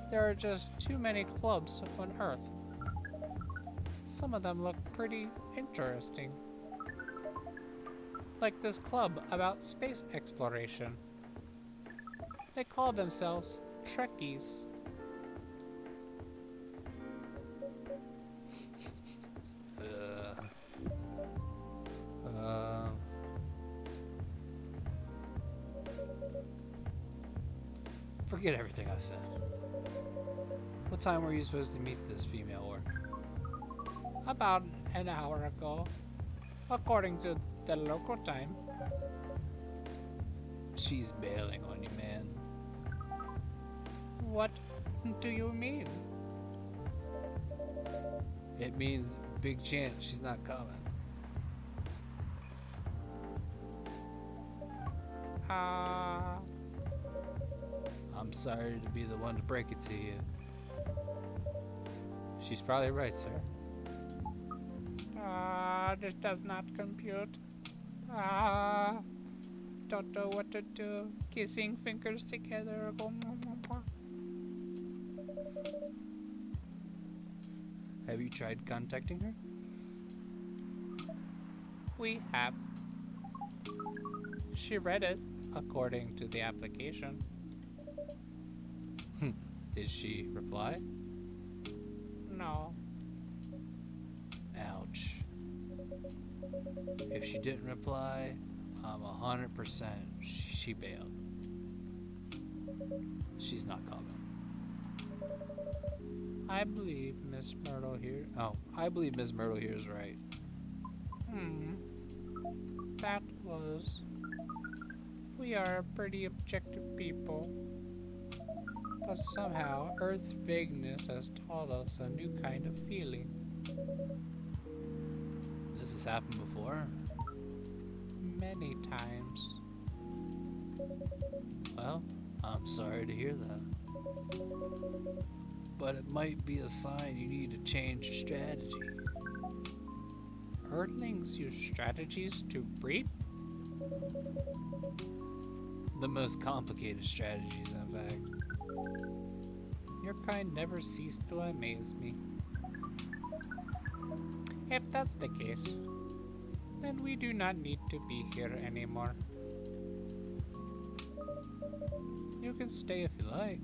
there are just too many clubs on Earth. Some of them look pretty interesting. Like this club about space exploration. They call themselves Trekkies. Forget everything I said. What time were you supposed to meet this female orc? About an hour ago, according to the local time. She's bailing on you, man. What do you mean? It means big chance she's not coming. I'm sorry to be the one to break it to you. She's probably right, sir. This does not compute. Don't know what to do. Kissing fingers together. Have you tried contacting her? We have. She read it, according to the application. Did she reply? No. Ouch. If she didn't reply, I'm 100% she bailed. She's not coming. I believe Miss Myrtle here. Oh, I believe Ms. Myrtle here is right. That was. We are pretty objective people. But somehow, Earth's vagueness has taught us a new kind of feeling. This has happened before? Many times. Well, I'm sorry to hear that. But it might be a sign you need to change your strategy. Earthlings use strategies to breed? The most complicated strategies, in fact. Your kind never cease to amaze me. If that's the case, then we do not need to be here anymore. You can stay if you like.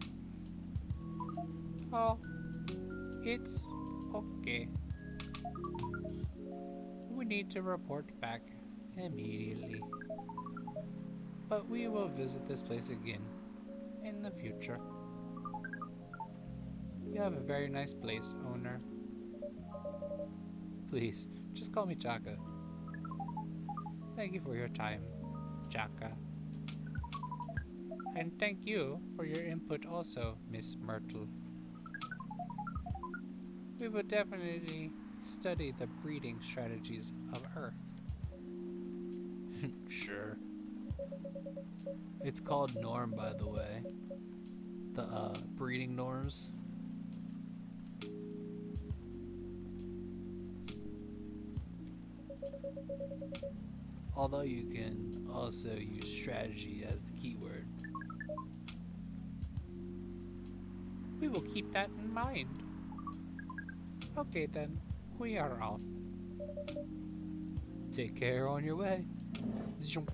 Oh, it's okay. We need to report back immediately. But we will visit this place again in the future. You have a very nice place, owner. Please, just call me Chaka. Thank you for your time, Chaka. And thank you for your input also, Miss Myrtle. We will definitely study the breeding strategies of Earth. Sure. It's called norm, by the way. The breeding norms. Although you can also use strategy as the keyword. We will keep that in mind. Okay then, we are off. Take care on your way. Zoom.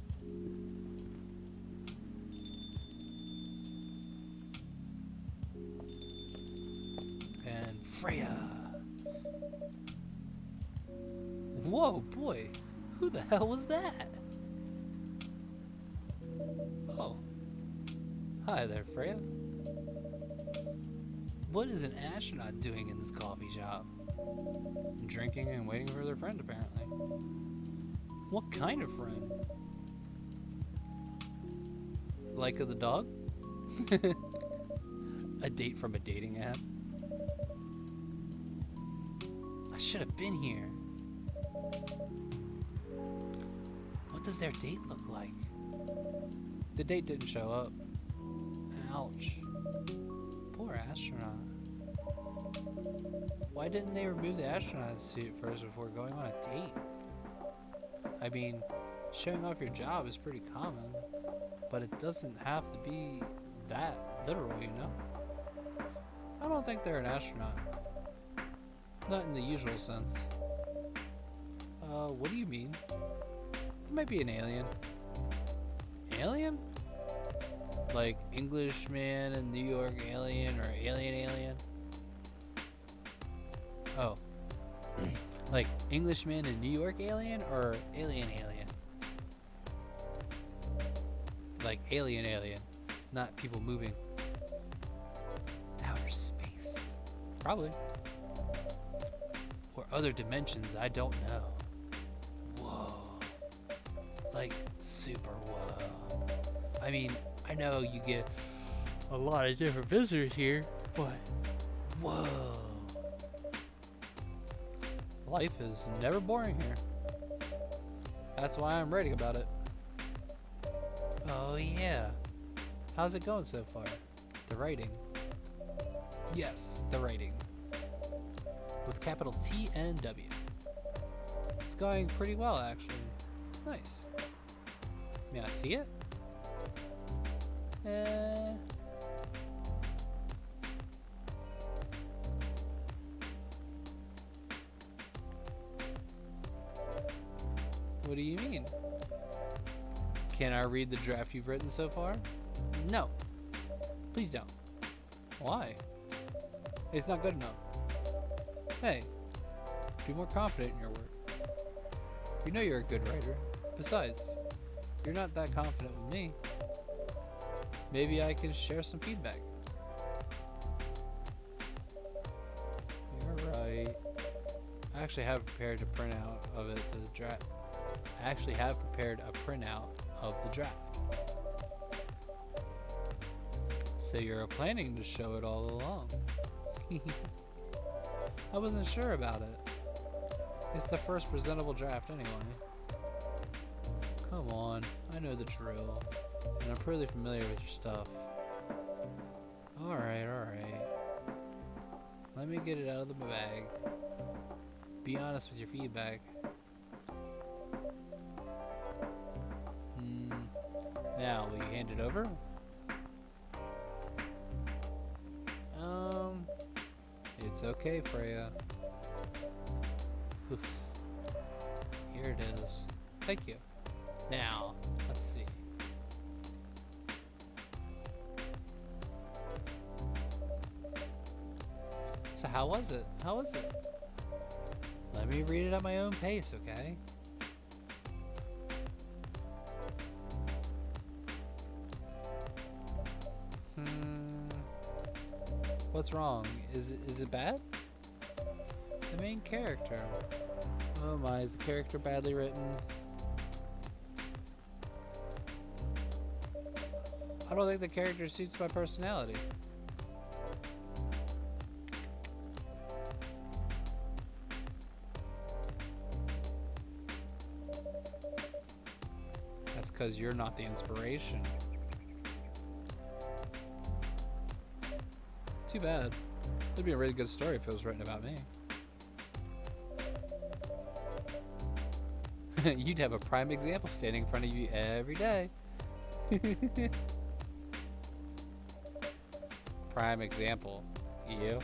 And Freya. Whoa, boy. Who the hell was that? Oh. Hi there, Freya. What is an astronaut doing in this coffee shop? Drinking and waiting for their friend, apparently. What kind of friend? Like the dog? A date from a dating app? I should have been here. What does their date look like? The date didn't show up. Ouch. Poor astronaut. Why didn't they remove the astronaut suit first before going on a date? I mean, showing off your job is pretty common, but it doesn't have to be that literal, you know? I don't think they're an astronaut. Not in the usual sense. What do you mean? It might be an alien. Alien? Like Englishman in New York alien or alien? Oh. Like Englishman in New York alien or alien? Like alien, not people moving. Outer space. Probably. Or other dimensions, I don't know. Whoa. Like super whoa. I mean, I know you get a lot of different visitors here, but whoa. Life is never boring here. That's why I'm writing about it. Oh yeah. How's it going so far? The writing. Yes, the writing. With capital T and W. It's going pretty well, actually. Nice. May I see it? What do you mean? Can I read the draft you've written so far? No. Please don't. Why? It's not good enough. Hey, be more confident in your work. You know you're a good writer. Besides, you're not that confident with me. Maybe I can share some feedback. You're right. I actually have prepared a printout of it, the draft. I actually have prepared a printout of the draft. So you're planning to show it all along. I wasn't sure about it. It's the first presentable draft anyway. Come on, I know the drill. And I'm pretty familiar with your stuff. Alright. Let me get it out of the bag. Be honest with your feedback. Now, will you hand it over? It's okay, Freya. Oof. Here it is. Thank you. Now, let's see. So how was it? Let me read it at my own pace, okay? What's wrong? Is it bad? The main character. Oh my, is the character badly written? I don't think the character suits my personality. That's because you're not the inspiration. Too bad. It'd be a really good story if it was written about me. You'd have a prime example standing in front of you every day. Prime example. You?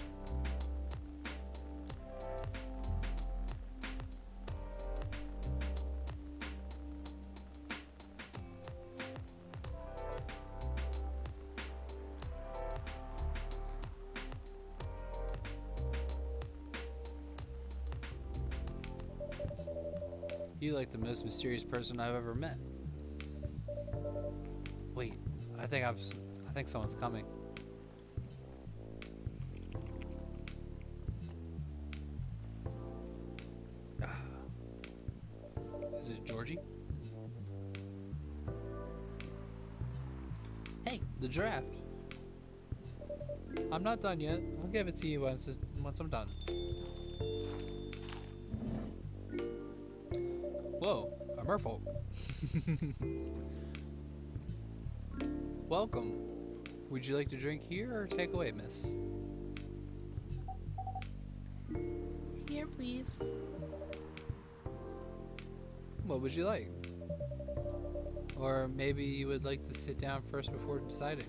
You like the most mysterious person I've ever met. Wait, I think someone's coming. Is it Georgie? Hey, the draft. I'm not done yet. I'll give it to you once I'm done. Whoa, a merfolk. Welcome. Would you like to drink here or take away, miss? Here, please. What would you like? Or maybe you would like to sit down first before deciding.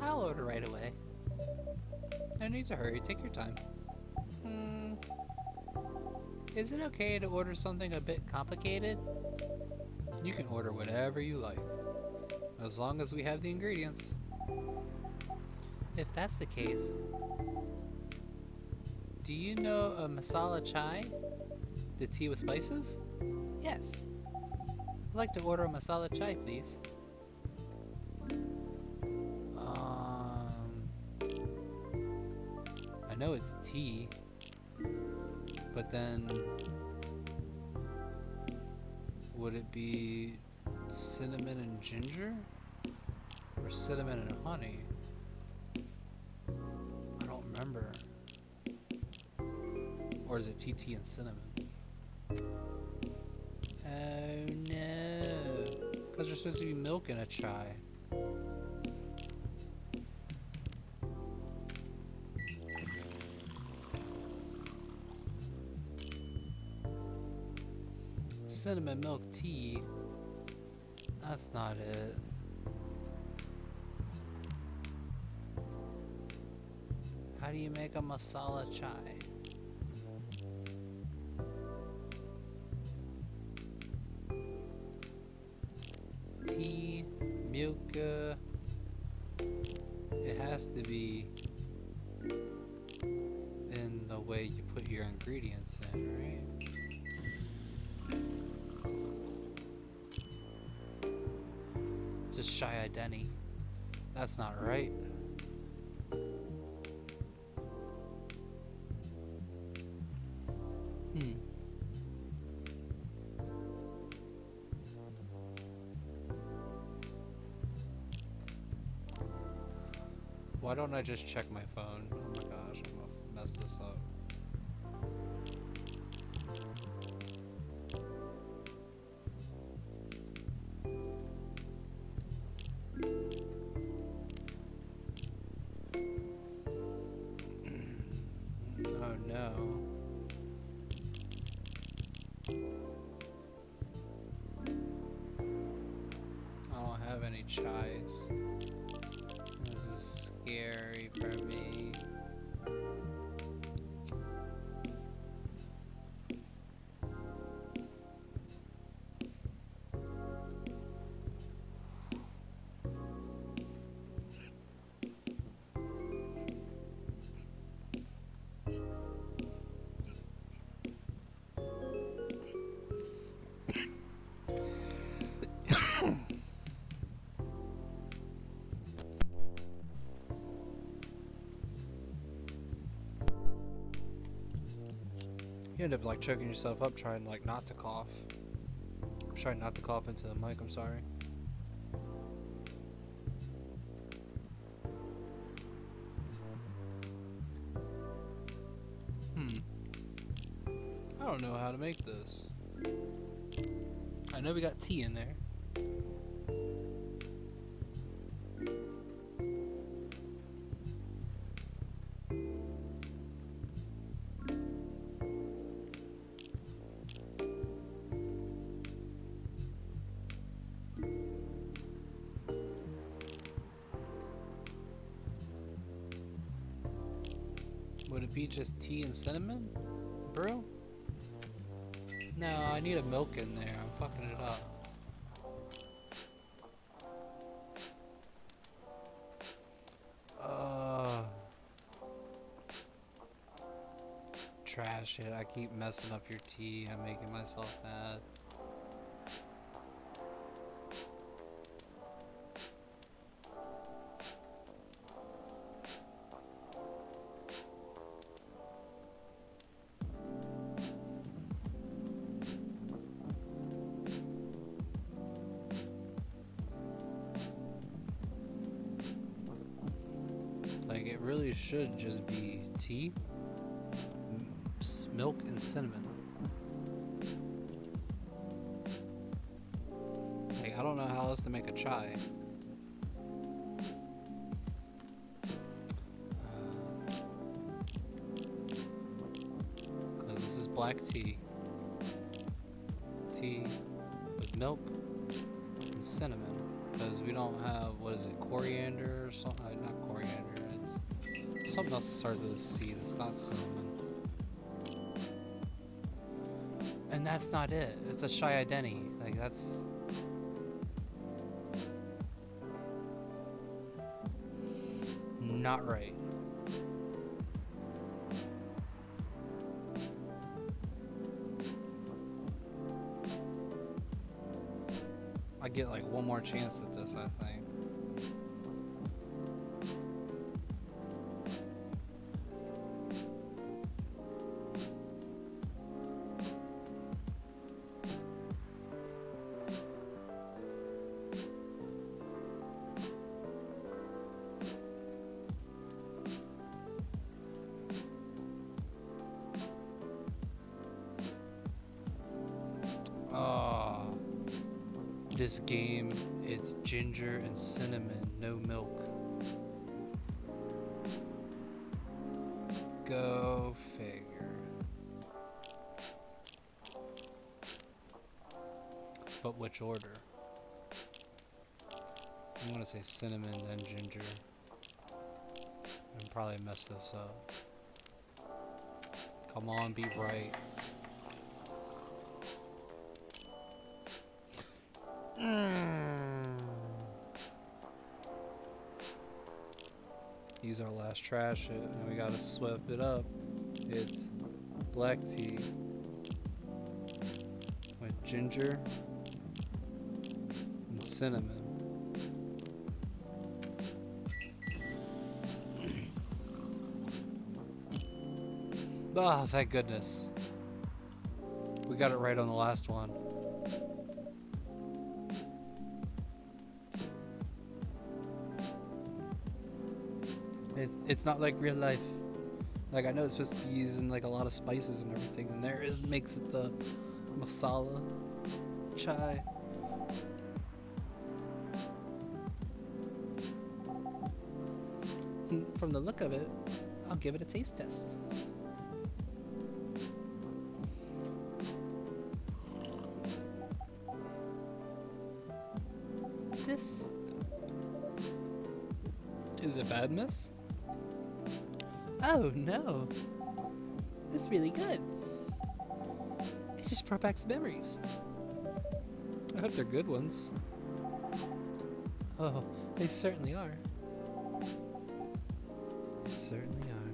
I'll order right away. No need to hurry, take your time. Is it okay to order something a bit complicated? You can order whatever you like, as long as we have the ingredients. If that's the case, do you know a masala chai? The tea with spices? Yes. I'd like to order a masala chai, please. I know it's tea, but then would it be cinnamon and ginger? Or cinnamon and honey? I don't remember. Or is it tea and cinnamon? Oh no. Because there's supposed to be milk in a chai. Cinnamon milk tea. That's not it. How do you make a masala chai? Tea, milk, it has to be in the way you put your ingredients in, right? Just Shai Denny. That's not right. Why don't I just check my phone? Oh my gosh, I'm gonna mess this up. Oh no. I don't have any chais. This is scary for me. You end up like choking yourself up trying like not to cough. Trying not to cough into the mic, I'm sorry. I don't know how to make this. I know we got tea in there. Would it be just tea and cinnamon brew? No, I need a milk in there. I'm fucking it up. Trash it. I keep messing up your tea. I'm making myself mad. Like, it really should just be tea, milk, and cinnamon. Like, I don't know how else to make a chai. black tea. Tea with milk and cinnamon. Because we don't have, what is it, coriander or something? Not coriander, it's something else that starts with a C. It's not cinnamon. And that's not it. It's a Shia Denny. Like, that's... not right. I get like one more chance at this, I think. This game, it's ginger and cinnamon, no milk. Go figure. But which order? I'm gonna say cinnamon, then ginger. And probably mess this up. Come on, be right. Use our last trash it, and we gotta sweep it up. It's black tea with ginger and cinnamon. Ah, thank goodness. We got it right on the last one. It's not like real life. Like, I know it's supposed to be using like a lot of spices and everything, and there is makes it the masala chai. From the look of it, I'll give it a taste test. This is it bad, miss? Oh no, it's really good. It just brought back some memories. I hope they're good ones. Oh, they certainly are. They certainly are.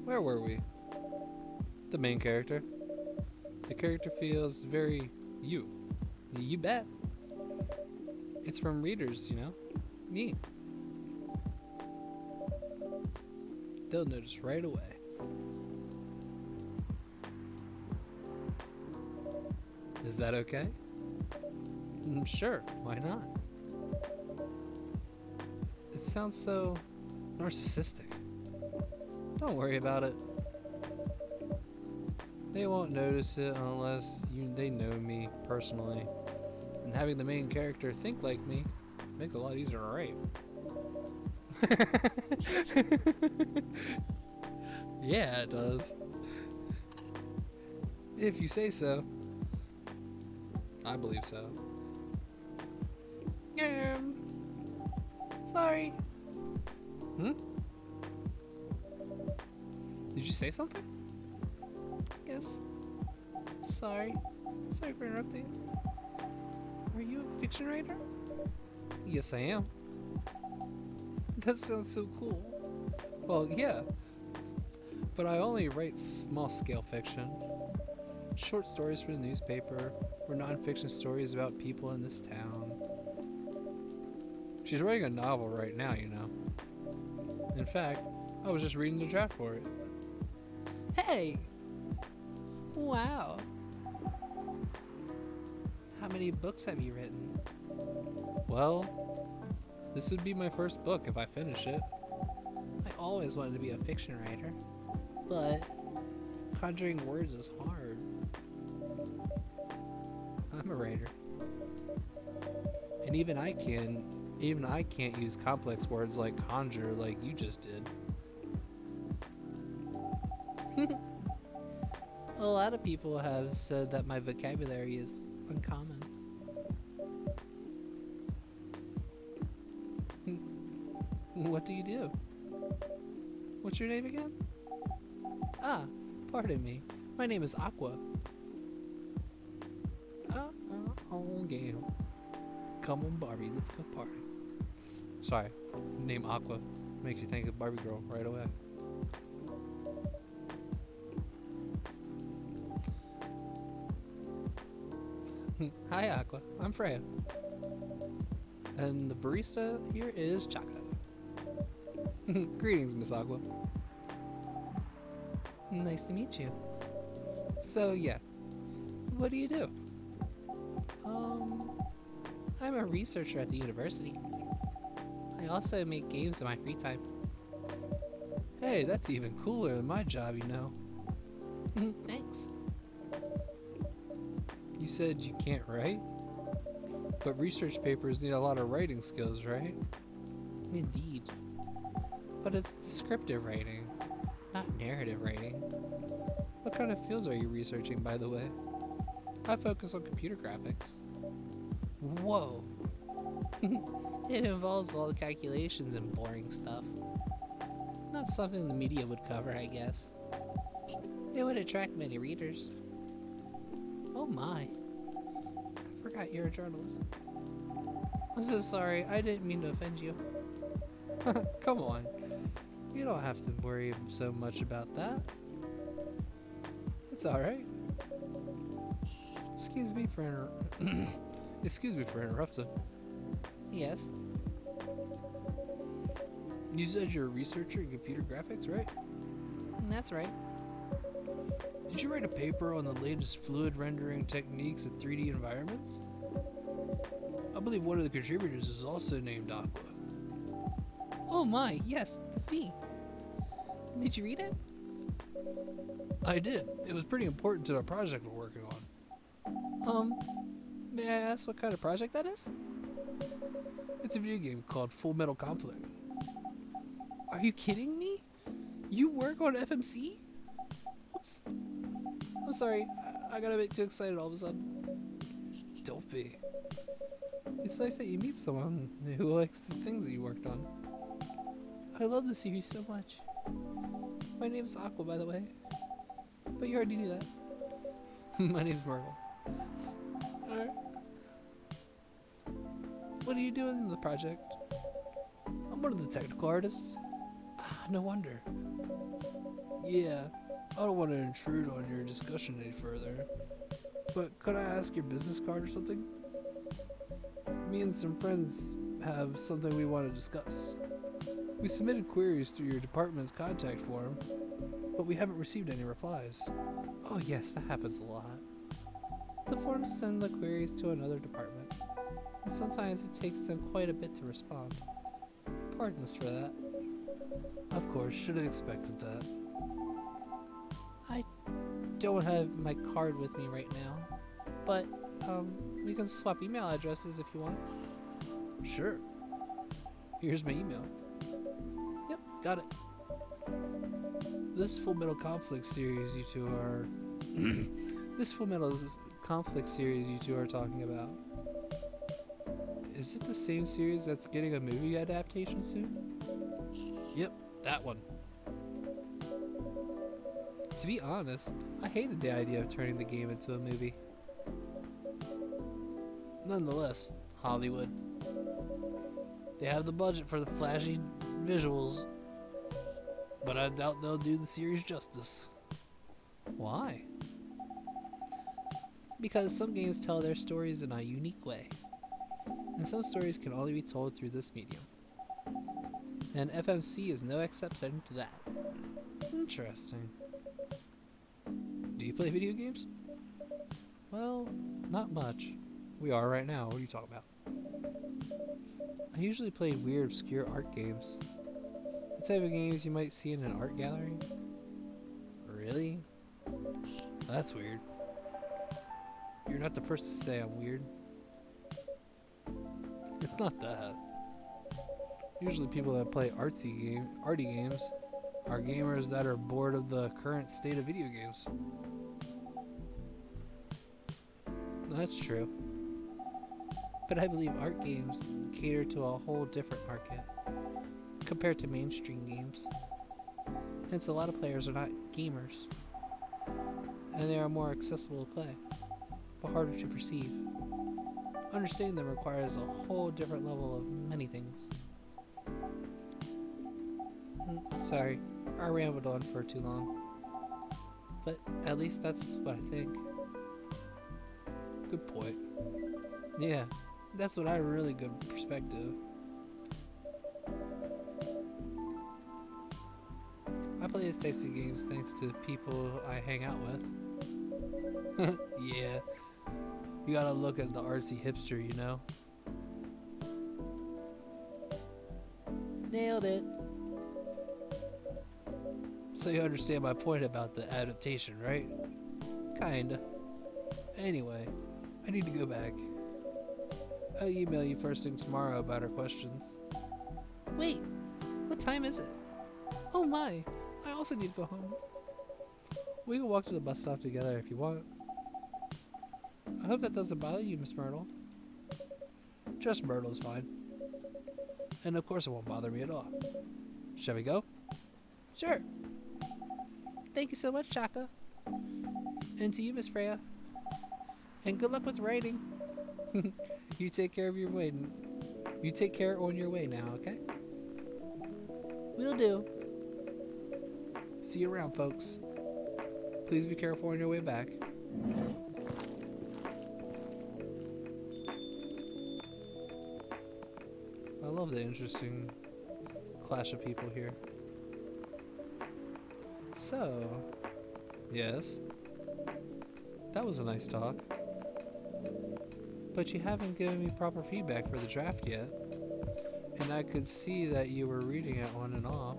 Where were we? The main character. The character feels very you. You bet. It's from readers, you know? Me. They'll notice right away. Is that okay? Sure, why not? It sounds so narcissistic. Don't worry about it. They won't notice it unless they know me personally. And having the main character think like me makes it a lot easier to write. Yeah, it does. If you say so. I believe so. Sorry. Did you say something? Yes. Sorry. Sorry for interrupting. Are you a fiction writer? Yes, I am. That sounds so cool. Well, yeah. But I only write small-scale fiction. Short stories for the newspaper, or non-fiction stories about people in this town. She's writing a novel right now, you know. In fact, I was just reading the draft for it. Hey! Wow. How many books have you written? Well, this would be my first book if I finish it. I always wanted to be a fiction writer, but conjuring words is hard. I'm a writer. And even I can Even I can't use complex words like conjure like you just did. A lot of people have said that my vocabulary is uncommon. What do you do? What's your name again? Ah, pardon me. My name is Aqua. Okay. Come on, Barbie, let's go party. Sorry, name Aqua makes you think of Barbie girl right away. Hi, Aqua. I'm Freya. And the barista here is Chaka. Greetings, Miss Aqua. Nice to meet you. So, yeah. What do you do? I'm a researcher at the university. I also make games in my free time. Hey, that's even cooler than my job, you know. Thanks. You said you can't write? But research papers need a lot of writing skills, right? Indeed. But it's descriptive writing, not narrative writing. What kind of fields are you researching, by the way? I focus on computer graphics. Whoa! It involves all the calculations and boring stuff. Not something the media would cover, I guess. It would attract many readers. Oh my. I forgot you're a journalist. I'm so sorry, I didn't mean to offend you. Come on. You don't have to worry so much about that. It's alright. Excuse me for interrupting. Yes. You said you're a researcher in computer graphics, right? That's right. Did you write a paper on the latest fluid rendering techniques in 3D environments? I believe one of the contributors is also named Aqua. Oh my, yes, that's me. Did you read it? I did. It was pretty important to the project we're working on. May I ask what kind of project that is? It's a video game called Full Metal Conflict. Are you kidding me? You work on FMC? Oops. I'm sorry, I got a bit too excited all of a sudden. Don't be. It's nice that you meet someone who likes the things that you worked on. I love the series so much. My name's Aqua, by the way. But you already knew that. My name's Myrtle. Alright. What are you doing in the project? I'm one of the technical artists. No wonder. Yeah, I don't want to intrude on your discussion any further. But could I ask your business card or something? Me and some friends have something we want to discuss. We submitted queries through your department's contact form, but we haven't received any replies. Oh yes, that happens a lot. The forms send the queries to another department, and sometimes it takes them quite a bit to respond. Pardon us for that. Of course, should have expected that. I don't have my card with me right now, but we can swap email addresses if you want. Sure. Here's my email. Yep, got it. This Full Metal Conflict series you two are this Full Metal Conflict series you two are talking about. Is it the same series that's getting a movie adaptation soon? Yep, that one. To be honest, I hated the idea of turning the game into a movie. Nonetheless, Hollywood. They have the budget for the flashy visuals, but I doubt they'll do the series justice. Why? Because some games tell their stories in a unique way, and some stories can only be told through this medium. And FMC is no exception to that. Interesting. Do you play video games? Well, not much. We are right now. What are you talking about? I usually play weird, obscure art games. The type of games you might see in an art gallery. Really? That's weird. You're not the first to say I'm weird. It's not that. Usually people that play arty games are gamers that are bored of the current state of video games. That's true. But I believe art games cater to a whole different market compared to mainstream games. Hence, a lot of players are not gamers, and they are more accessible to play, but harder to perceive. Understanding them requires a whole different level of many things. Sorry, I rambled on for too long, but at least that's what I think. Good point. Yeah, that's what I really good perspective. I play these types of games thanks to people I hang out with. Yeah, you gotta look at the artsy hipster, you know? Nailed it. So you understand my point about the adaptation, right? Kinda. Anyway, I need to go back. I'll email you first thing tomorrow about our questions. Wait, what time is it? Oh my, I also need to go home. We can walk to the bus stop together if you want. I hope that doesn't bother you, Miss Myrtle. Just Myrtle's fine. And of course it won't bother me at all. Shall we go? Sure. Thank you so much, Chaka. And to you, Miss Freya. And good luck with writing. You take care of your way. You take care on your way now, okay? Will do. See you around, folks. Please be careful on your way back. I love the interesting clash of people here. So, yes, that was a nice talk. But you haven't given me proper feedback for the draft yet. And I could see that you were reading it on and off.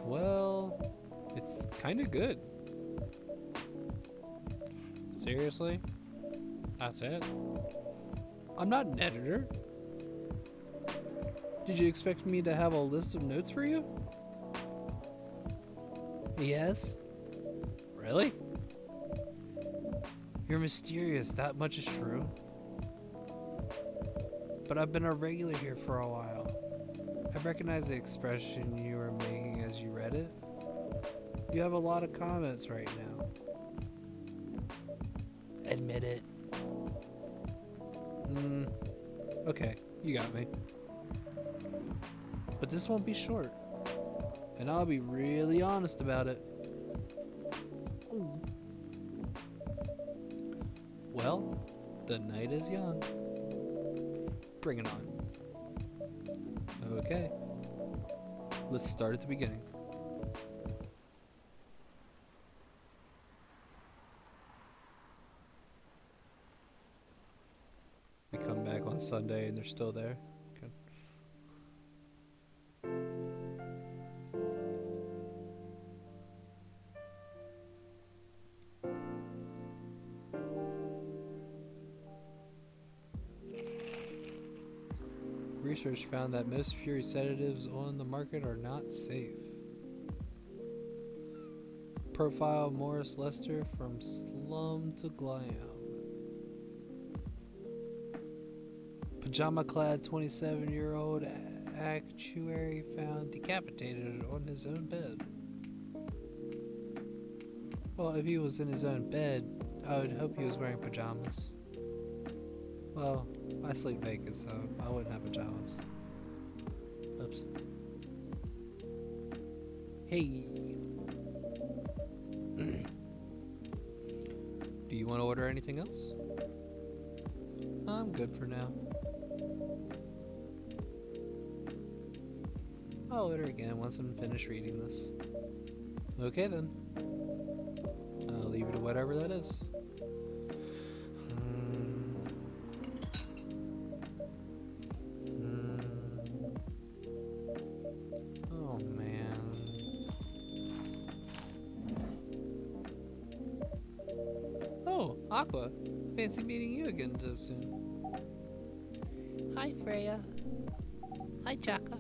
Well, it's kinda good. Seriously? That's it? I'm not an editor. Did you expect me to have a list of notes for you? Yes. Really? You're mysterious, that much is true. But I've been a regular here for a while. I recognize the expression you were making as you read it. You have a lot of comments right now. Admit it. Okay, you got me. But this won't be short. And I'll be really honest about it. Ooh. Well, the night is young. Bring it on. Okay. Let's start at the beginning. We come back on Sunday and they're still there. Good. Research found that most Fury sedatives on the market are not safe. Profile Morris Lester from slum to glam. Pajama-clad 27-year-old actuary found decapitated on his own bed. Well, if he was in his own bed, I would hope he was wearing pajamas. Well, I sleep naked, so I wouldn't have pajamas. Oops. Hey. Do you want to order anything else? I'm good for now. I'll order again once I'm finished reading this. Okay then. I'll leave it to whatever that is. Oh man. Oh, Aqua. Fancy meeting you again so soon. Hi, Freya. Hi, Chaka.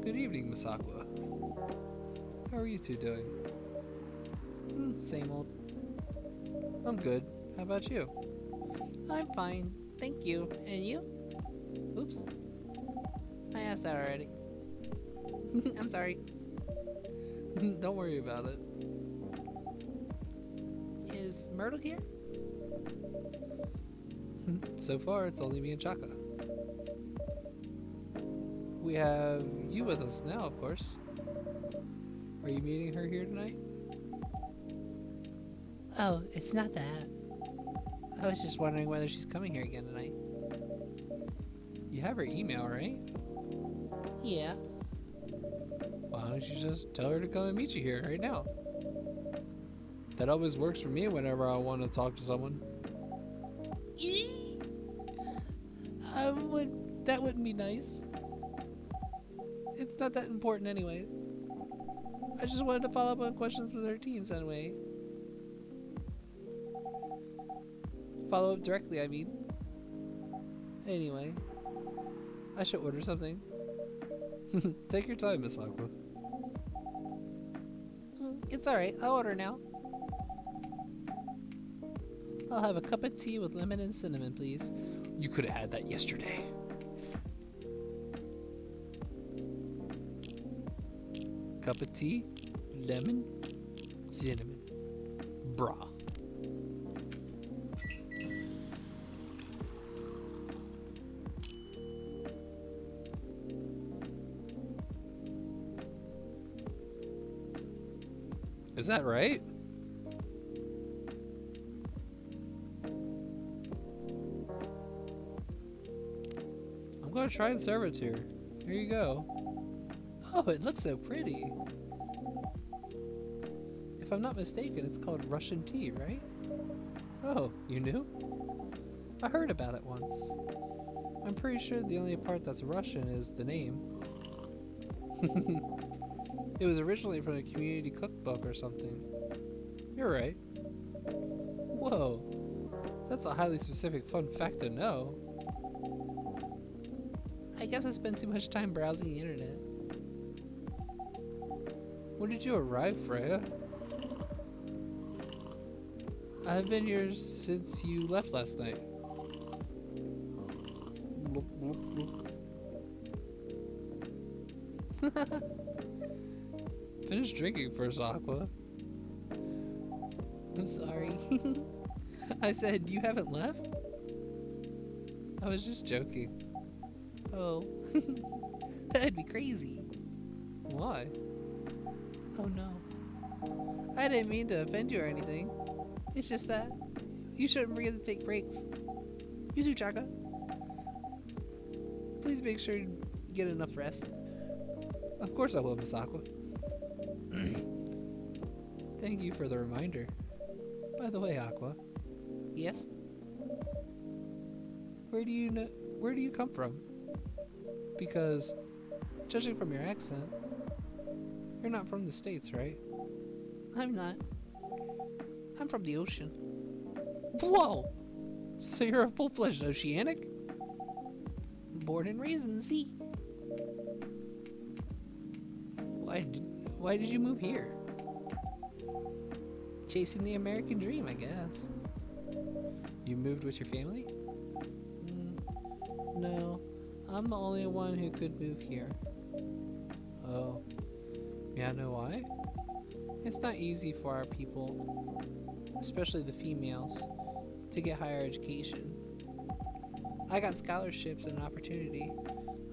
Good evening, Miss Aqua. How are you two doing? Same old. I'm good. How about you? I'm fine, thank you. And you? Oops. I asked that already. I'm sorry. Don't worry about it. Is Myrtle here? So far, it's only me and Chaka. We have you with us now, of course. Are you meeting her here tonight? Oh, it's not that. I was just wondering whether she's coming here again tonight. You have her email, right? Yeah. Why don't you just tell her to come and meet you here right now? That always works for me whenever I want to talk to someone. That wouldn't be nice. It's not that important anyway. I just wanted to follow up on questions with our teams anyway. Follow up directly, I mean. Anyway, I should order something. Take your time, Miss Aqua. It's alright, I'll order now. I'll have a cup of tea with lemon and cinnamon, please. You could have had that yesterday. Cup of tea, lemon, cinnamon. Brah. Is that right? I'm gonna try and serve it to her. Here you go. Oh, it looks so pretty. If I'm not mistaken, it's called Russian tea, right? Oh, you knew? I heard about it once. I'm pretty sure the only part that's Russian is the name. It was originally from a community cookbook or something. You're right. Whoa, That's a highly specific fun fact to know. I guess I spend too much time browsing the internet. When did you arrive, Freya? I've been here since you left last night. Bloop, bloop, bloop. Finish drinking first, Aqua. I'm sorry. I said, you haven't left? I was just joking. Oh, that'd be crazy. Why? Oh no. I didn't mean to offend you or anything. It's just that you shouldn't forget to take breaks. You too, Chaka. Please make sure you get enough rest. Of course I will, Miss Aqua. Thank you for the reminder. By the way, Aqua, Yes? where do you come from? Because, judging from your accent, you're not from the States, right? I'm not. I'm from the ocean. Whoa! So you're a full-fledged oceanic? Born and raised in the sea. Why did you move here? Chasing the American dream, I guess. You moved with your family? No, I'm the only one who could move here. Oh. May I know why? It's not easy for our people, especially the females, to get higher education. I got scholarships and an opportunity.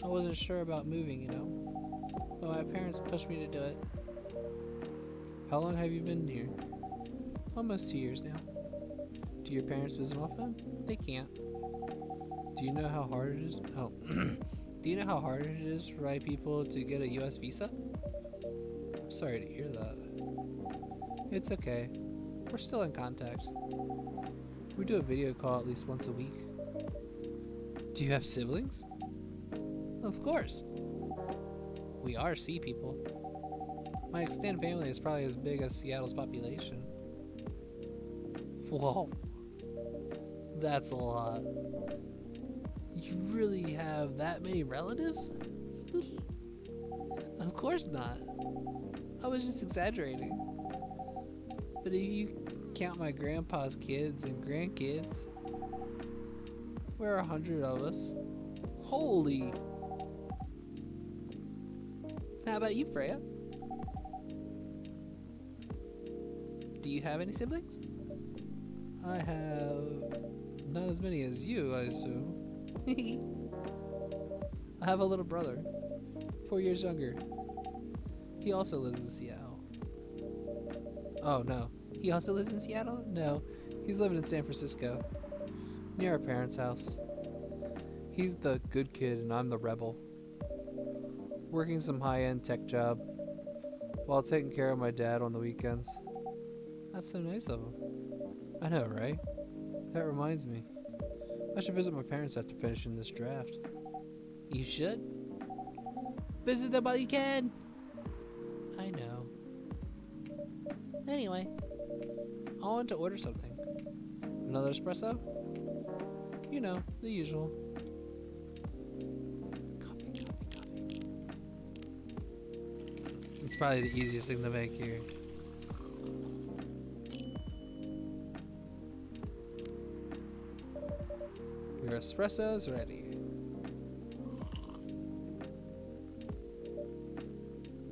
I wasn't sure about moving, you know, but my parents pushed me to do it. How long have you been here? Almost 2 years now. Do your parents visit often? They can't. Do you know how hard it is? Oh. Do you know how hard it is for white people to get a US visa? I'm sorry to hear that. It's okay. We're still in contact. We do a video call at least once a week. Do you have siblings? Of course. We are sea people. My extended family is probably as big as Seattle's population. Whoa. That's a lot. You really have that many relatives? Of course not. I was just exaggerating. But if you count my grandpa's kids and grandkids, we're 100 of us. Holy! How about you, Freya? Do you have any siblings? I have not as many as you, I assume. I have a little brother, 4 years younger. He also lives in Seattle. Oh no, he also lives in Seattle? No, he's living in San Francisco, near our parents' house. He's the good kid and I'm the rebel. Working some high-end tech job while taking care of my dad on the weekends. That's so nice of him. I know, right? That reminds me. I should visit my parents after finishing this draft. You should. Visit them while you can. I know. Anyway, I want to order something. Another espresso? You know, the usual. Coffee. It's probably the easiest thing to make here. Your espresso's ready.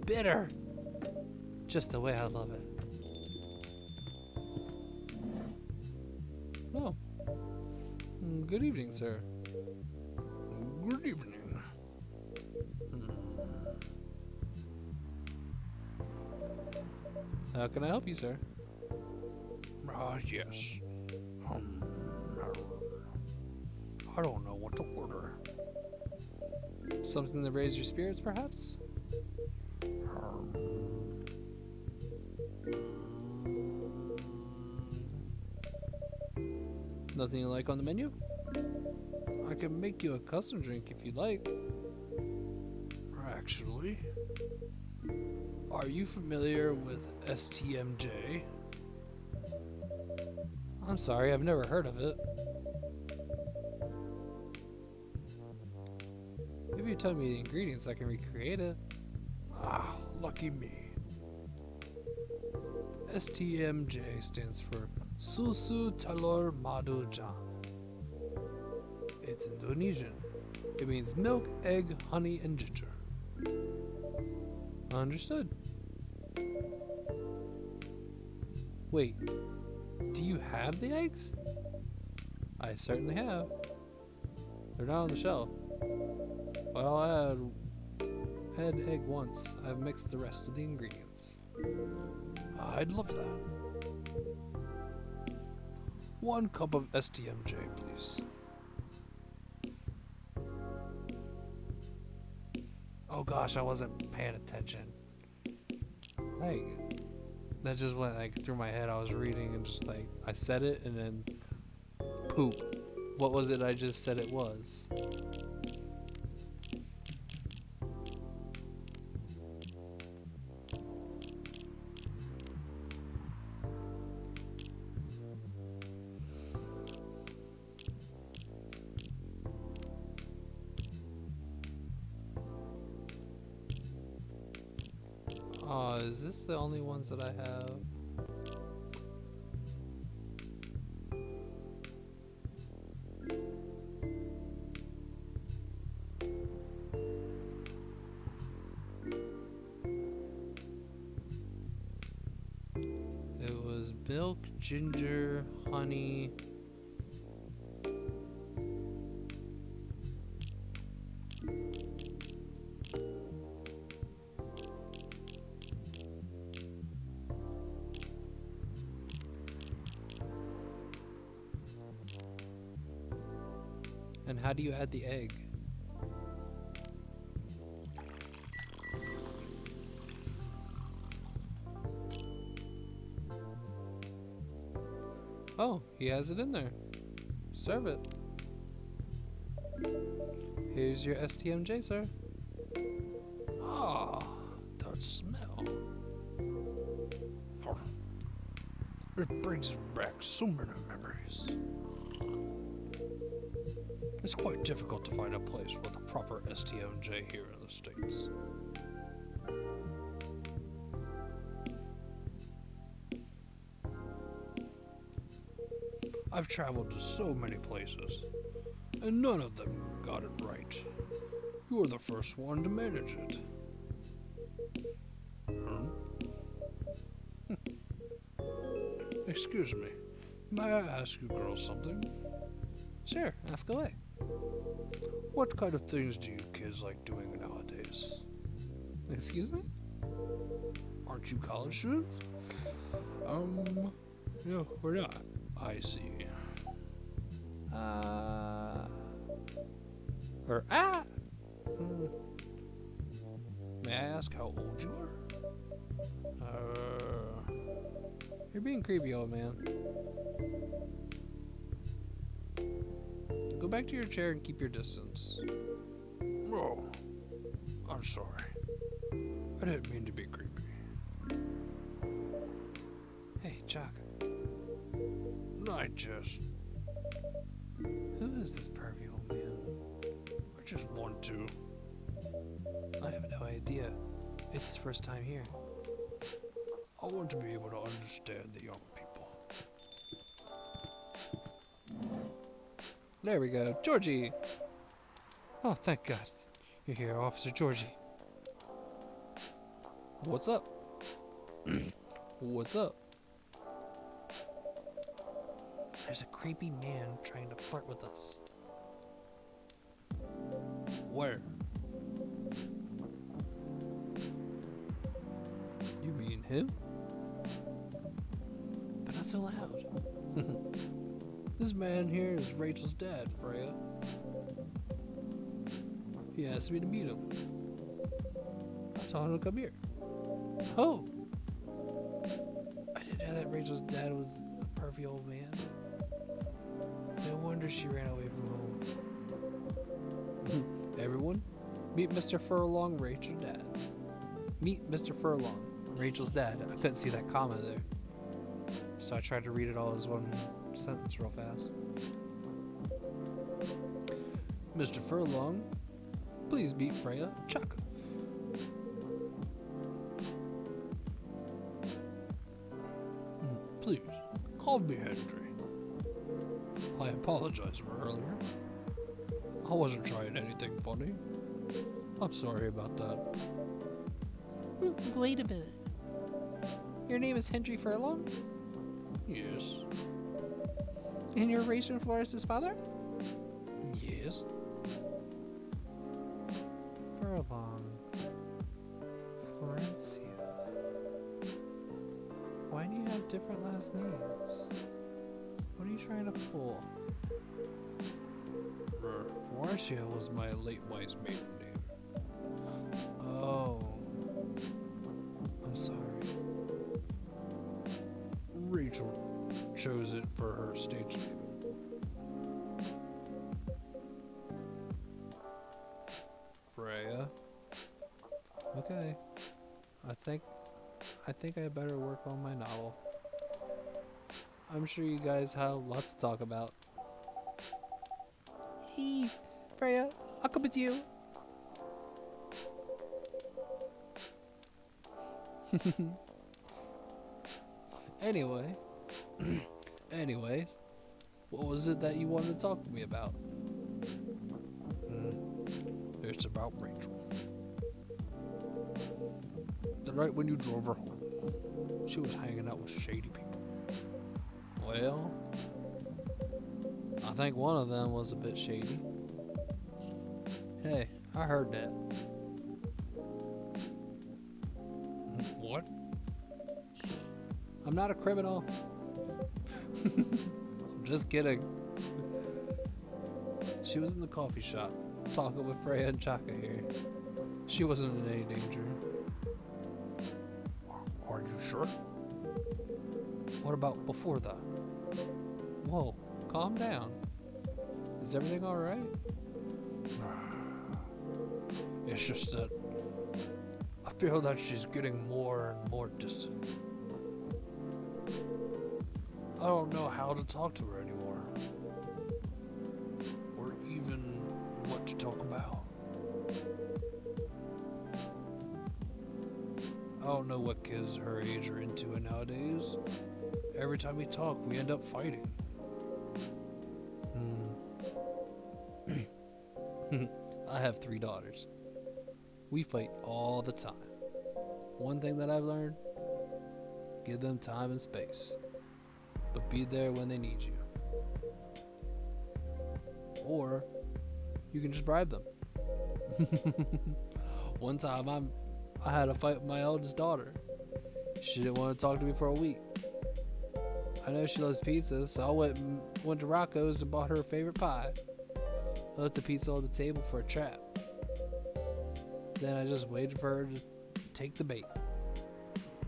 Bitter! Just the way I love it. Oh. Good evening, sir. Good evening. How can I help you, sir? Yes. I don't know what to order. Something to raise your spirits, perhaps? Nothing you like on the menu? I can make you a custom drink if you'd like. Actually, are you familiar with STMJ? I'm sorry, I've never heard of it. If you tell me the ingredients, I can recreate it. Ah, lucky me. STMJ stands for Susu Telur Madu Jan. It's Indonesian. It means milk, egg, honey, and ginger. Understood. Wait, do you have the eggs? I certainly have. They're not on the shelf. Well, I had egg once. I've mixed the rest of the ingredients. I'd love that. 1 cup of STMJ, please. Oh gosh, I wasn't paying attention. Like, that just went like through my head. I was reading and just like, I said it and then poop. What was it I just said it was? Is this the only ones that I have? It was milk, ginger, honey. And how do you add the egg? Oh, he has it in there. Serve it. Here's your STMJ, sir. Ah, that smell. It brings back so many memories. It's quite difficult to find a place with a proper STMJ here in the States. I've traveled to so many places, and none of them got it right. You're the first one to manage it. Excuse me, may I ask you girls something? Sure, ask away. What kind of things do you kids like doing nowadays? Excuse me? Aren't you college students? No, we're not. I see. Or May I ask how old you are? You're being creepy, old man. Go back to your chair and keep your distance. Oh, I'm sorry. I didn't mean to be creepy. Hey, Chuck. I just, Who is this pervy old man? I just want to. I have no idea. It's his first time here. I want to be able to understand the young people. There we go. Georgie! Oh, thank God. You're here, Officer Georgie. What's up? What's up? There's a creepy man trying to flirt with us. Where? You mean him? But not so loud. This man here is Rachel's dad, Freya. He asked me to meet him. I told him to come here. Oh! I didn't know that Rachel's dad was a pervy old man. No wonder she ran away from home. Everyone, meet Mr. Furlong, Rachel's dad. Meet Mr. Furlong, Rachel's dad. I couldn't see that comma there. So I tried to read it all as one sentence real fast. Mr. Furlong, please meet Freya Chaka. Please, call me Henry. I apologize for earlier. I wasn't trying anything funny. I'm sorry about that. Wait a minute. Your name is Henry Furlong? Yes. And you're Rachel Flores' father? Yes. Furlong. Florencia. Why do you have different last names? What are you trying to pull? Florencia was my late wife's maiden name. Oh. I'm sorry. Rachel chose it for her stage name. Freya. Okay. I think I better work on my novel. I'm sure you guys have lots to talk about. Hey, Freya, I'll come with you. Anyway, what was it that you wanted to talk to me about? It's about Rachel. The night when you drove her home, she was hanging out with shady people. Well, I think one of them was a bit shady. Hey, I heard that. What? I'm not a criminal. I'm just kidding. She was in the coffee shop, talking with Freya and Chaka here. She wasn't in any danger. Are you sure? What about before that? Whoa, calm down. Is everything alright? It's just that I feel that she's getting more and more distant. I don't know how to talk to her anymore. Or talk about? I don't know what kids her age are into nowadays. Every time we talk, we end up fighting. I have 3 daughters. We fight all the time. One thing that I've learned, give them time and space, but be there when they need you. Or you can just bribe them. One time I had a fight with my eldest daughter. She didn't want to talk to me for a week. I know she loves pizza, so I went to Rocco's and bought her favorite pie. I left the pizza on the table for a trap. Then I just waited for her to take the bait.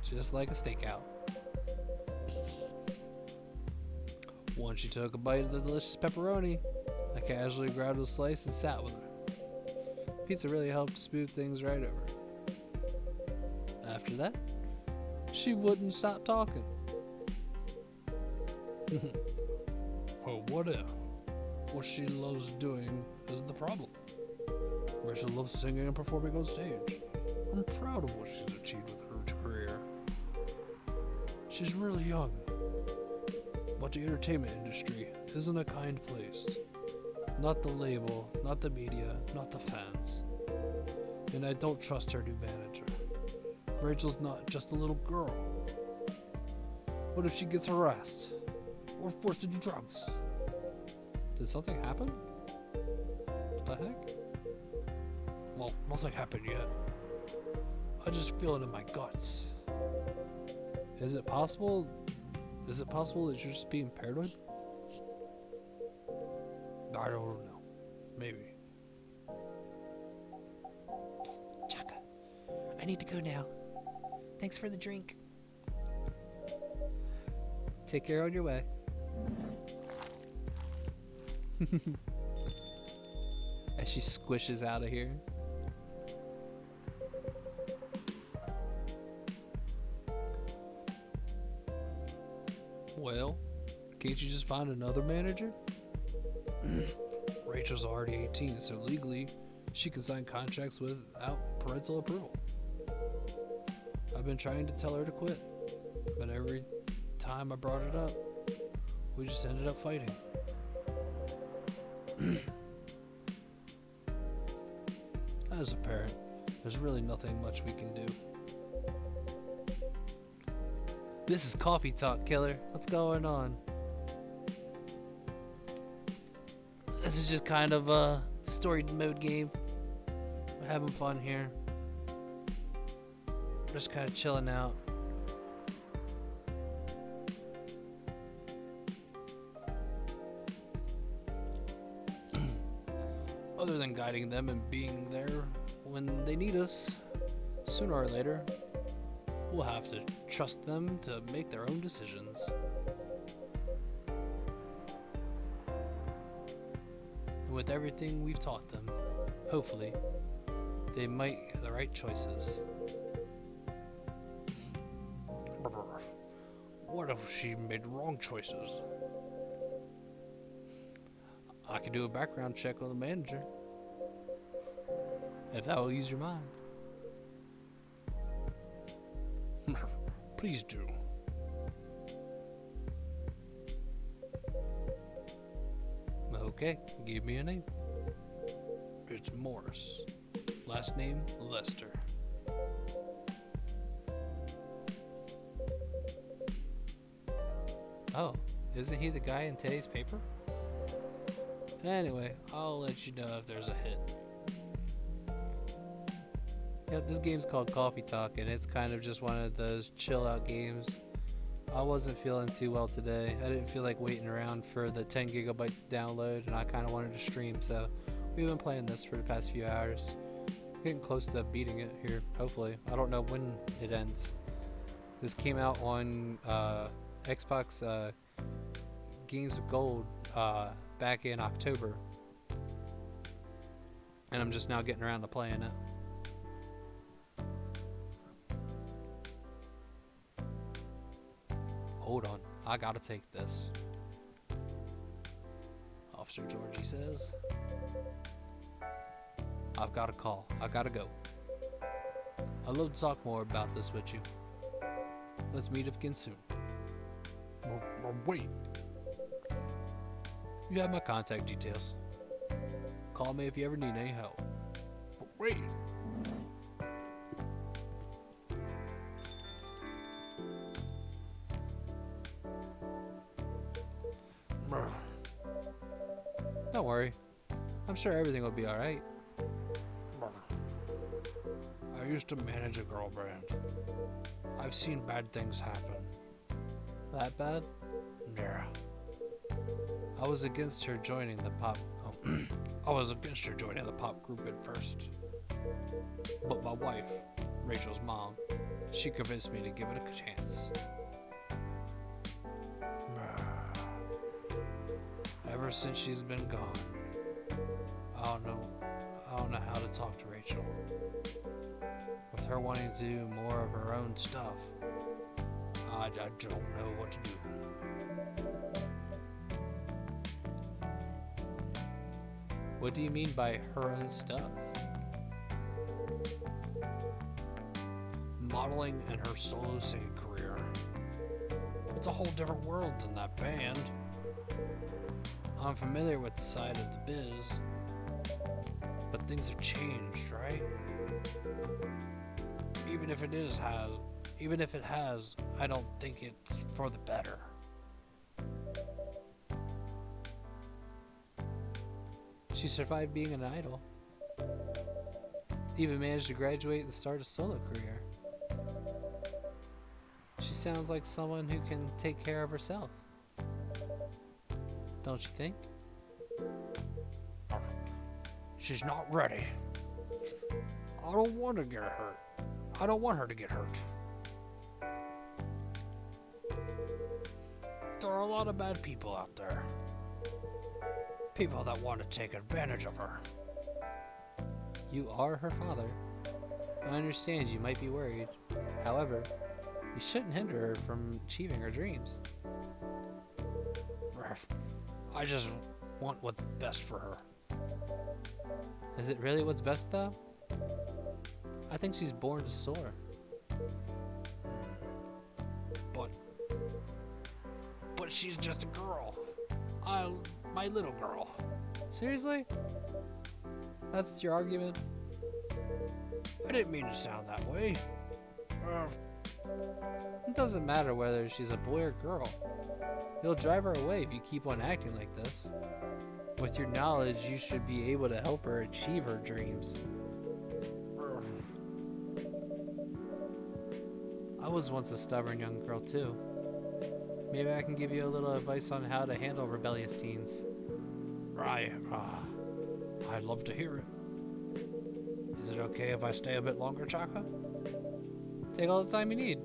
Just like a stakeout. Once she took a bite of the delicious pepperoni, I casually grabbed a slice and sat with her. Pizza really helped smooth things right over. After that, she wouldn't stop talking. Well, what if? What she loves doing is the problem. Rachel loves singing and performing on stage. I'm proud of what she's achieved with her career. She's really young, but the entertainment industry isn't a kind place. Not the label, not the media, not the fans. And I don't trust her new manager. Rachel's not just a little girl. What if she gets harassed? Or forced to do drugs? Did something happen? What the heck? Well, nothing happened yet. I just feel it in my guts. Is it possible that you're just being paranoid? I don't know. Maybe. Psst, Chaka. I need to go now. Thanks for the drink. Take care on your way. As she squishes out of here. Well, can't you just find another manager? Rachel's already 18, so legally she can sign contracts without parental approval. I've been trying to tell her to quit, but every time I brought it up, we just ended up fighting. As a parent, there's really nothing much we can do. This is Coffee Talk, Killer. What's going on? This is just kind of a story mode game. We're having fun here. Just kind of chilling out. Other than guiding them and being there when they need us, sooner or later, we'll have to trust them to make their own decisions. And with everything we've taught them, hopefully, they might make the right choices. What if she made wrong choices? I could do a background check on the manager. If that will ease your mind. Please do. Okay, give me a name. It's Morris. Last name, Lester. Oh, isn't he the guy in today's paper? Anyway, I'll let you know if there's a hit. Yep, this game's called Coffee Talk, and it's kind of just one of those chill out games. I wasn't feeling too well today. I didn't feel like waiting around for the 10 gigabytes to download, and I kind of wanted to stream, so we've been playing this for the past few hours. Getting close to beating it here, hopefully. I don't know when it ends. This came out on Xbox Games of Gold back in October, and I'm just now getting around to playing it. Hold on, I gotta take this. Officer Georgie says. I've got a call. I gotta go. I'd love to talk more about this with you. Let's meet up again soon. Wait. You have my contact details. Call me if you ever need any help. Wait. Don't worry. I'm sure everything will be alright. I used to manage a girl band. I've seen bad things happen. That bad? Yeah. I was against her joining the pop. I was against her joining the pop group at first. But my wife, Rachel's mom, she convinced me to give it a chance. Ever since she's been gone, I don't know how to talk to Rachel. With her wanting to do more of her own stuff, I don't know what to do. What do you mean by her own stuff? Modeling and her solo singing career. It's a whole different world than that band. I'm familiar with the side of the biz, but things have changed, right? Even if it has, I don't think it's for the better. She survived being an idol. Even managed to graduate and start a solo career. She sounds like someone who can take care of herself. Don't you think? She's not ready. I don't want to get her hurt. I don't want her to get hurt. There are a lot of bad people out there. People that want to take advantage of her. You are her father. I understand you might be worried. However, you shouldn't hinder her from achieving her dreams. I just want what's best for her. Is it really what's best, though? I think she's born to soar. But she's just a girl. My little girl. Seriously? That's your argument? I didn't mean to sound that way. It doesn't matter whether she's a boy or girl. You'll drive her away if you keep on acting like this. With your knowledge, you should be able to help her achieve her dreams. I was once a stubborn young girl too. Maybe I can give you a little advice on how to handle rebellious teens. I'd love to hear it. Is it okay if I stay a bit longer, Chaka? Take all the time you need.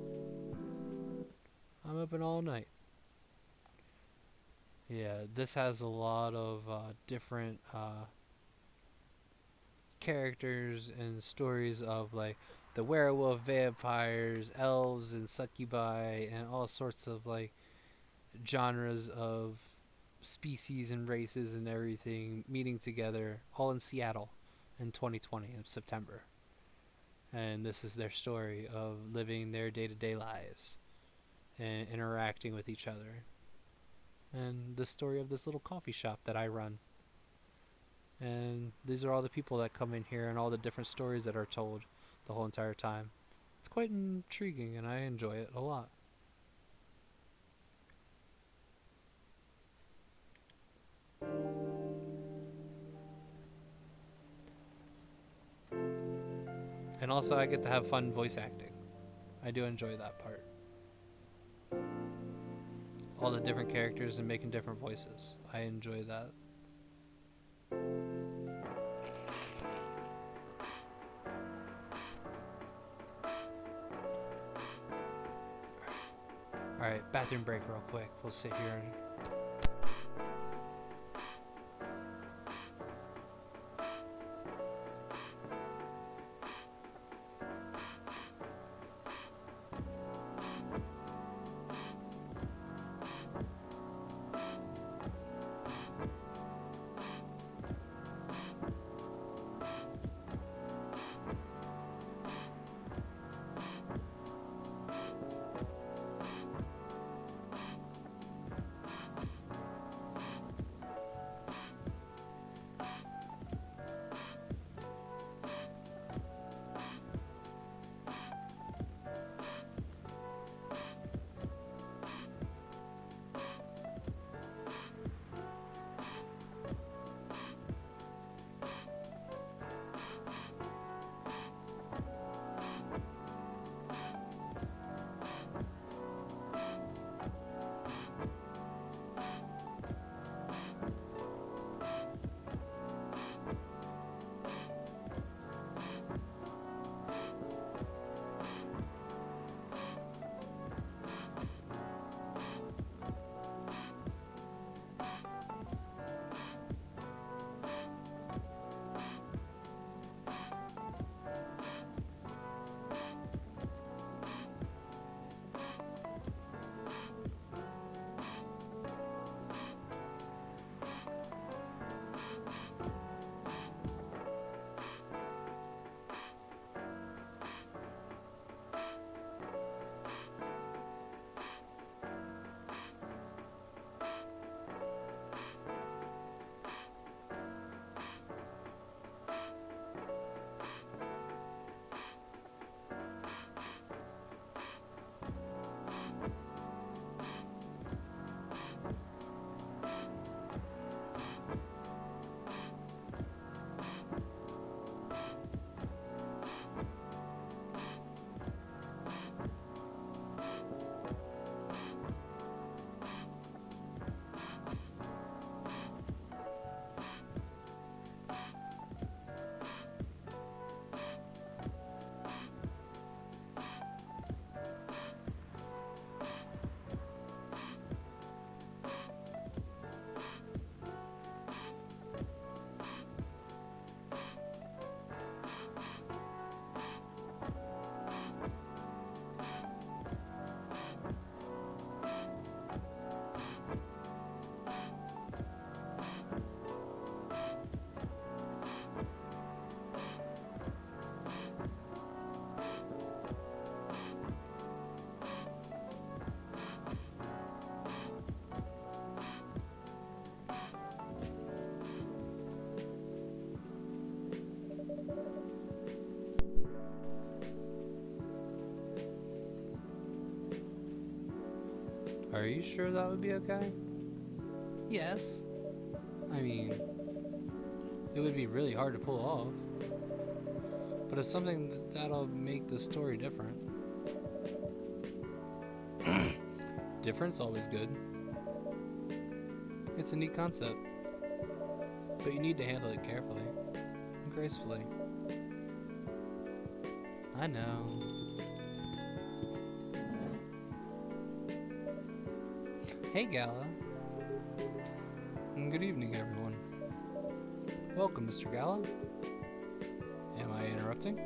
I'm open all night. Yeah, this has a lot of different characters and stories of like the werewolf, vampires, elves, and succubi, and all sorts of like genres of species and races and everything meeting together, all in Seattle in 2020 in September. And this is their story of living their day-to-day lives and interacting with each other. And the story of this little coffee shop that I run. And these are all the people that come in here and all the different stories that are told the whole entire time. It's quite intriguing and I enjoy it a lot. And also I get to have fun voice acting. I do enjoy that part. All the different characters and making different voices. I enjoy that. Alright, bathroom break real quick. We'll sit here and... Are you sure that would be okay? Yes. I mean, it would be really hard to pull off. But it's something that'll make the story different. Different's always good. It's a neat concept. But you need to handle it carefully and gracefully. I know. Hey, Gala. And good evening, everyone. Welcome, Mr. Gala. Am I interrupting?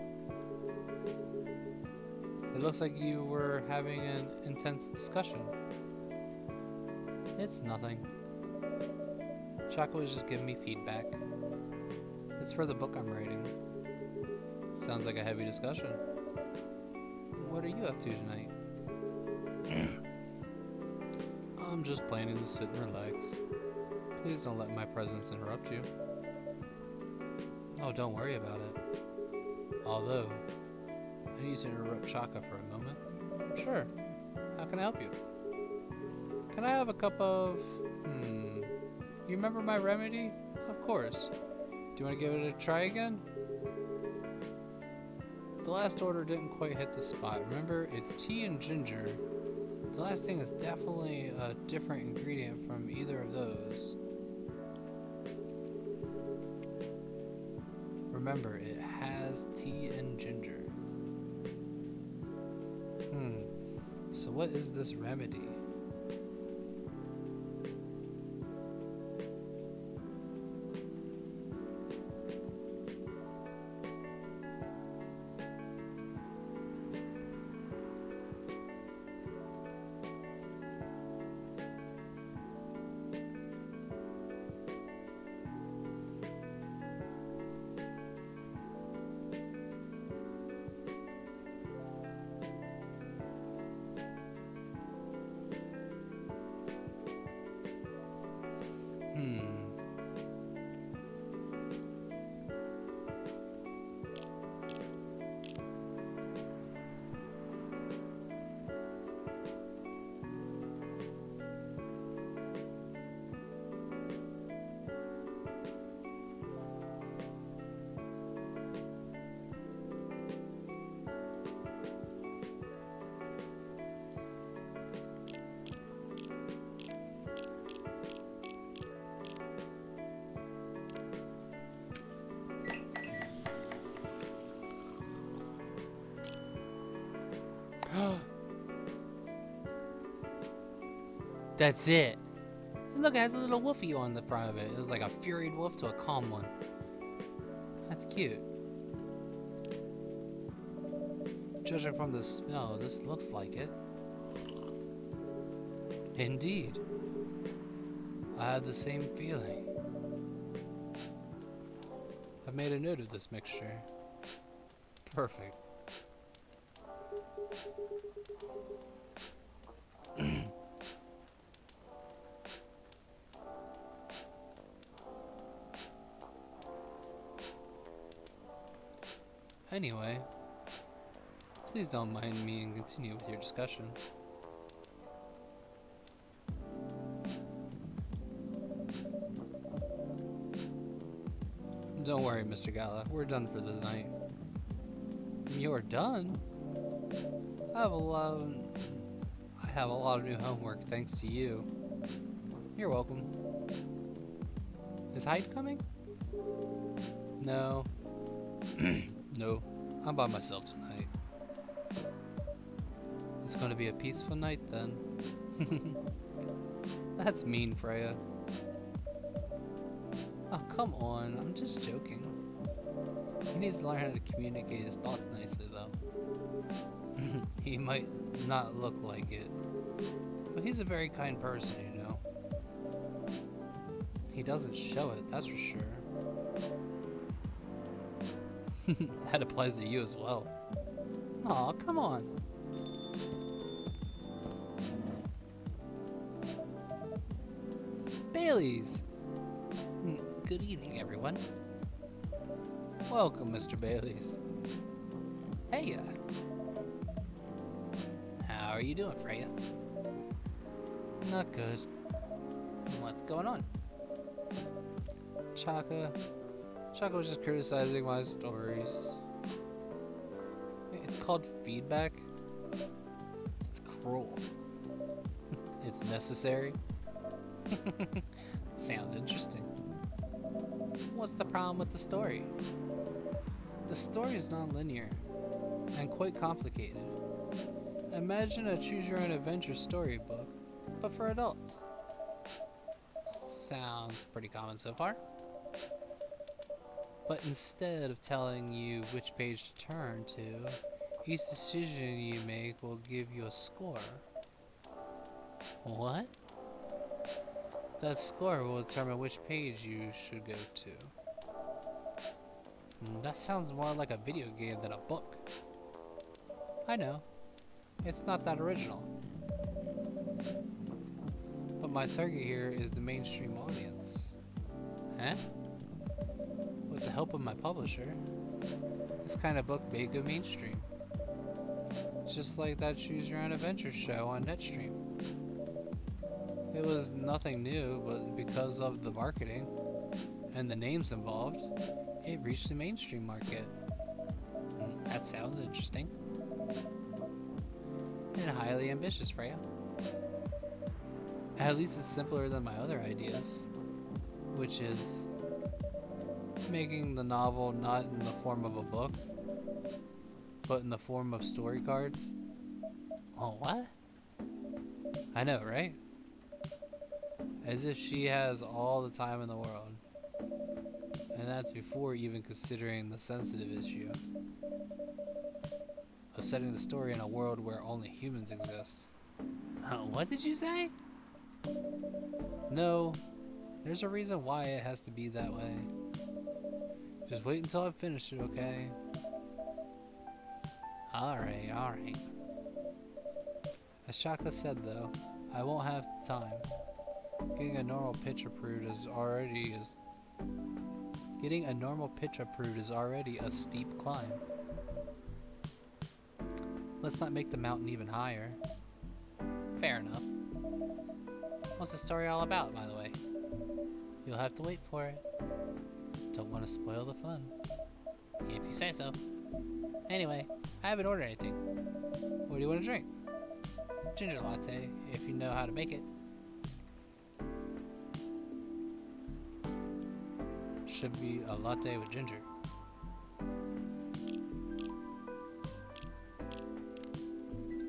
It looks like you were having an intense discussion. It's nothing. Choco was just giving me feedback. It's for the book I'm writing. Sounds like a heavy discussion. What are you up to tonight? I'm just planning to sit and relax. Please don't let my presence interrupt you. Oh, don't worry about it. Although, I need to interrupt Chaka for a moment. Sure. How can I help you? Can I have a cup of... You remember my remedy? Of course. Do you want to give it a try again? The last order didn't quite hit the spot. Remember, it's tea and ginger. The last thing is definitely a different ingredient from either of those. Remember, it has tea and ginger. So what is this remedy? That's it. And look, it has a little woofy on the front of it. It's like a furied wolf to a calm one. That's cute. Judging from the smell, this looks like it. Indeed. I had the same feeling. I've made a note of this mixture. Perfect. Anyway, please don't mind me and continue with your discussion. Don't worry, Mr. Gala, we're done for the night. You're done? I have a lot of new homework thanks to you. You're welcome. Is Hyde coming? No. No, I'm by myself tonight. It's going to be a peaceful night then. That's mean, Freya. Oh, come on, I'm just joking. He needs to learn how to communicate his thoughts nicely, though. He might not look like it, but he's a very kind person, you know. He doesn't show it, that's for sure. That applies to you as well. Aw, come on. Bailey's. Good evening, everyone. Welcome, Mr. Bailey's. Hey, how are you doing, Freya? Not good. What's going on? Chaka was just criticizing my stories. It's called feedback. It's cruel. It's necessary. Sounds interesting. What's the problem with the story? The story is non-linear and quite complicated. Imagine a choose-your-own-adventure storybook, but for adults. Sounds pretty common so far. But instead of telling you which page to turn to, each decision you make will give you a score. What? That score will determine which page you should go to. That sounds more like a video game than a book. I know. It's not that original. But my target here is the mainstream audience. Huh? With the help of my publisher, this kind of book may go mainstream. Just like that Choose Your Own Adventure show on Netstream. It was nothing new, but because of the marketing and the names involved, it reached the mainstream market. That sounds interesting. And highly ambitious, Freya. At least it's simpler than my other ideas, which is making the novel not in the form of a book, but in the form of story cards. Oh, what? I know, right? As if she has all the time in the world. And that's before even considering the sensitive issue of setting the story in a world where only humans exist. What did you say? No, there's a reason why it has to be that way. Just wait until I finish it, okay? Alright. As Shaka said though, I won't have time. Getting a normal pitch approved is already a steep climb. Let's not make the mountain even higher. Fair enough. What's the story all about, by the way? You'll have to wait for it. Don't want to spoil the fun. If you say so. Anyway, I haven't ordered anything. What do you want to drink? Ginger latte, if you know how to make it. Should be a latte with ginger.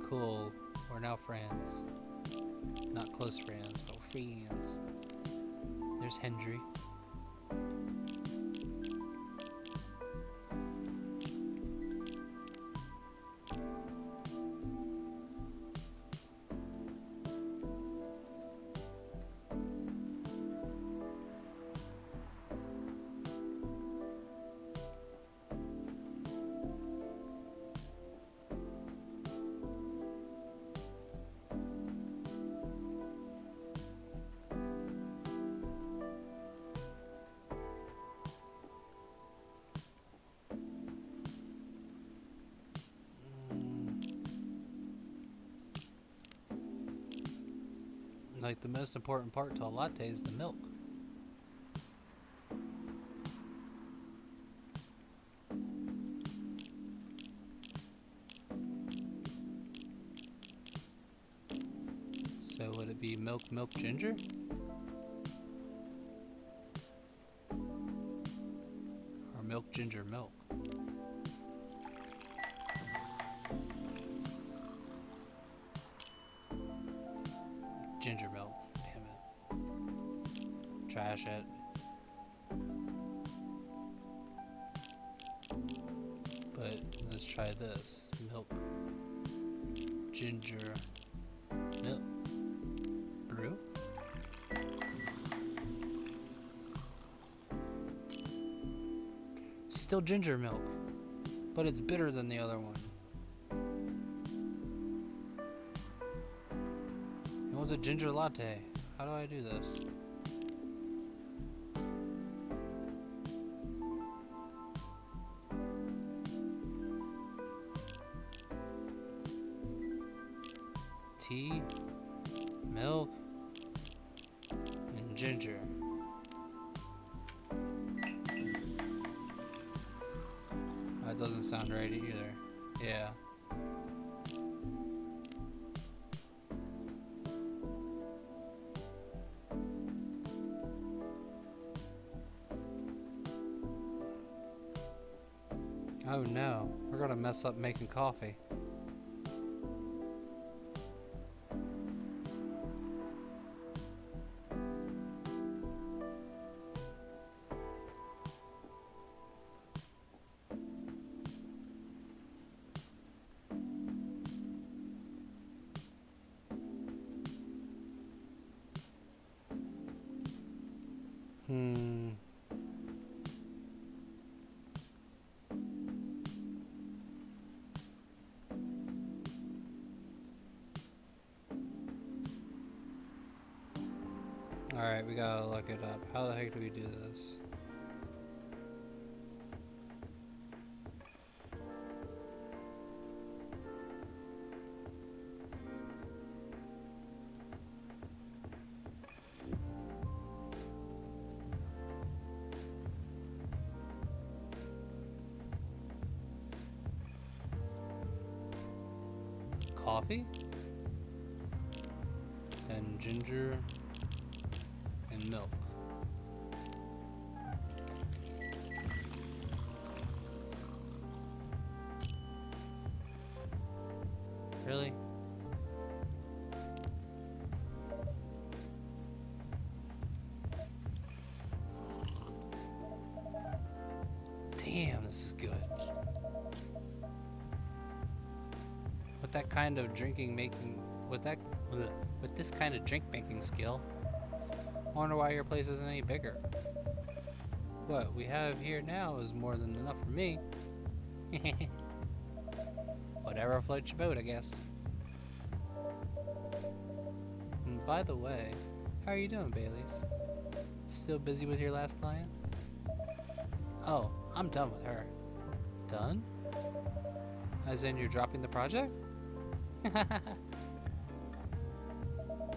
Cool, we're now friends. Not close friends, but friends. There's Hendry. Like the most important part to a latte is the milk. So would it be milk, ginger? Or milk, ginger, milk? Ginger milk, damn it. Trash it. But let's try this. Milk, ginger, milk. Brew? Still ginger milk, but it's bitter than the other one. What's a ginger latte? How do I do this? Tea, milk, ginger. That doesn't sound right either. Yeah. Oh no, we're gonna mess up making coffee. Hmm. Alright, we gotta look it up. How the heck do we do this? Coffee? And ginger and milk. Really? Damn, this is good. With that kind of with this kind of drink making skill, I wonder why your place isn't any bigger. What we have here now is more than enough for me. Whatever floats your boat, I guess. And by the way, how are you doing, Bailey's? Still busy with your last client? Oh, I'm done with her. Done? As in you're dropping the project?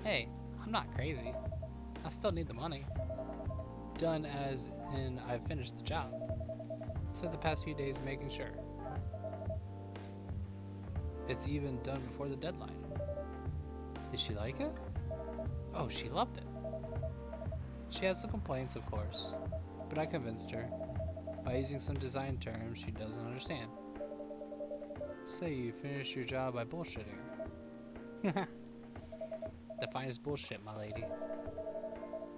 Hey, I'm not crazy. I still need the money. Done as in I've finished the job. Spent the past few days making sure. It's even done before the deadline. Did she like it? Oh, she loved it. She had some complaints, of course, but I convinced her by using some design terms she doesn't understand. Say you finished your job by bullshitting her. The finest bullshit, my lady.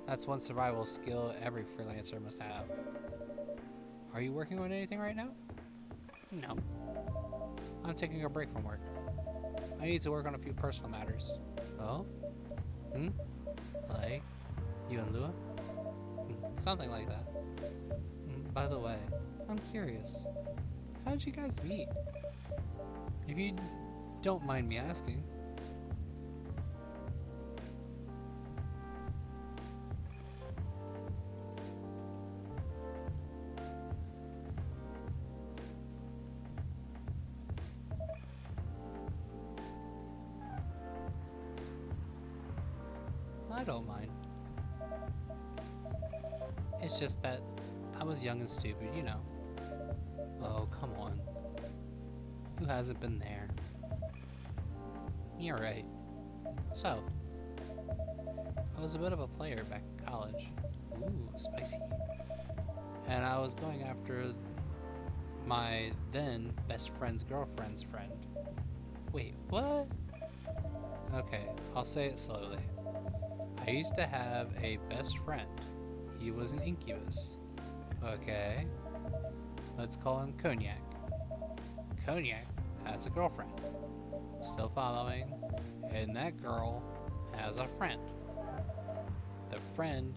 That's one survival skill every freelancer must have. Are you working on anything right now? No. I'm taking a break from work. I need to work on a few personal matters. Oh? Like you and Lua? Something like that. By the way, I'm curious. How did you guys meet? If you don't mind me asking. I don't mind. It's just that I was young and stupid, you know. Oh, come on. Who hasn't been there? You're right. So, I was a bit of a player back in college. Ooh, spicy. And I was going after my then best friend's girlfriend's friend. Wait, what? Okay, I'll say it slowly. I used to have a best friend. He was an incubus. Okay. Let's call him Cognac. Cognac has a girlfriend. Still following. And that girl has a friend. The friend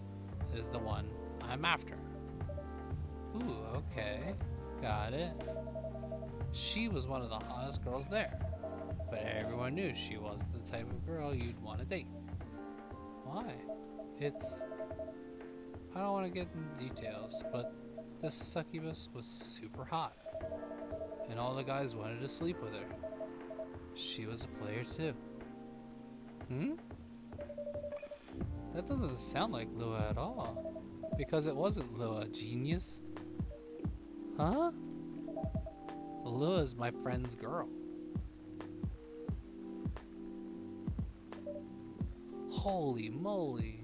is the one I'm after. Ooh, okay. Got it. She was one of the hottest girls there. But everyone knew she wasn't the type of girl you'd want to date. Why? I don't want to get into details, but this succubus was super hot. And all the guys wanted to sleep with her. She was a player too. That doesn't sound like Lua at all. Because it wasn't Lua, genius. Huh? Lua's my friend's girl. Holy moly.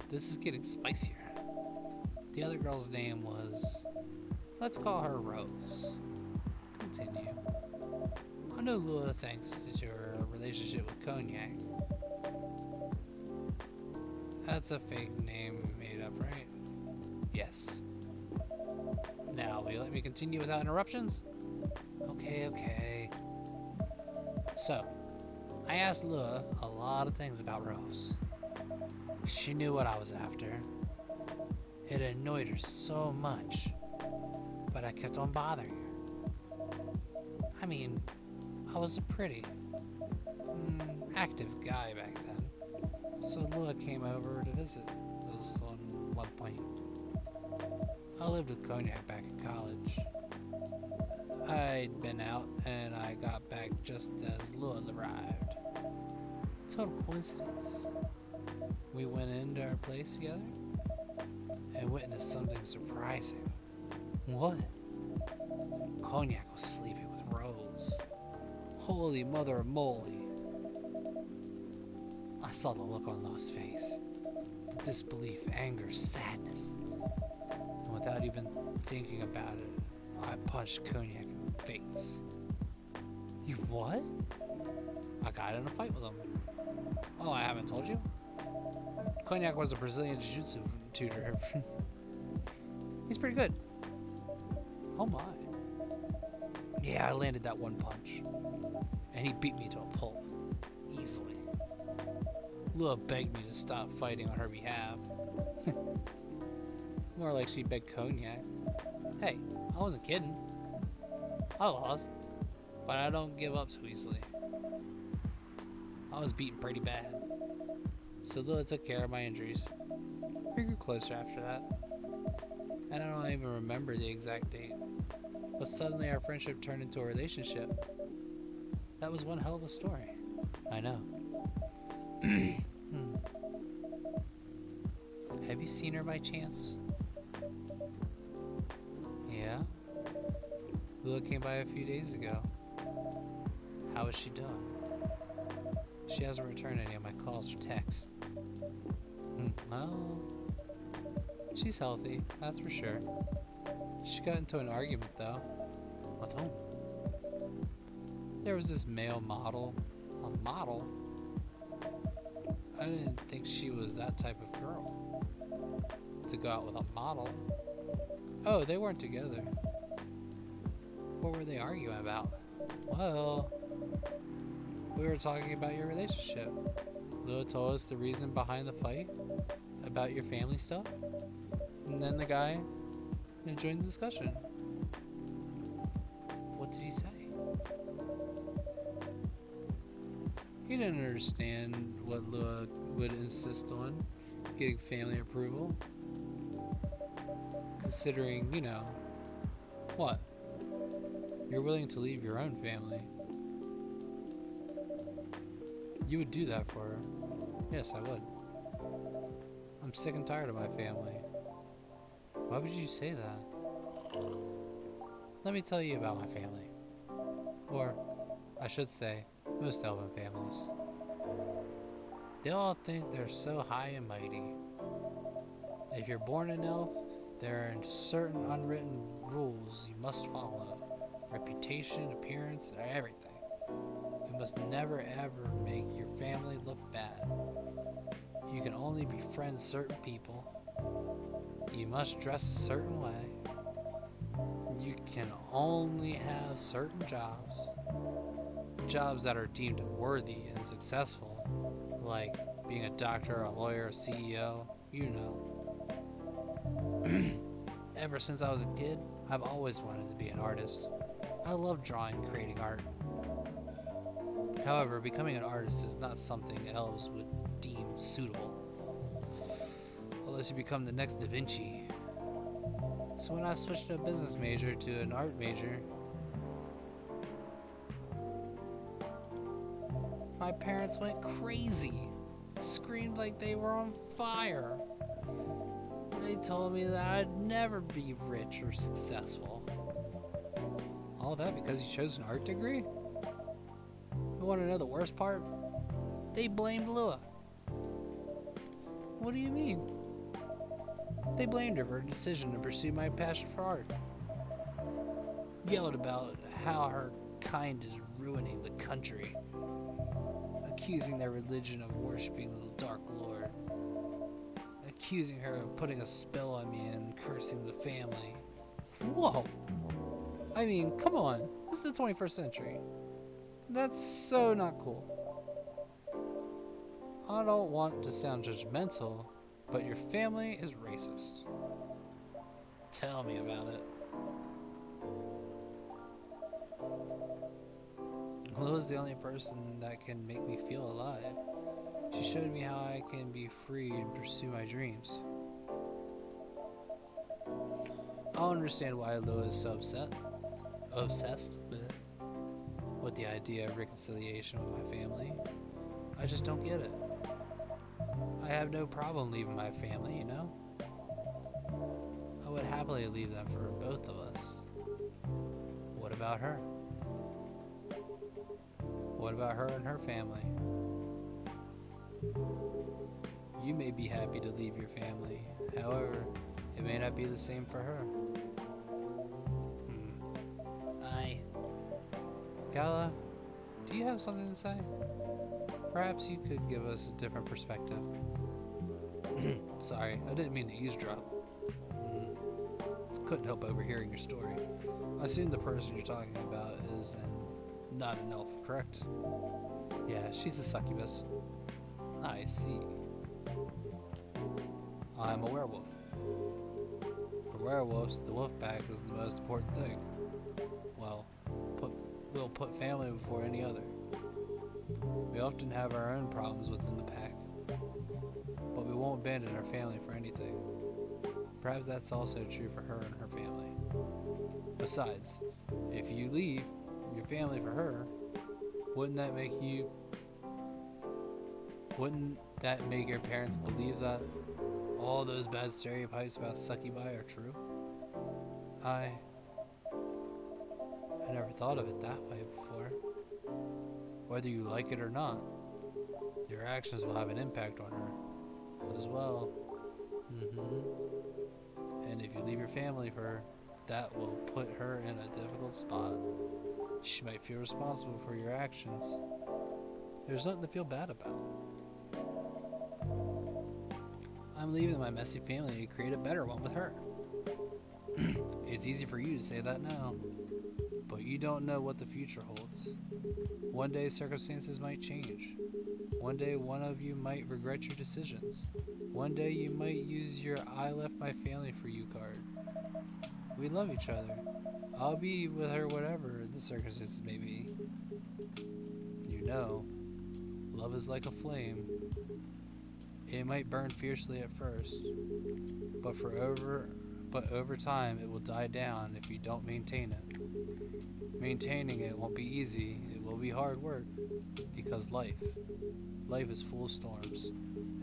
This is getting spicier. The other girl's name was... Let's call her Rose. Continue. I know Lua thanks to her relationship with Cognac. That's a fake name made up, right? Yes. Now, will you let me continue without interruptions? Okay. So, I asked Lua a lot of things about Rose. She knew what I was after. It annoyed her so much, but I kept on bothering her. I mean, I was a pretty, active guy back then, so Lua came over to visit us on one point. I lived with Cognac back in college. I'd been out and I got back just as Lua arrived. Total coincidence. We went into our place together and witnessed something surprising. What? Cognac was sleeping with Rose. Holy mother of moly. I saw the look on Lua's face. The disbelief, anger, sadness. And without even thinking about it, I punched Cognac in the face. You what? I got in a fight with him. Oh, I haven't told you? Cognac was a Brazilian jiu-jitsu tutor. He's pretty good. Oh my. Yeah, I landed that one punch. And he beat me to a pulp. Easily. Lua begged me to stop fighting on her behalf. More like she begged Cognac. Hey, I wasn't kidding. I lost. But I don't give up so easily. I was beaten pretty bad. So Lua took care of my injuries. We grew closer after that. And I don't even remember the exact date. But suddenly our friendship turned into a relationship. That was one hell of a story. I know. Have you seen her by chance? Yeah? Lua came by a few days ago. How is she doing? She hasn't returned any of my calls or texts. Well, she's healthy, that's for sure. She got into an argument though. With whom? There was this male model. A model? I didn't think she was that type of girl. To go out with a model. Oh, they weren't together. What were they arguing about? Well, we were talking about your relationship. Lua told us the reason behind the fight, about your family stuff, and then the guy joined the discussion. What did he say? He didn't understand what Lua would insist on, getting family approval. Considering, you know, what? You're willing to leave your own family. You would do that for her. Yes, I would. I'm sick and tired of my family. Why would you say that? Let me tell you about my family. Or, I should say, most elven families. They all think they're so high and mighty. If you're born an elf, there are certain unwritten rules you must follow. Reputation, appearance, and everything. You must never ever make your family look bad. You can only befriend certain people. You must dress a certain way. You can only have certain jobs. Jobs that are deemed worthy and successful, like being a doctor, a lawyer, a CEO, you know. Ever since I was a kid, I've always wanted to be an artist. I love drawing and creating art. However, becoming an artist is not something elves would deem suitable. Unless you become the next Da Vinci. So when I switched a business major to an art major, my parents went crazy. screamed like they were on fire. They told me that I'd never be rich or successful. All that because you chose an art degree? You want to know the worst part? They blamed Lua. What do you mean? They blamed her for her decision to pursue my passion for art. Yelled about how her kind is ruining the country. Accusing their religion of worshipping the Dark Lord. Accusing her of putting a spell on me and cursing the family. Whoa! I mean, come on. This is the 21st century. That's so not cool. I don't want to sound judgmental, but your family is racist. Tell me about it. Lua's the only person that can make me feel alive. She showed me how I can be free and pursue my dreams. I don't understand why Lua is so obsessed with the idea of reconciliation with my family. I just don't get it. I have no problem leaving my family, you know? I would happily leave them for both of us. What about her? What about her and her family? You may be happy to leave your family. However, it may not be the same for her. Gala, do you have something to say? Perhaps you could give us a different perspective. Sorry, I didn't mean to eavesdrop. Couldn't help overhearing your story. I assume the person you're talking about is not an elf, correct? Yeah, she's a succubus. I see. I'm a werewolf. For werewolves, the wolf pack is the most important thing. Well, we'll put family before any other. We often have our own problems within the pack, but we won't abandon our family for anything. Perhaps that's also true for her and her family. Besides, if you leave your family for her, wouldn't that make your parents believe that all those bad stereotypes about succubi are true? I never thought of it that way before. Whether you like it or not, your actions will have an impact on her as well. And if you leave your family for her, that will put her in a difficult spot. She might feel responsible for your actions. There's nothing to feel bad about. I'm leaving my messy family to create a better one with her. It's easy for you to say that now, but you don't know what the future holds. One day circumstances might change. One day one of you might regret your decisions. One day you might use your I left my family for you card. We love each other. I'll be with her whatever the circumstances may be. You know, love is like a flame. It might burn fiercely at first, but over time it will die down if you don't maintain it. Maintaining it won't be easy. It will be hard work, because life is full of storms.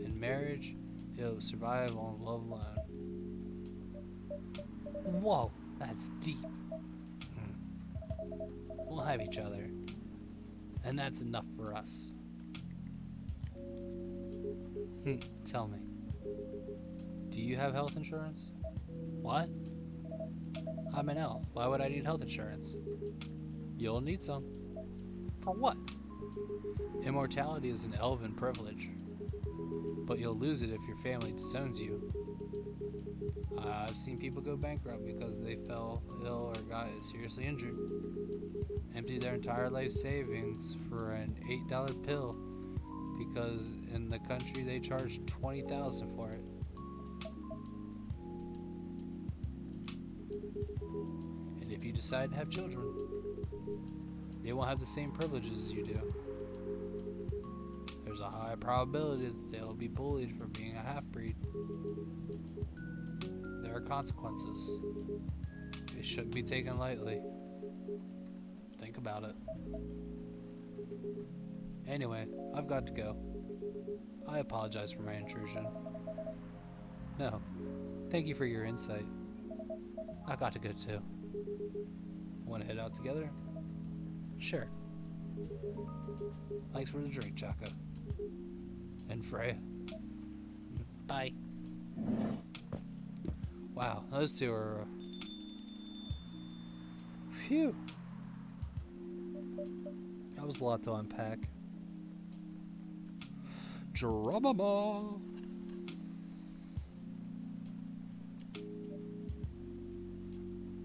In marriage, it'll survive on love alone. Whoa, that's deep. We'll have each other, and that's enough for us. Tell me, do you have health insurance? What? I'm an elf. Why would I need health insurance? You'll need some. For what? Immortality is an elven privilege, but you'll lose it if your family disowns you. I've seen people go bankrupt because they fell ill or got seriously injured. Empty their entire life savings for an $8 pill because in the country they charge $20,000 for it. And if you decide to have children, they won't have the same privileges as you do. There's a high probability that they'll be bullied for being a half-breed. There are consequences. It shouldn't be taken lightly. Think about it. Anyway, I've got to go. I apologize for my intrusion. No, thank you for your insight. I got to go too. Want to head out together? Sure. Thanks for the drink, Chaka. And Freya. Bye. Wow, those two are... Phew. That was a lot to unpack. Drama.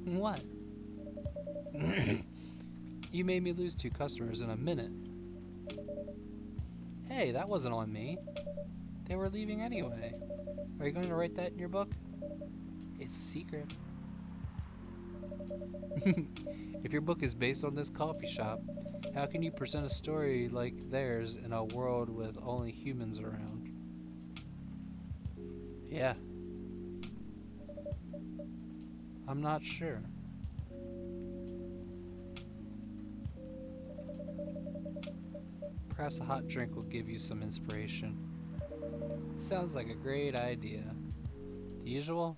What? You made me lose 2 customers in a minute. Hey, that wasn't on me. They were leaving anyway. Are you going to write that in your book? It's a secret. If your book is based on this coffee shop, how can you present a story like theirs in a world with only humans around? Yeah. I'm not sure. Perhaps a hot drink will give you some inspiration. Sounds like a great idea. The usual?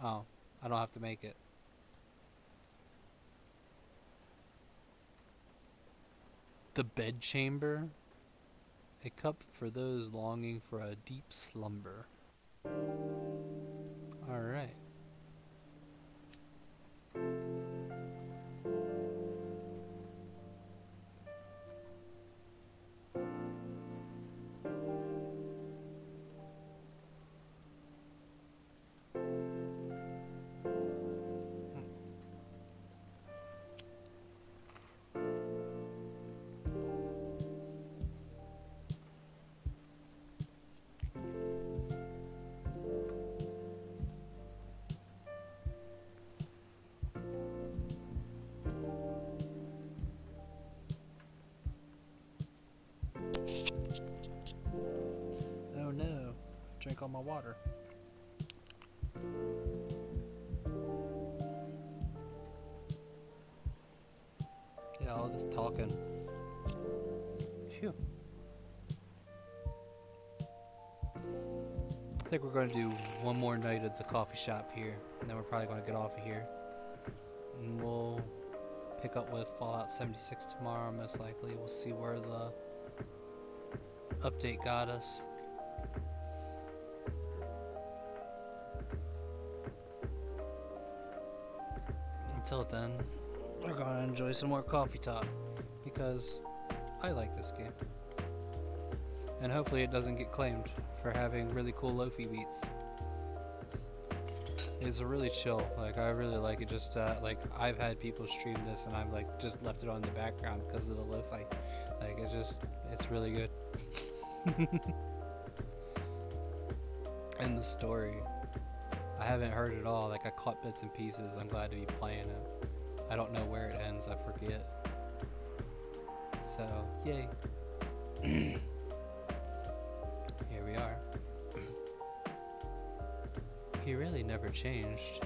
Oh, I don't have to make it. The bedchamber? A cup for those longing for a deep slumber. Alright. Oh no, drink all my water. Yeah, all this talking. Phew. I think we're going to do one more night at the coffee shop here, and then we're probably going to get off of here. And we'll pick up with Fallout 76 tomorrow, most likely. We'll see where the update got us. Until then, we're gonna enjoy some more coffee talk because I like this game. And hopefully it doesn't get claimed for having really cool lo-fi beats. It's really chill. Like, I really like it. Just like, I've had people stream this and I've like just left it on the background because of the lo-fi. Like, it's really good. And the story, I haven't heard it all. Like, I caught bits and pieces. I'm glad to be playing it. I don't know where it ends. I forget. So, yay. Here we are. He really never changed.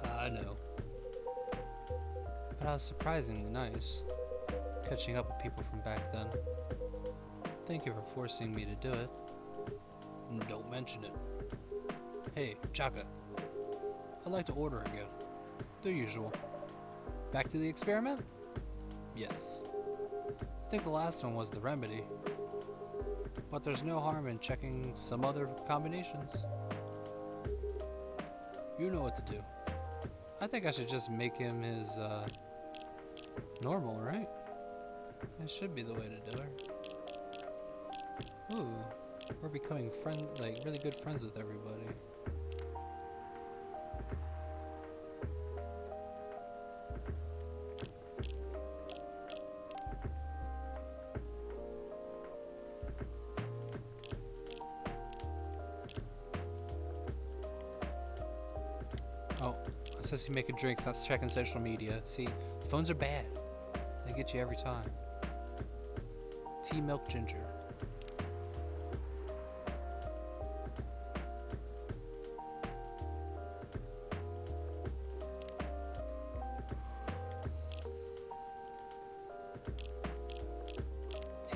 I know. But I was surprisingly nice, catching up with people from back then. Thank you for forcing me to do it. Don't mention it. Hey, Chaka. I'd like to order again. The usual. Back to the experiment? Yes. I think the last one was the remedy. But there's no harm in checking some other combinations. You know what to do. I think I should just make him his, normal, right? That should be the way to do it. Ooh, we're becoming really good friends with everybody. Oh, it says he's making drinks, not checking social media. See, phones are bad. They get you every time. Tea, milk, ginger.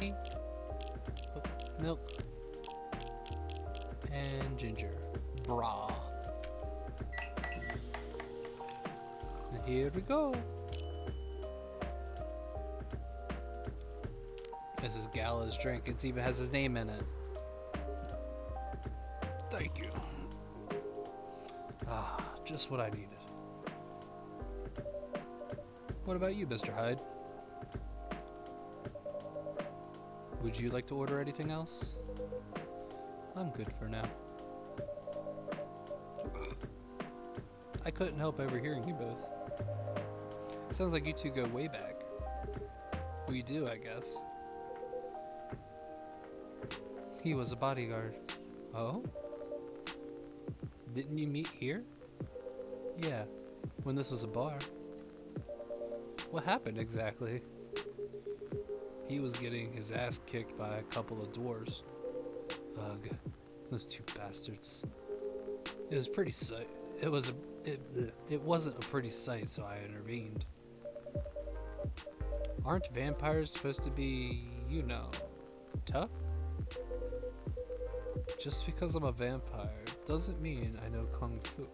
tea, milk, and ginger. Brah. And here we go. This is Gala's drink. It even has his name in it. Thank you. Ah, just what I needed. What about you, Mr. Hyde? Would you like to order anything else? I'm good for now. I couldn't help overhearing you both. Sounds like you two go way back. We do, I guess. He was a bodyguard. Oh? Didn't you meet here? Yeah, when this was a bar. What happened exactly? He was getting his ass kicked by a couple of dwarves. Ugh, those two bastards. It was pretty sight. It wasn't a pretty sight, so I intervened. Aren't vampires supposed to be, you know, tough? Just because I'm a vampire doesn't mean I know kung fu.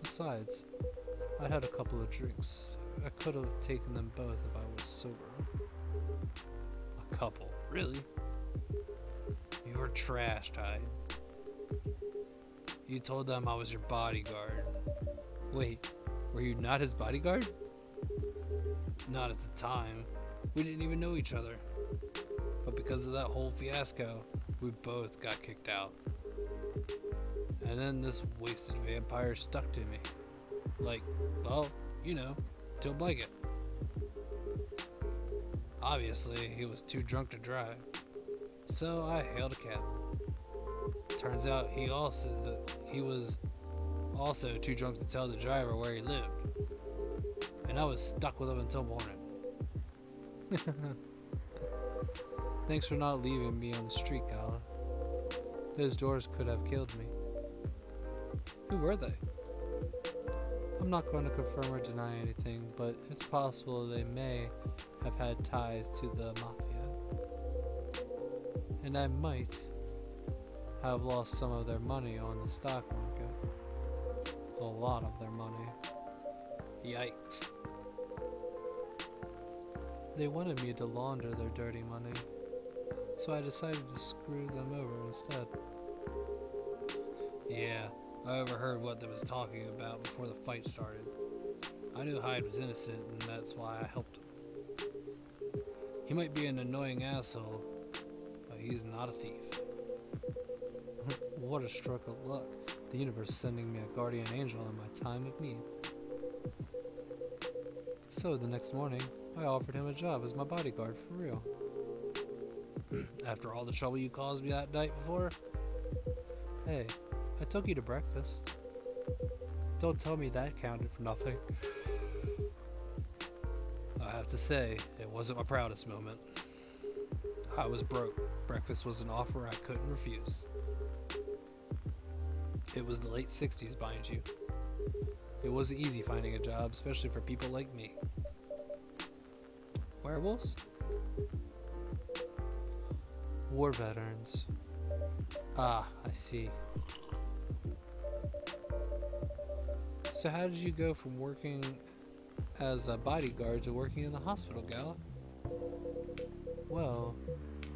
Besides, I had a couple of drinks. I could have taken them both if I was sober. A couple? Really? You're trashed, Hyde. You told them I was your bodyguard. Wait, were you not his bodyguard? Not at the time. We didn't even know each other. But because of that whole fiasco, we both got kicked out. And then this wasted vampire stuck to me. Like, well, you know, till blanket. Obviously, he was too drunk to drive. So I hailed a cab. Turns out he was also too drunk to tell the driver where he lived. And I was stuck with him until morning. Thanks for not leaving me on the street, Gala. Those doors could have killed me. Who were they? I'm not going to confirm or deny anything, but it's possible they may have had ties to the mafia. And I might have lost some of their money on the stock market. A lot of their money. Yikes. They wanted me to launder their dirty money, so I decided to screw them over instead. Yeah, I overheard what they was talking about before the fight started. I knew Hyde was innocent, and that's why I helped him. He might be an annoying asshole, but he's not a thief. What a stroke of luck. The universe sending me a guardian angel in my time of need. So the next morning, I offered him a job as my bodyguard for real. After all the trouble you caused me that night before? Hey, I took you to breakfast. Don't tell me that counted for nothing. I have to say, it wasn't my proudest moment. I was broke. Breakfast was an offer I couldn't refuse. It was the late 60s, mind you. It wasn't easy finding a job, especially for people like me. Werewolves? War veterans. Ah, I see. So how did you go from working as a bodyguard to working in the hospital, Gala? Well,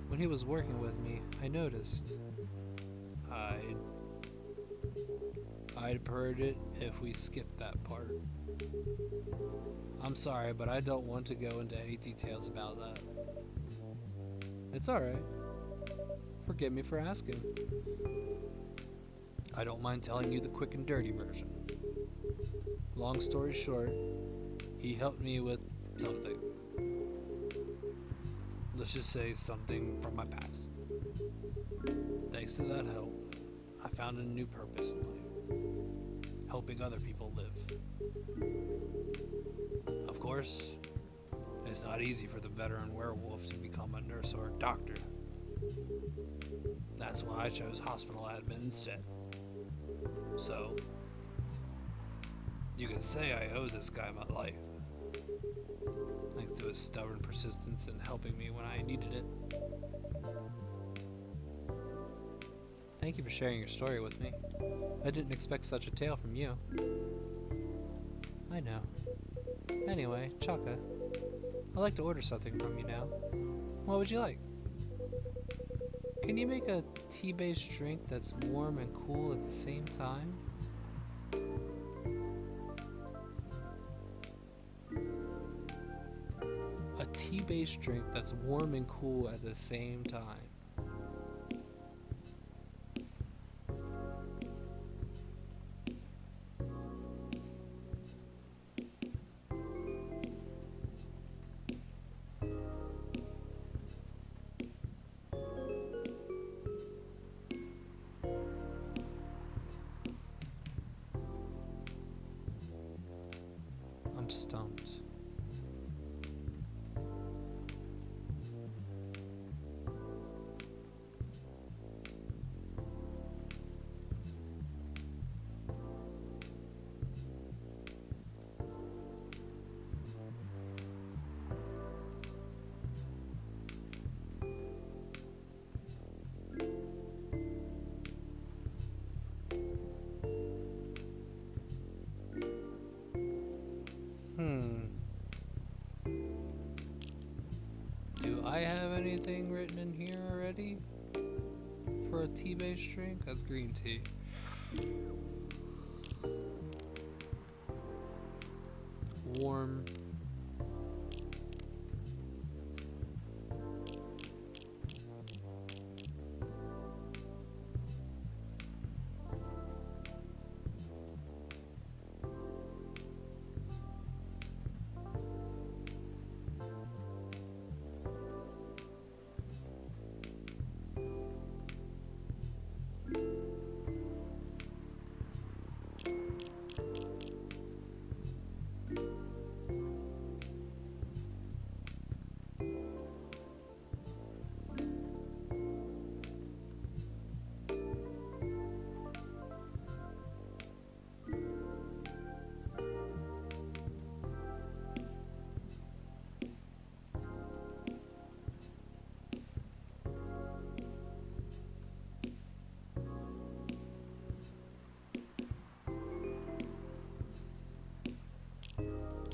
when he was working with me, I noticed. I'd heard it if we skipped that part. I'm sorry, but I don't want to go into any details about that. It's alright. Forgive me for asking. I don't mind telling you the quick and dirty version. Long story short, he helped me with something. Let's just say something from my past. Thanks to that help, I found a new purpose in life. Helping other people live. Of course, it's not easy for the veteran werewolf to become a nurse or a doctor. That's why I chose hospital admin instead. So, you could say I owe this guy my life. Thanks to his stubborn persistence in helping me when I needed it. Thank you for sharing your story with me. I didn't expect such a tale from you. I know. Anyway, Chaka, I'd like to order something from you now. What would you like? Can you make a tea-based drink that's warm and cool at the same time? A tea-based drink that's warm and cool at the same time. I'm stumped. Do I have anything written in here already for a tea-based drink? That's green tea. Warm.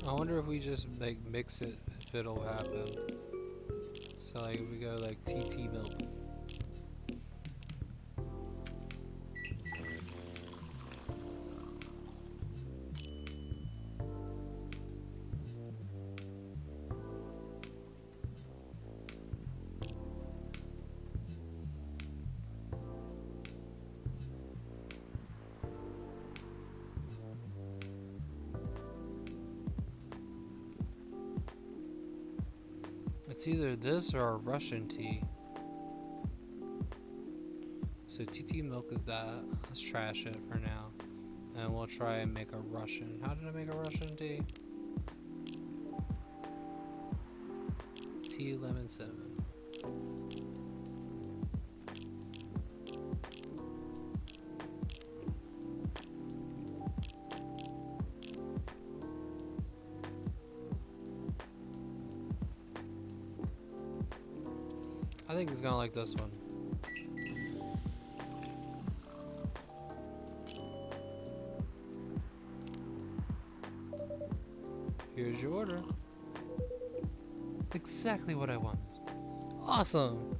I wonder if we just like mix it, if it'll happen. So like we go like TT milk. It's either this or a Russian tea. So TT milk is that. Let's trash it for now. And we'll try and make a Russian. How did I make a Russian tea? Tea, lemon, cinnamon. I think he's gonna like this one. Here's your order. Exactly what I want. Awesome!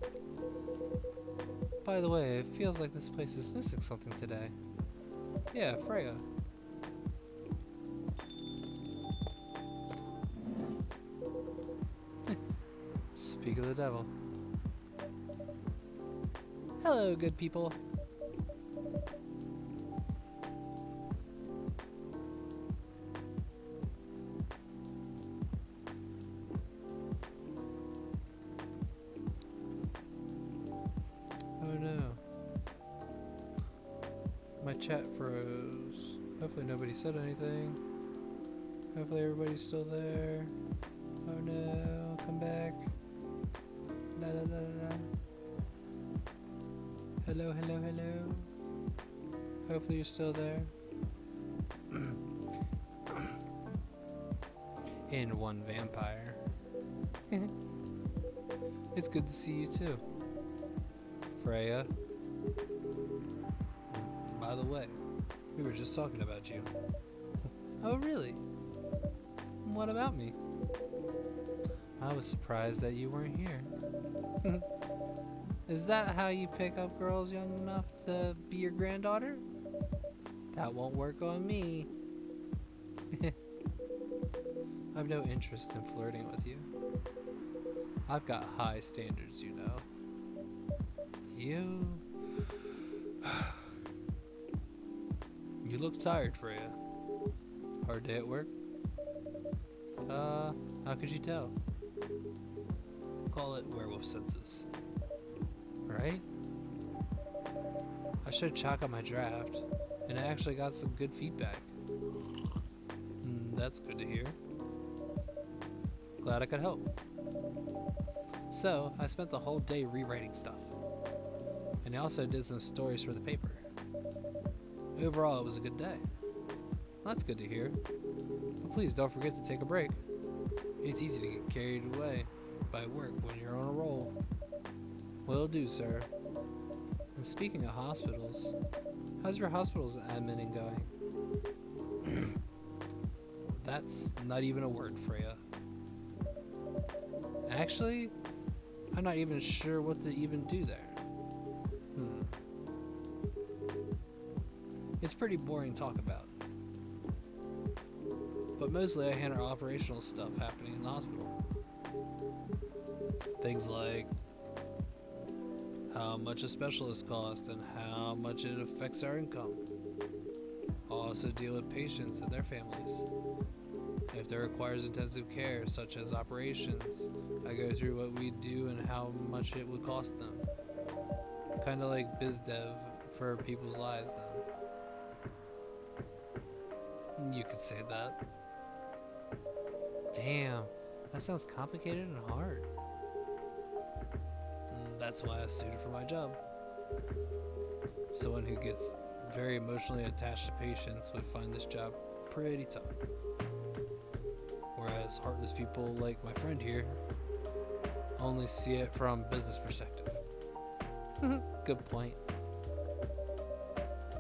By the way, it feels like this place is missing something today. Yeah, Freya. Speak of the devil. Hello, good people. Oh no. My chat froze. Hopefully nobody said anything. Hopefully everybody's still there. Oh no, come back. La la la la. Hello, hello, hello. Hopefully you're still there. And one vampire. It's good to see you too, Freya. By the way, we were just talking about you. Oh, really? What about me? I was surprised that you weren't here. Is that how you pick up girls young enough to be your granddaughter? That won't work on me. I've no interest in flirting with you. I've got high standards, you know. You... You look tired, Freya. Hard day at work? How could you tell? Call it werewolf senses. Right? I showed Chaka my draft, and I actually got some good feedback. That's good to hear. Glad I could help. So, I spent the whole day rewriting stuff. And I also did some stories for the paper. Overall, it was a good day. That's good to hear. But please don't forget to take a break. It's easy to get carried away by work when you're on a roll. Will do, sir. And speaking of hospitals, how's your hospital's admin going? That's not even a word, Freya. Actually, I'm not even sure what to even do there. It's pretty boring to talk about. But mostly I handle operational stuff happening in the hospital. Things like how much a specialist costs and how much it affects our income. I also deal with patients and their families. If there requires intensive care, such as operations, I go through what we do and how much it would cost them. Kinda like biz dev for people's lives then. You could say that. Damn, that sounds complicated and hard. That's why I suited for my job. Someone who gets very emotionally attached to patients would find this job pretty tough. Whereas heartless people like my friend here only see it from business perspective. Good point.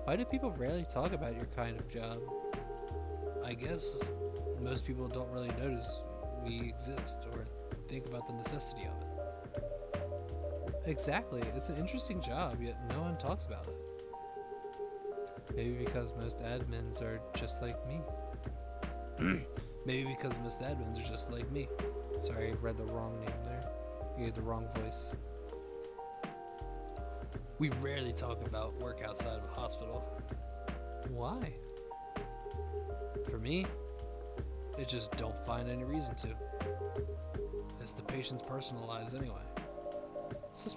Why do people rarely talk about your kind of job? I guess most people don't really notice we exist or think about the necessity of it. Exactly, it's an interesting job, yet no one talks about it. Maybe because most admins are just like me. Maybe because most admins are just like me. Sorry, I read the wrong name there. You had the wrong voice. We rarely talk about work outside of a hospital. Why? For me, I just don't find any reason to. It's the patient's personal lives anyway. Such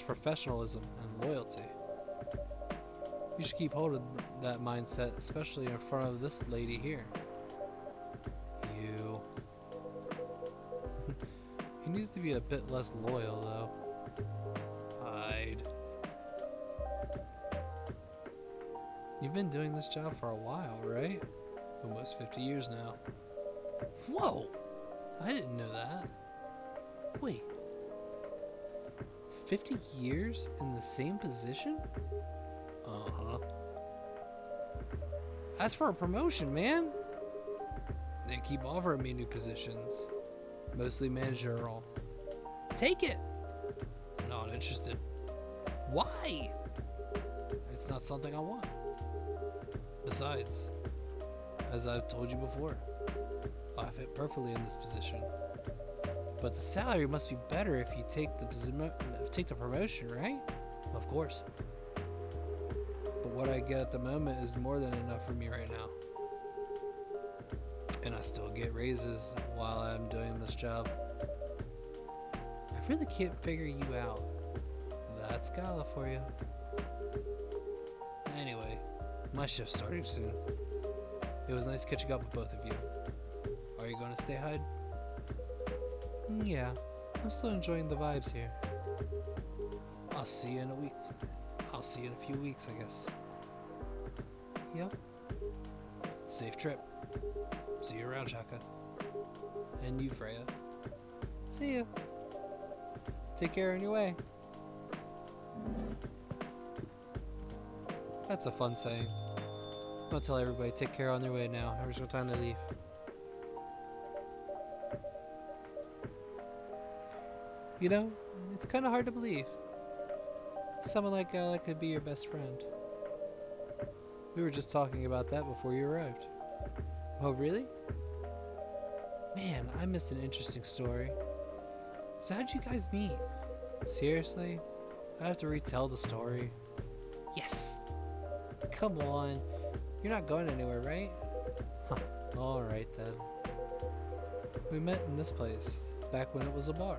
professionalism and loyalty. You should keep hold of that mindset, especially in front of this lady here. You. He needs to be a bit less loyal, though. Hide. You've been doing this job for a while, right? Almost 50 years now. Whoa! I didn't know that. Wait. 50 years in the same position? Uh-huh. That's for a promotion, man. They keep offering me new positions. Mostly managerial. Take it. Not interested. Why? It's not something I want. Besides, as I've told you before, I fit perfectly in this position. But the salary must be better if you take the promotion, right? Of course. But what I get at the moment is more than enough for me right now. And I still get raises while I'm doing this job. I really can't figure you out. That's Gala for you. Anyway, my shift's starting soon. It was nice catching up with both of you. Are you going to stay hide? Yeah, I'm still enjoying the vibes here. I'll see you in a week. I'll see you in a few weeks, I guess. Yep. Safe trip. See you around, Chaka. And you, Freya. See ya. Take care on your way. That's a fun saying. I'm gonna tell everybody, take care on their way now. Every single time they leave. You know, it's kind of hard to believe. Someone like Gala could be your best friend. We were just talking about that before you arrived. Oh, really? Man, I missed an interesting story. So how'd you guys meet? Seriously? I have to retell the story. Yes! Come on. You're not going anywhere, right? Huh. Alright then. We met in this place, back when it was a bar.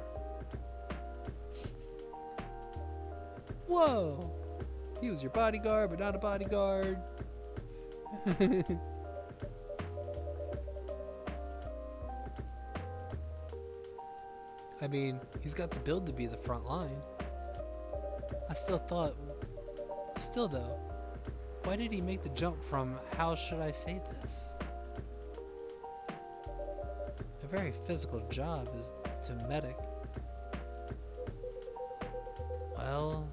Whoa! He was your bodyguard, but not a bodyguard. I mean, he's got the build to be the front line. I still though, why did he make the jump from how should I say this? A very physical job is to medic. Well,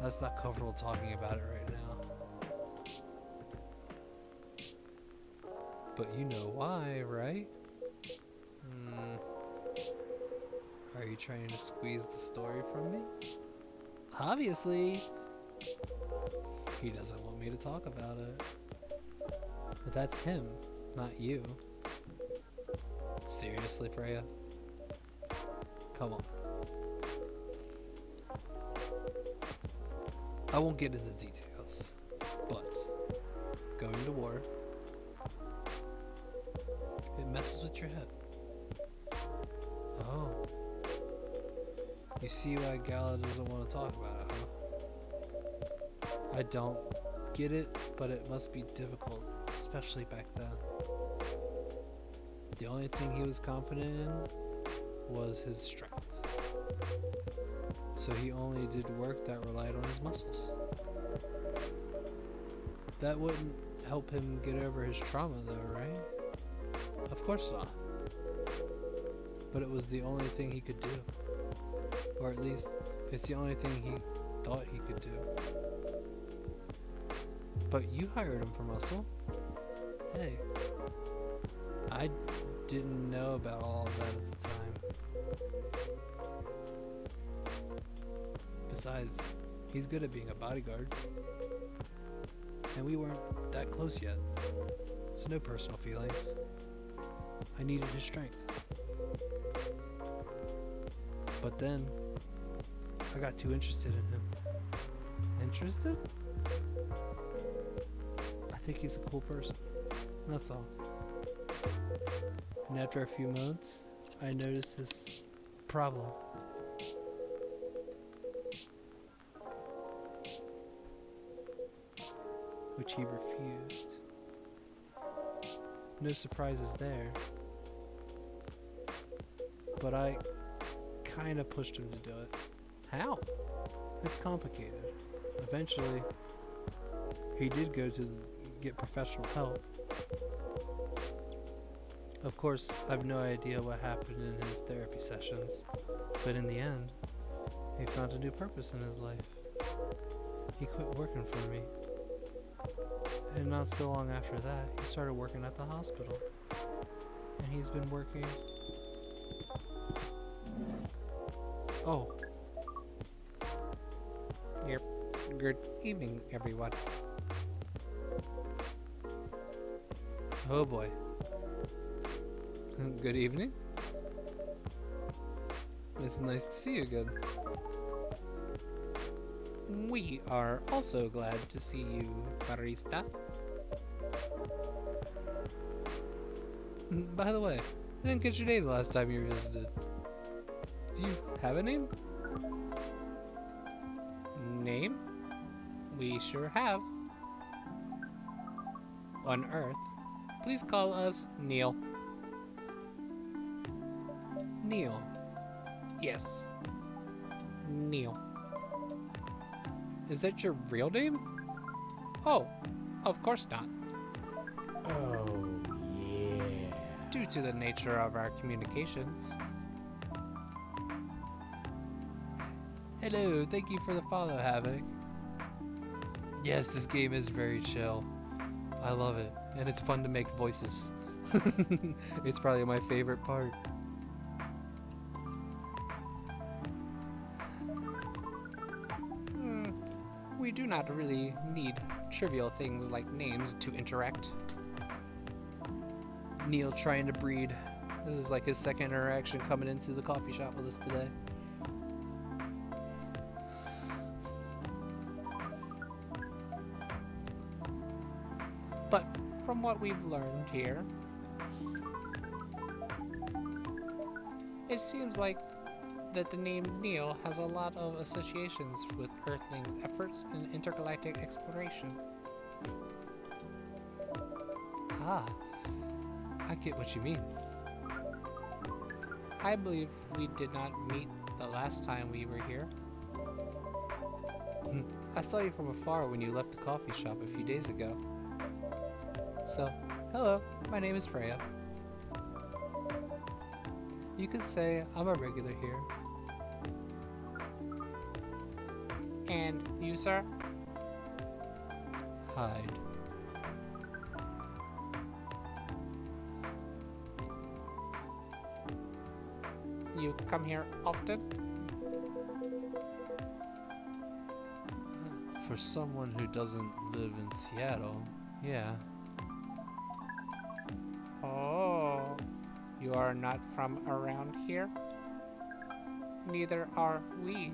that's not comfortable talking about it right now. But you know why, right? Are you trying to squeeze the story from me? Obviously. He doesn't want me to talk about it. But that's him, not you. Seriously, Freya? Come on. I won't get into details, but going to war, it messes with your head. Oh. You see why Gala doesn't want to talk about it, huh? I don't get it, but it must be difficult, especially back then. The only thing he was confident in was his strength. So he only did work that relied on his muscles. That wouldn't help him get over his trauma though, right? Of course not. But it was the only thing he could do. Or at least, it's the only thing he thought he could do. But you hired him for muscle. Hey. I didn't know about all of that at the time. Besides, he's good at being a bodyguard. And we weren't that close yet. So no personal feelings. I needed his strength. But then, I got too interested in him. Interested? I think he's a cool person. That's all. And after a few months, I noticed his problem. Which he refused. No surprises there. But I kind of pushed him to do it. How? It's complicated. Eventually, he did go to get professional help. Of course, I've no idea what happened in his therapy sessions, but in the end, he found a new purpose in his life. He quit working for me. And not so long after that, he started working at the hospital. And he's been working... Oh. Yep. Good evening, everyone. Oh boy. Good evening. It's nice to see you again. We are also glad to see you, barista. By the way, I didn't get your name the last time you visited. Do you have a name? Name? We sure have. On Earth, please call us Neil. Neil. Yes. Neil. Is that your real name? Oh, of course not. Oh, yeah. due to the nature of our communications. Hello, thank you for the follow, Havoc. Yes, this game is very chill. I love it, and it's fun to make voices. It's probably my favorite part. We do not really need trivial things like names to interact. Neil trying to breed. This is like his second interaction coming into the coffee shop with us today. But from what we've learned here, it seems like that the name Neil has a lot of associations with Earthlings' efforts in intergalactic exploration. Ah, I get what you mean. I believe we did not meet the last time we were here. I saw you from afar when you left the coffee shop a few days ago. So, hello, my name is Freya. You could say I'm a regular here. And you, sir? Hyde. You come here often? For someone who doesn't live in Seattle, yeah. Oh, you are not from around here? Neither are we.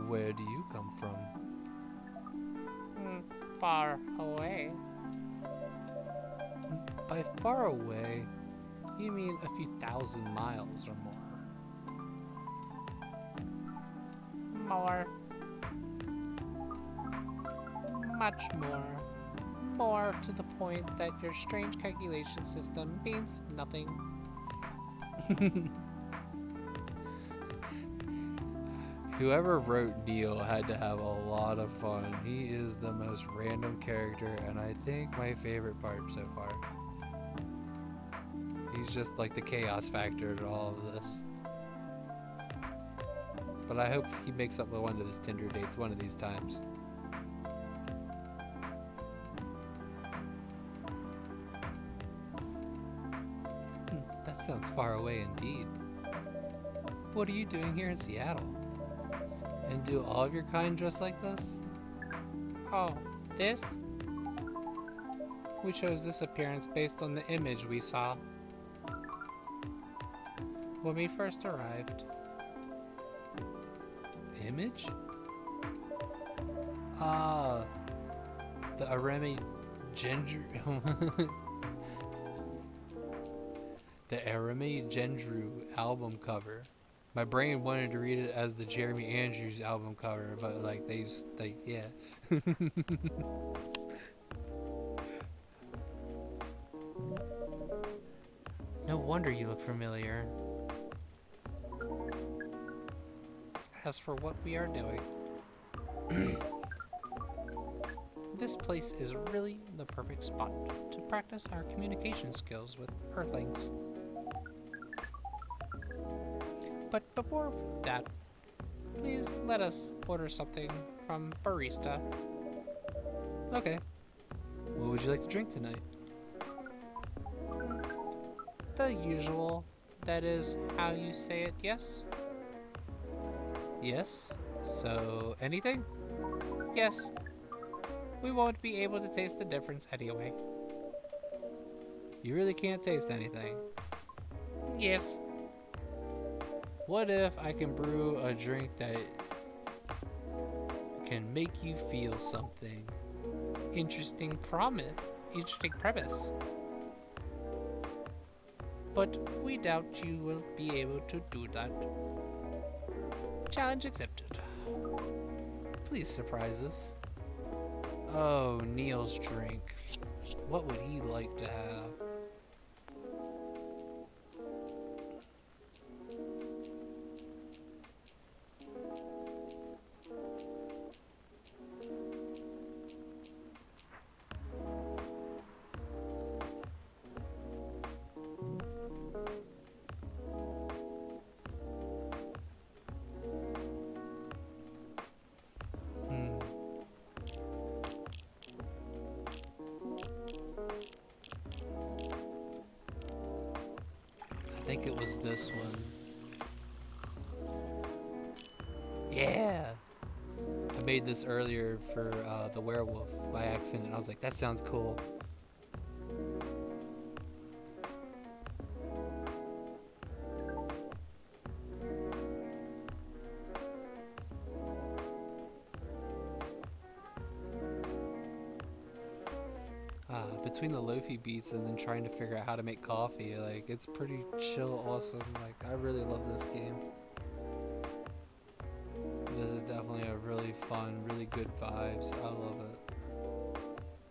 Where do you come from? Far away. By far away, you mean a few thousand miles or more. More. Much more. More to the point that your strange calculation system means nothing. Whoever wrote Neil had to have a lot of fun. He is the most random character, and I think my favorite part so far. He's just like the chaos factor to all of this. But I hope he makes up with one of his Tinder dates one of these times. That sounds far away indeed. What are you doing here in Seattle? And do all of your kind dress like this? Oh, this? We chose this appearance based on the image we saw when we first arrived. Image? Ah, the Aremi Gendru. The Aremi Gendru album cover. My brain wanted to read it as the Jeremy Andrews album cover, but like yeah. No wonder you look familiar. As for what we are doing, this place is really the perfect spot to practice our communication skills with Earthlings. But before that, please let us order something from Barista. Okay. What would you like to drink tonight? The usual. That is how you say it, yes? Yes. So, anything? Yes. We won't be able to taste the difference anyway. You really can't taste anything. Yes. What if I can brew a drink that can make you feel something? Interesting premise. But we doubt you will be able to do that. Challenge accepted. Please surprise us. Oh, Neil's drink. What would he like to have? think it was this one. Yeah! I made this earlier for the werewolf by accident. I was like, that sounds cool. Between the lofi beats and then trying to figure out how to make coffee, like, it's pretty chill, awesome. Like, I really love this game. This is definitely a really fun, really good vibes. I love it.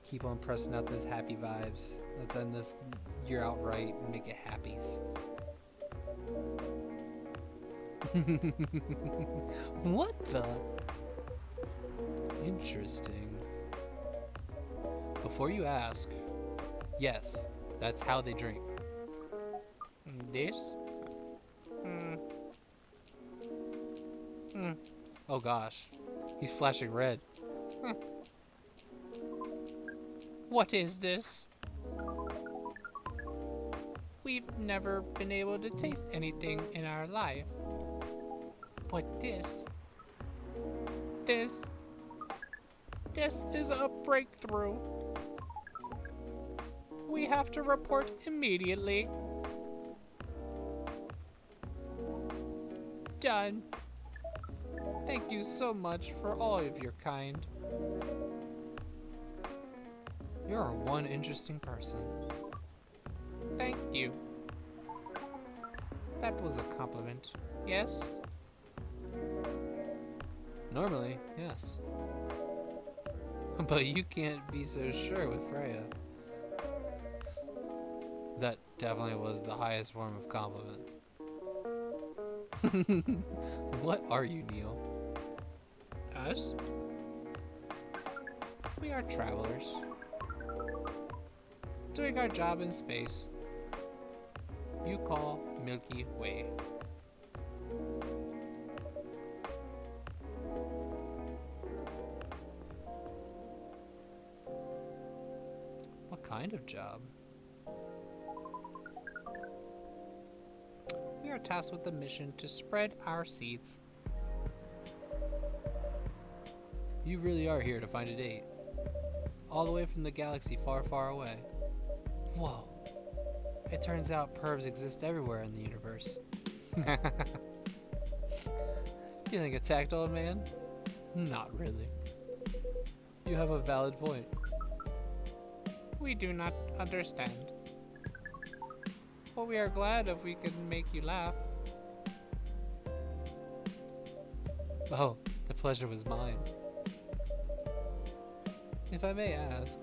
Keep on pressing out those happy vibes. Let's end this year out right and make it happies. What the? Interesting. Before you ask, yes, that's how they drink. This? Oh gosh, he's flashing red. What is this? We've never been able to taste anything in our life. But this is a breakthrough. We have to report immediately. Done. Thank you so much for all of your kind. You're one interesting person. Thank you. That was a compliment, yes? Normally, yes. But you can't be so sure with Freya. That definitely was the highest form of compliment. What are you, Neil? Us? We are travelers. Doing our job in space. You call Milky Way. What kind of job? We are tasked with the mission to spread our seeds. You really are here to find a date. All the way from the galaxy far, far away. Whoa. It turns out pervs exist everywhere in the universe. Feeling attacked, old man? Not really. You have a valid point. We do not understand. But we are glad if we can make you laugh. Oh, the pleasure was mine. If I may ask,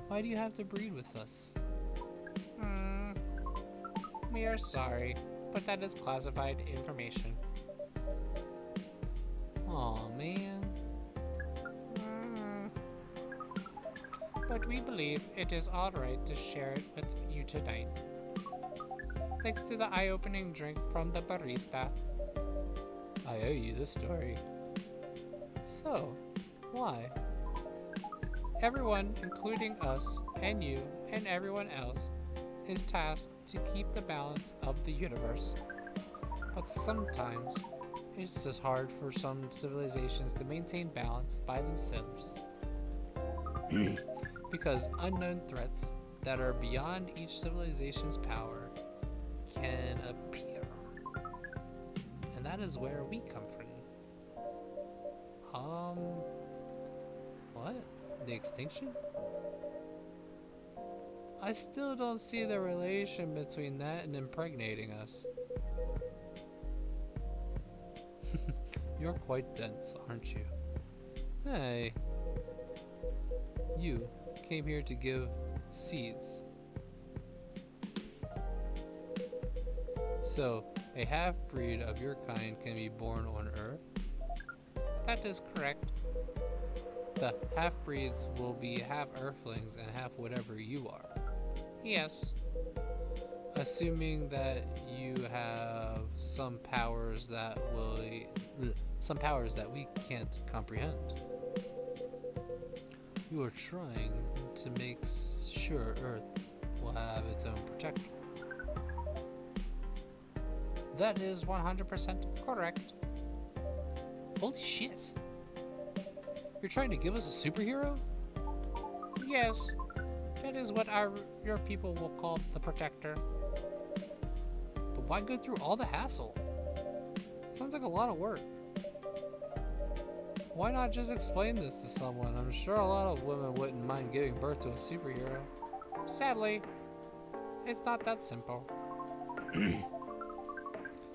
why do you have to breed with us? We are sorry, but that is classified information. Aw, man. But we believe it is alright to share it with you tonight. Thanks to the eye-opening drink from the barista. I owe you this story. So, why? Everyone, including us and you and everyone else, is tasked to keep the balance of the universe. But sometimes, it's just hard for some civilizations to maintain balance by themselves. Because unknown threats that are beyond each civilization's power can appear. And that is where we come from. What? The extinction? I still don't see the relation between that and impregnating us. You're quite dense, aren't you? Hey. You came here to give seeds. So, a half-breed of your kind can be born on Earth? That is correct. The half-breeds will be half Earthlings and half whatever you are. Yes. Assuming that you have some powers that we can't comprehend. You are trying to make sure Earth will have its own protector. That is 100% correct. Holy shit! You're trying to give us a superhero? Yes, that is what your people will call the Protector. But why go through all the hassle? Sounds like a lot of work. Why not just explain this to someone? I'm sure a lot of women wouldn't mind giving birth to a superhero. Sadly, it's not that simple.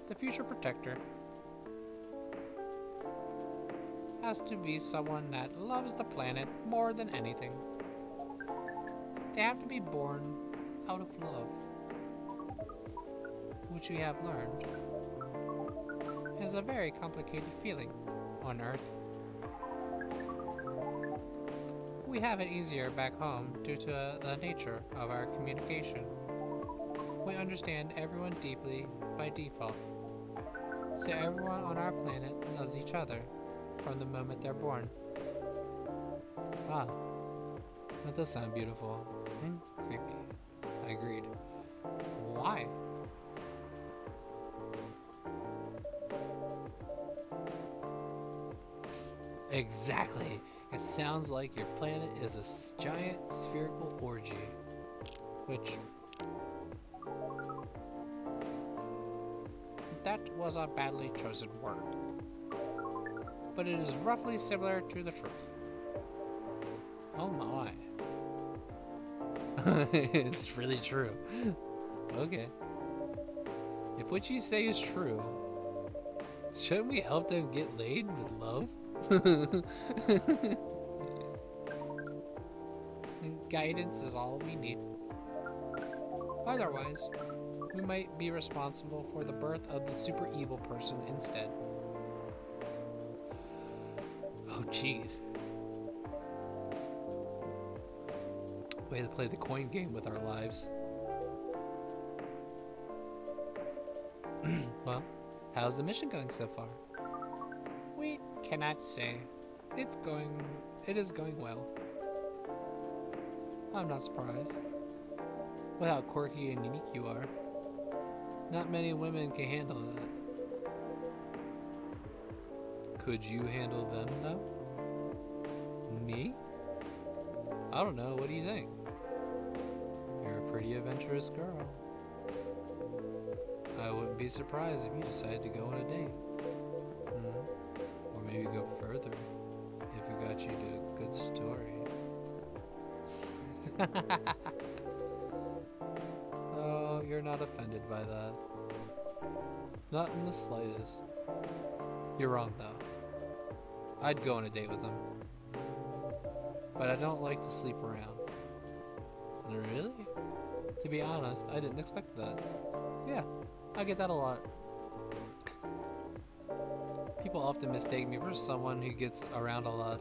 The future Protector has to be someone that loves the planet more than anything. They have to be born out of love, which we have learned is a very complicated feeling on Earth. We have it easier back home due to the nature of our communication. We understand everyone deeply by default, so everyone on our planet loves each other from the moment they're born. Wow, that does sound beautiful and creepy. I agreed. Why? Exactly. It sounds like your planet is a giant spherical orgy. Which... that was a badly chosen word. But it is roughly similar to the truth. Oh my. It's really true. Okay. If what you say is true, shouldn't we help them get laid with love? Guidance is all we need. Otherwise, we might be responsible for the birth of the super evil person instead. Oh jeez. Way to play the coin game with our lives. Well, how's the mission going so far? We cannot say. It is going well. I'm not surprised. With how quirky and unique you are. Not many women can handle that. Could you handle them though? Me? I don't know, what do you think? You're a pretty adventurous girl. I wouldn't be surprised if you decided to go on a date. Or maybe go further if we got you to a good story. Oh, you're not offended by that. Not in the slightest. You're wrong though. I'd go on a date with him. But I don't like to sleep around. Really? To be honest, I didn't expect that. Yeah, I get that a lot. People often mistake me for someone who gets around a lot.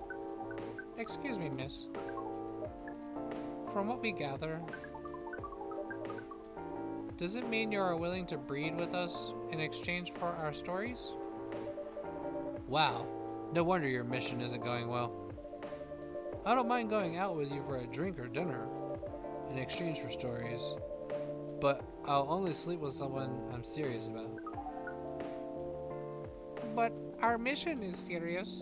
Excuse me, miss. From what we gather, does it mean you are willing to breed with us in exchange for our stories? Wow, no wonder your mission isn't going well. I don't mind going out with you for a drink or dinner in exchange for stories, but I'll only sleep with someone I'm serious about. But our mission is serious.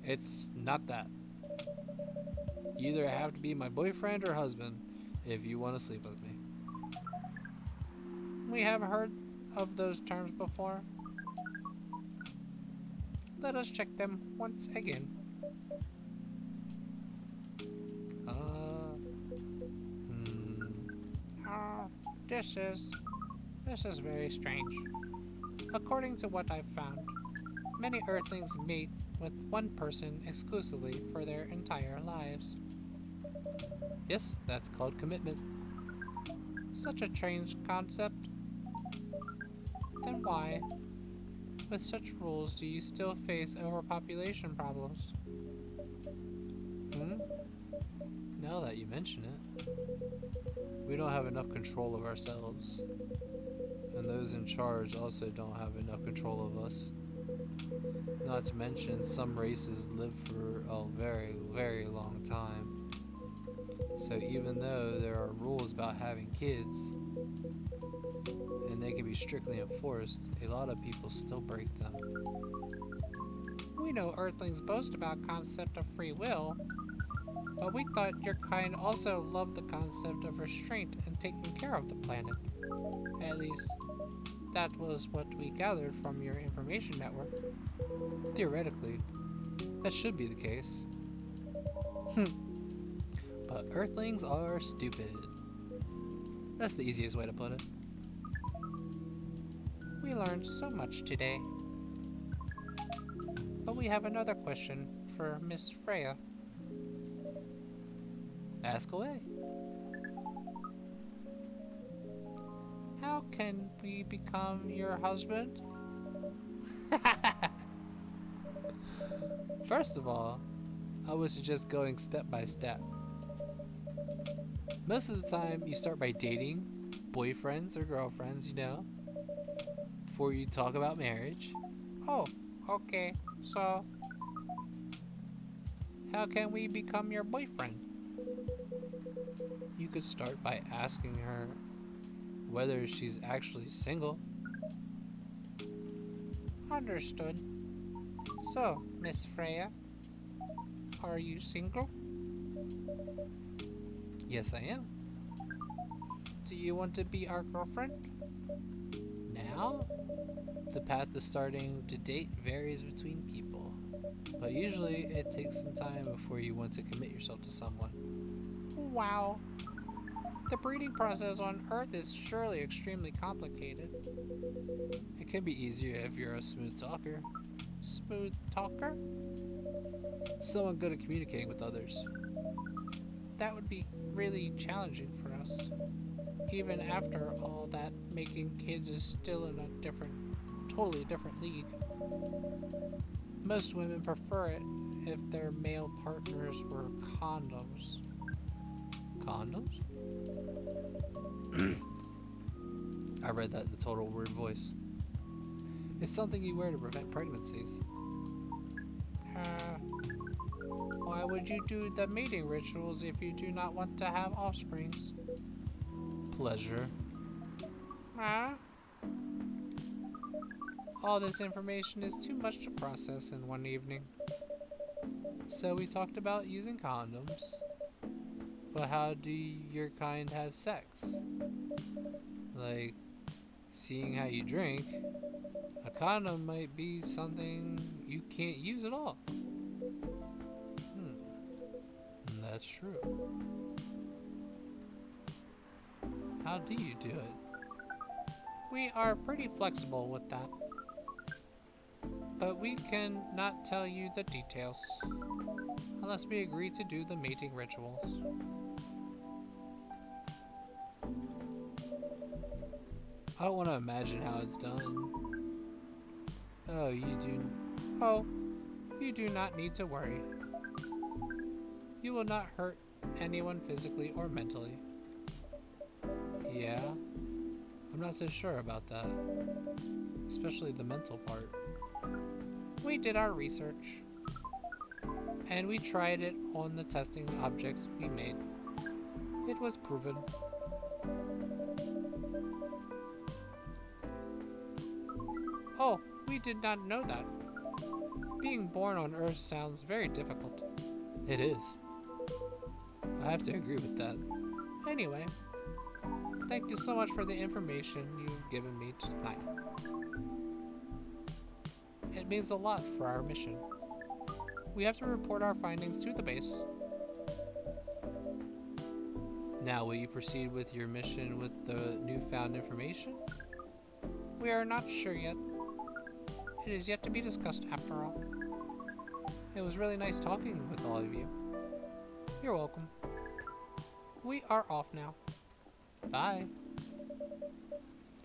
It's not that. You either have to be my boyfriend or husband if you want to sleep with me. We have heard of those terms before. Let us check them once again. This is very strange. According to what I've found, many Earthlings mate with one person exclusively for their entire lives. Yes, that's called commitment. Such a strange concept. Then why, with such rules, do you still face overpopulation problems? Now that you mention it, we don't have enough control of ourselves. And those in charge also don't have enough control of us. Not to mention, some races live for a very, very long time. So even though there are rules about having kids, and they can be strictly enforced, a lot of people still break them. We know Earthlings boast about concept of free will, but we thought your kind also loved the concept of restraint and taking care of the planet. At least, that was what we gathered from your information network. Theoretically, that should be the case. But Earthlings are stupid. That's the easiest way to put it. We learned so much today. But we have another question for Miss Freya. Ask away. How can we become your husband? First of all, I would suggest going step by step. Most of the time, you start by dating boyfriends or girlfriends, before you talk about marriage. Oh, okay. So, how can we become your boyfriend? You could start by asking her whether she's actually single. Understood. So, Miss Freya, are you single? Yes, I am. Do you want to be our girlfriend? Now, the path to starting to date varies between people, but usually it takes some time before you want to commit yourself to someone. Wow. The breeding process on Earth is surely extremely complicated. It can be easier if you're a smooth talker, Smooth talker? someone good at communicating with others. That would be really challenging for us. Even after all that, making kids is still in a totally different league. Most women prefer it if their male partners were condoms. Condoms? I read that in the Total Weird Voice. It's something you wear to prevent pregnancies. Why would you do the mating rituals if you do not want to have offsprings? Pleasure. All this information is too much to process in one evening. So we talked about using condoms. But how do your kind have sex? Like, seeing how you drink, a condom might be something you can't use at all. That's true. How do you do it? We are pretty flexible with that. But we can not tell you the details unless we agree to do the mating rituals. I don't want to imagine how it's done. Oh, You do not need to worry. You will not hurt anyone physically or mentally. Yeah? I'm not so sure about that. Especially the mental part. We did our research, and we tried it on the testing objects we made. It was proven. Oh, we did not know that. Being born on Earth sounds very difficult. It is. I have to agree with that. Anyway, thank you so much for the information you've given me tonight. It means a lot for our mission. We have to report our findings to the base. Now, will you proceed with your mission with the newfound information? We are not sure yet. It is yet to be discussed after all. It was really nice talking with all of you. You're welcome. We are off now. Bye.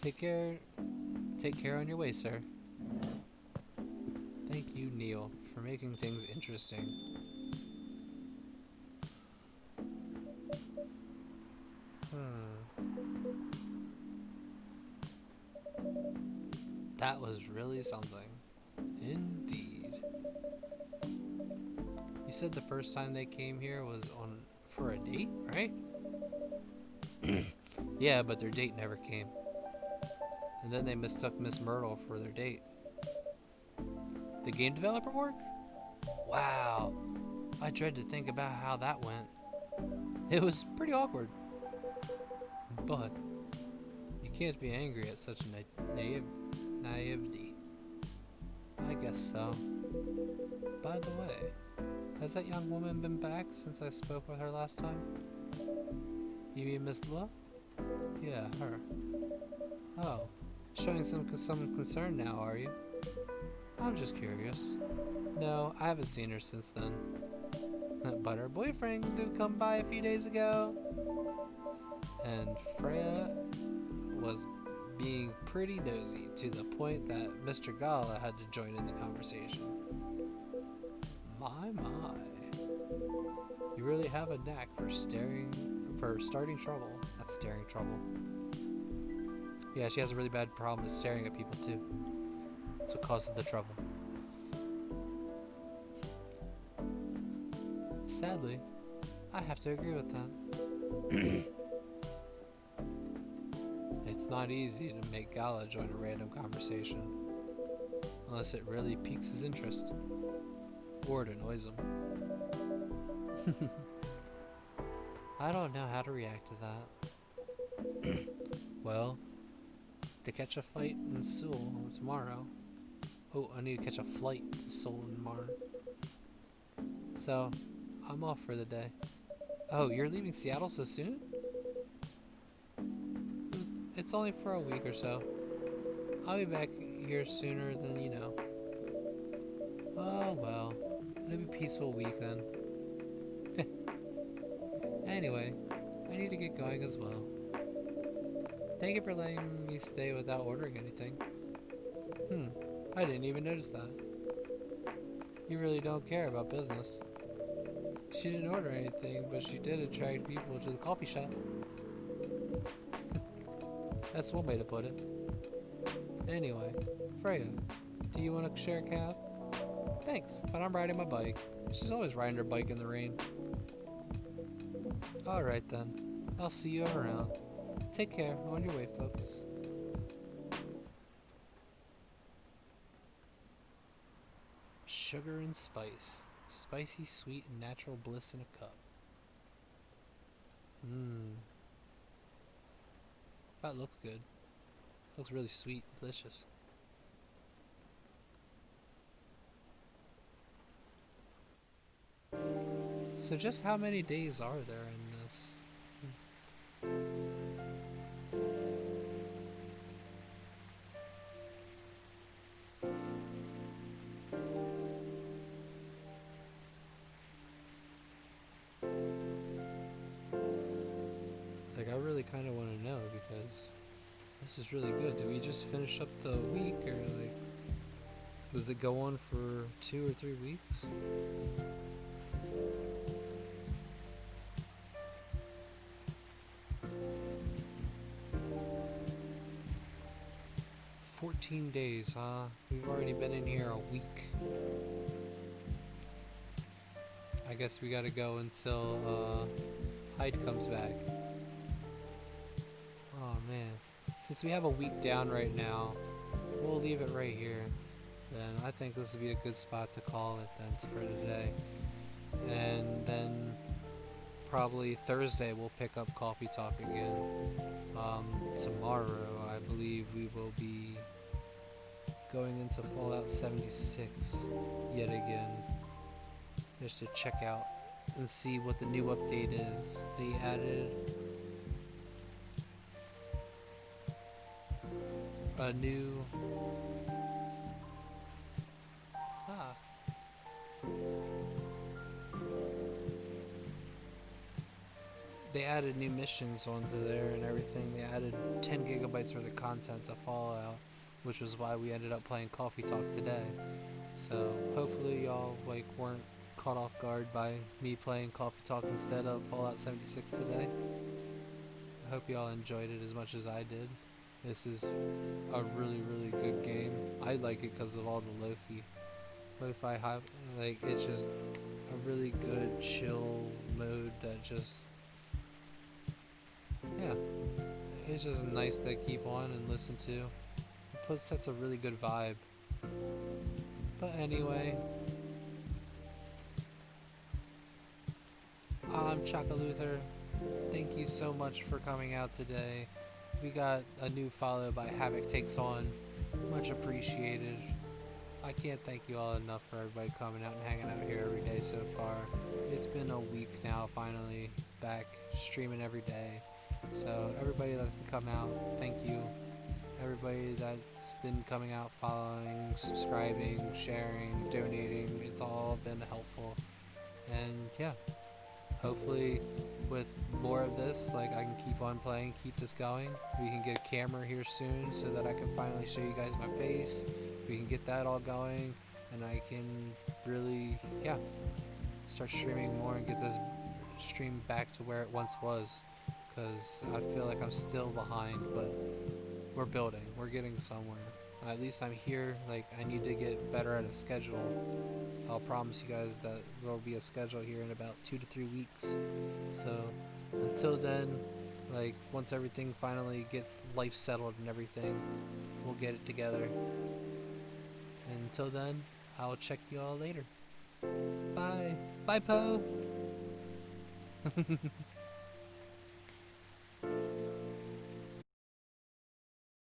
Take care on your way, sir. Thank you, Neil, for making things interesting. That was really something. Indeed. You said the first time they came here was for a date, right? Yeah, but their date never came. and then they mistook Miss Myrtle for their date. The game developer work? Wow. I dread to think about how that went. It was pretty awkward. But you can't be angry at such naivety. I guess so. By the way, has that young woman been back since I spoke with her last time? You mean Miss Lua? Yeah, her. Oh, showing some concern now, are you? I'm just curious. No, I haven't seen her since then. But her boyfriend did come by a few days ago. And Freya was being pretty nosy to the point that Mr. Gala had to join in the conversation. My. You really have a knack for starting trouble. That's staring trouble. Yeah, she has a really bad problem with staring at people too. That's what causes the trouble. Sadly, I have to agree with that. It's not easy to make Gala join a random conversation, unless it really piques his interest, or it annoys him. I don't know how to react to that. Well, to catch a fight in Seoul tomorrow. Oh, I need to catch a flight to Seoul tomorrow. So, I'm off for the day. Oh, you're leaving Seattle so soon? It's only for a week or so. I'll be back here sooner than you know. Oh well, it'll be a peaceful week then. Anyway, I need to get going as well. Thank you for letting me stay without ordering anything. I didn't even notice that. You really don't care about business. She didn't order anything, but she did attract people to the coffee shop. That's one way to put it. Anyway, Freya, do you want to share a cab? Thanks, but I'm riding my bike. She's always riding her bike in the rain. Alright then, I'll see you around. Take care, on your way folks. Sugar and spice. Spicy, sweet, and natural bliss in a cup. That looks good. Looks really sweet, delicious. So just how many days are there in this? Like, I really kind of want to know because this is really good. Did we just finish up the week, or like, does it go on for 2 or 3 weeks? Days, huh? We've already been in here a week. I guess we gotta go until Hyde comes back. Oh man. Since we have a week down right now, we'll leave it right here. Then I think this would be a good spot to call it then for today. And then probably Thursday we'll pick up Coffee Talk again. Tomorrow I believe we will be going into Fallout 76 yet again, just to check out and see what the new update is. They added a new they added new missions onto there and everything. They added 10 gigabytes worth of content to Fallout, which was why we ended up playing Coffee Talk today. So hopefully y'all weren't caught off guard by me playing Coffee Talk instead of Fallout 76 today. I hope y'all enjoyed it as much as I did. This is a really good game. I like it because of all the lo-fi hype. Like, it's just a really good chill mode that just, yeah, it's just nice to keep on and listen to. sets a really good vibe. But anyway, I'm Chakaluther. Thank you so much for coming out today. We got a new follow by Havoc Takes On. Much appreciated. I can't thank you all enough for everybody coming out and hanging out here every day so far. It's been a week now, finally, back streaming every day. So everybody that can come out, thank you. Everybody that's been coming out, following, subscribing, sharing, donating, it's all been helpful. And yeah, hopefully with more of this, like I can keep on playing, keep this going. We can get a camera here soon so that I can finally show you guys my face. We can get that all going, and I can really, yeah, start streaming more and get this stream back to where it once was. Because I feel like I'm still behind, but we're building, we're getting somewhere. At least I'm here. Like, I need to get better at a schedule. I'll promise you guys that there'll be a schedule here in about 2 to 3 weeks. So until then, like, once everything finally gets life settled and everything, we'll get it together. And until then, I'll check you all later. Bye. Bye, Poe.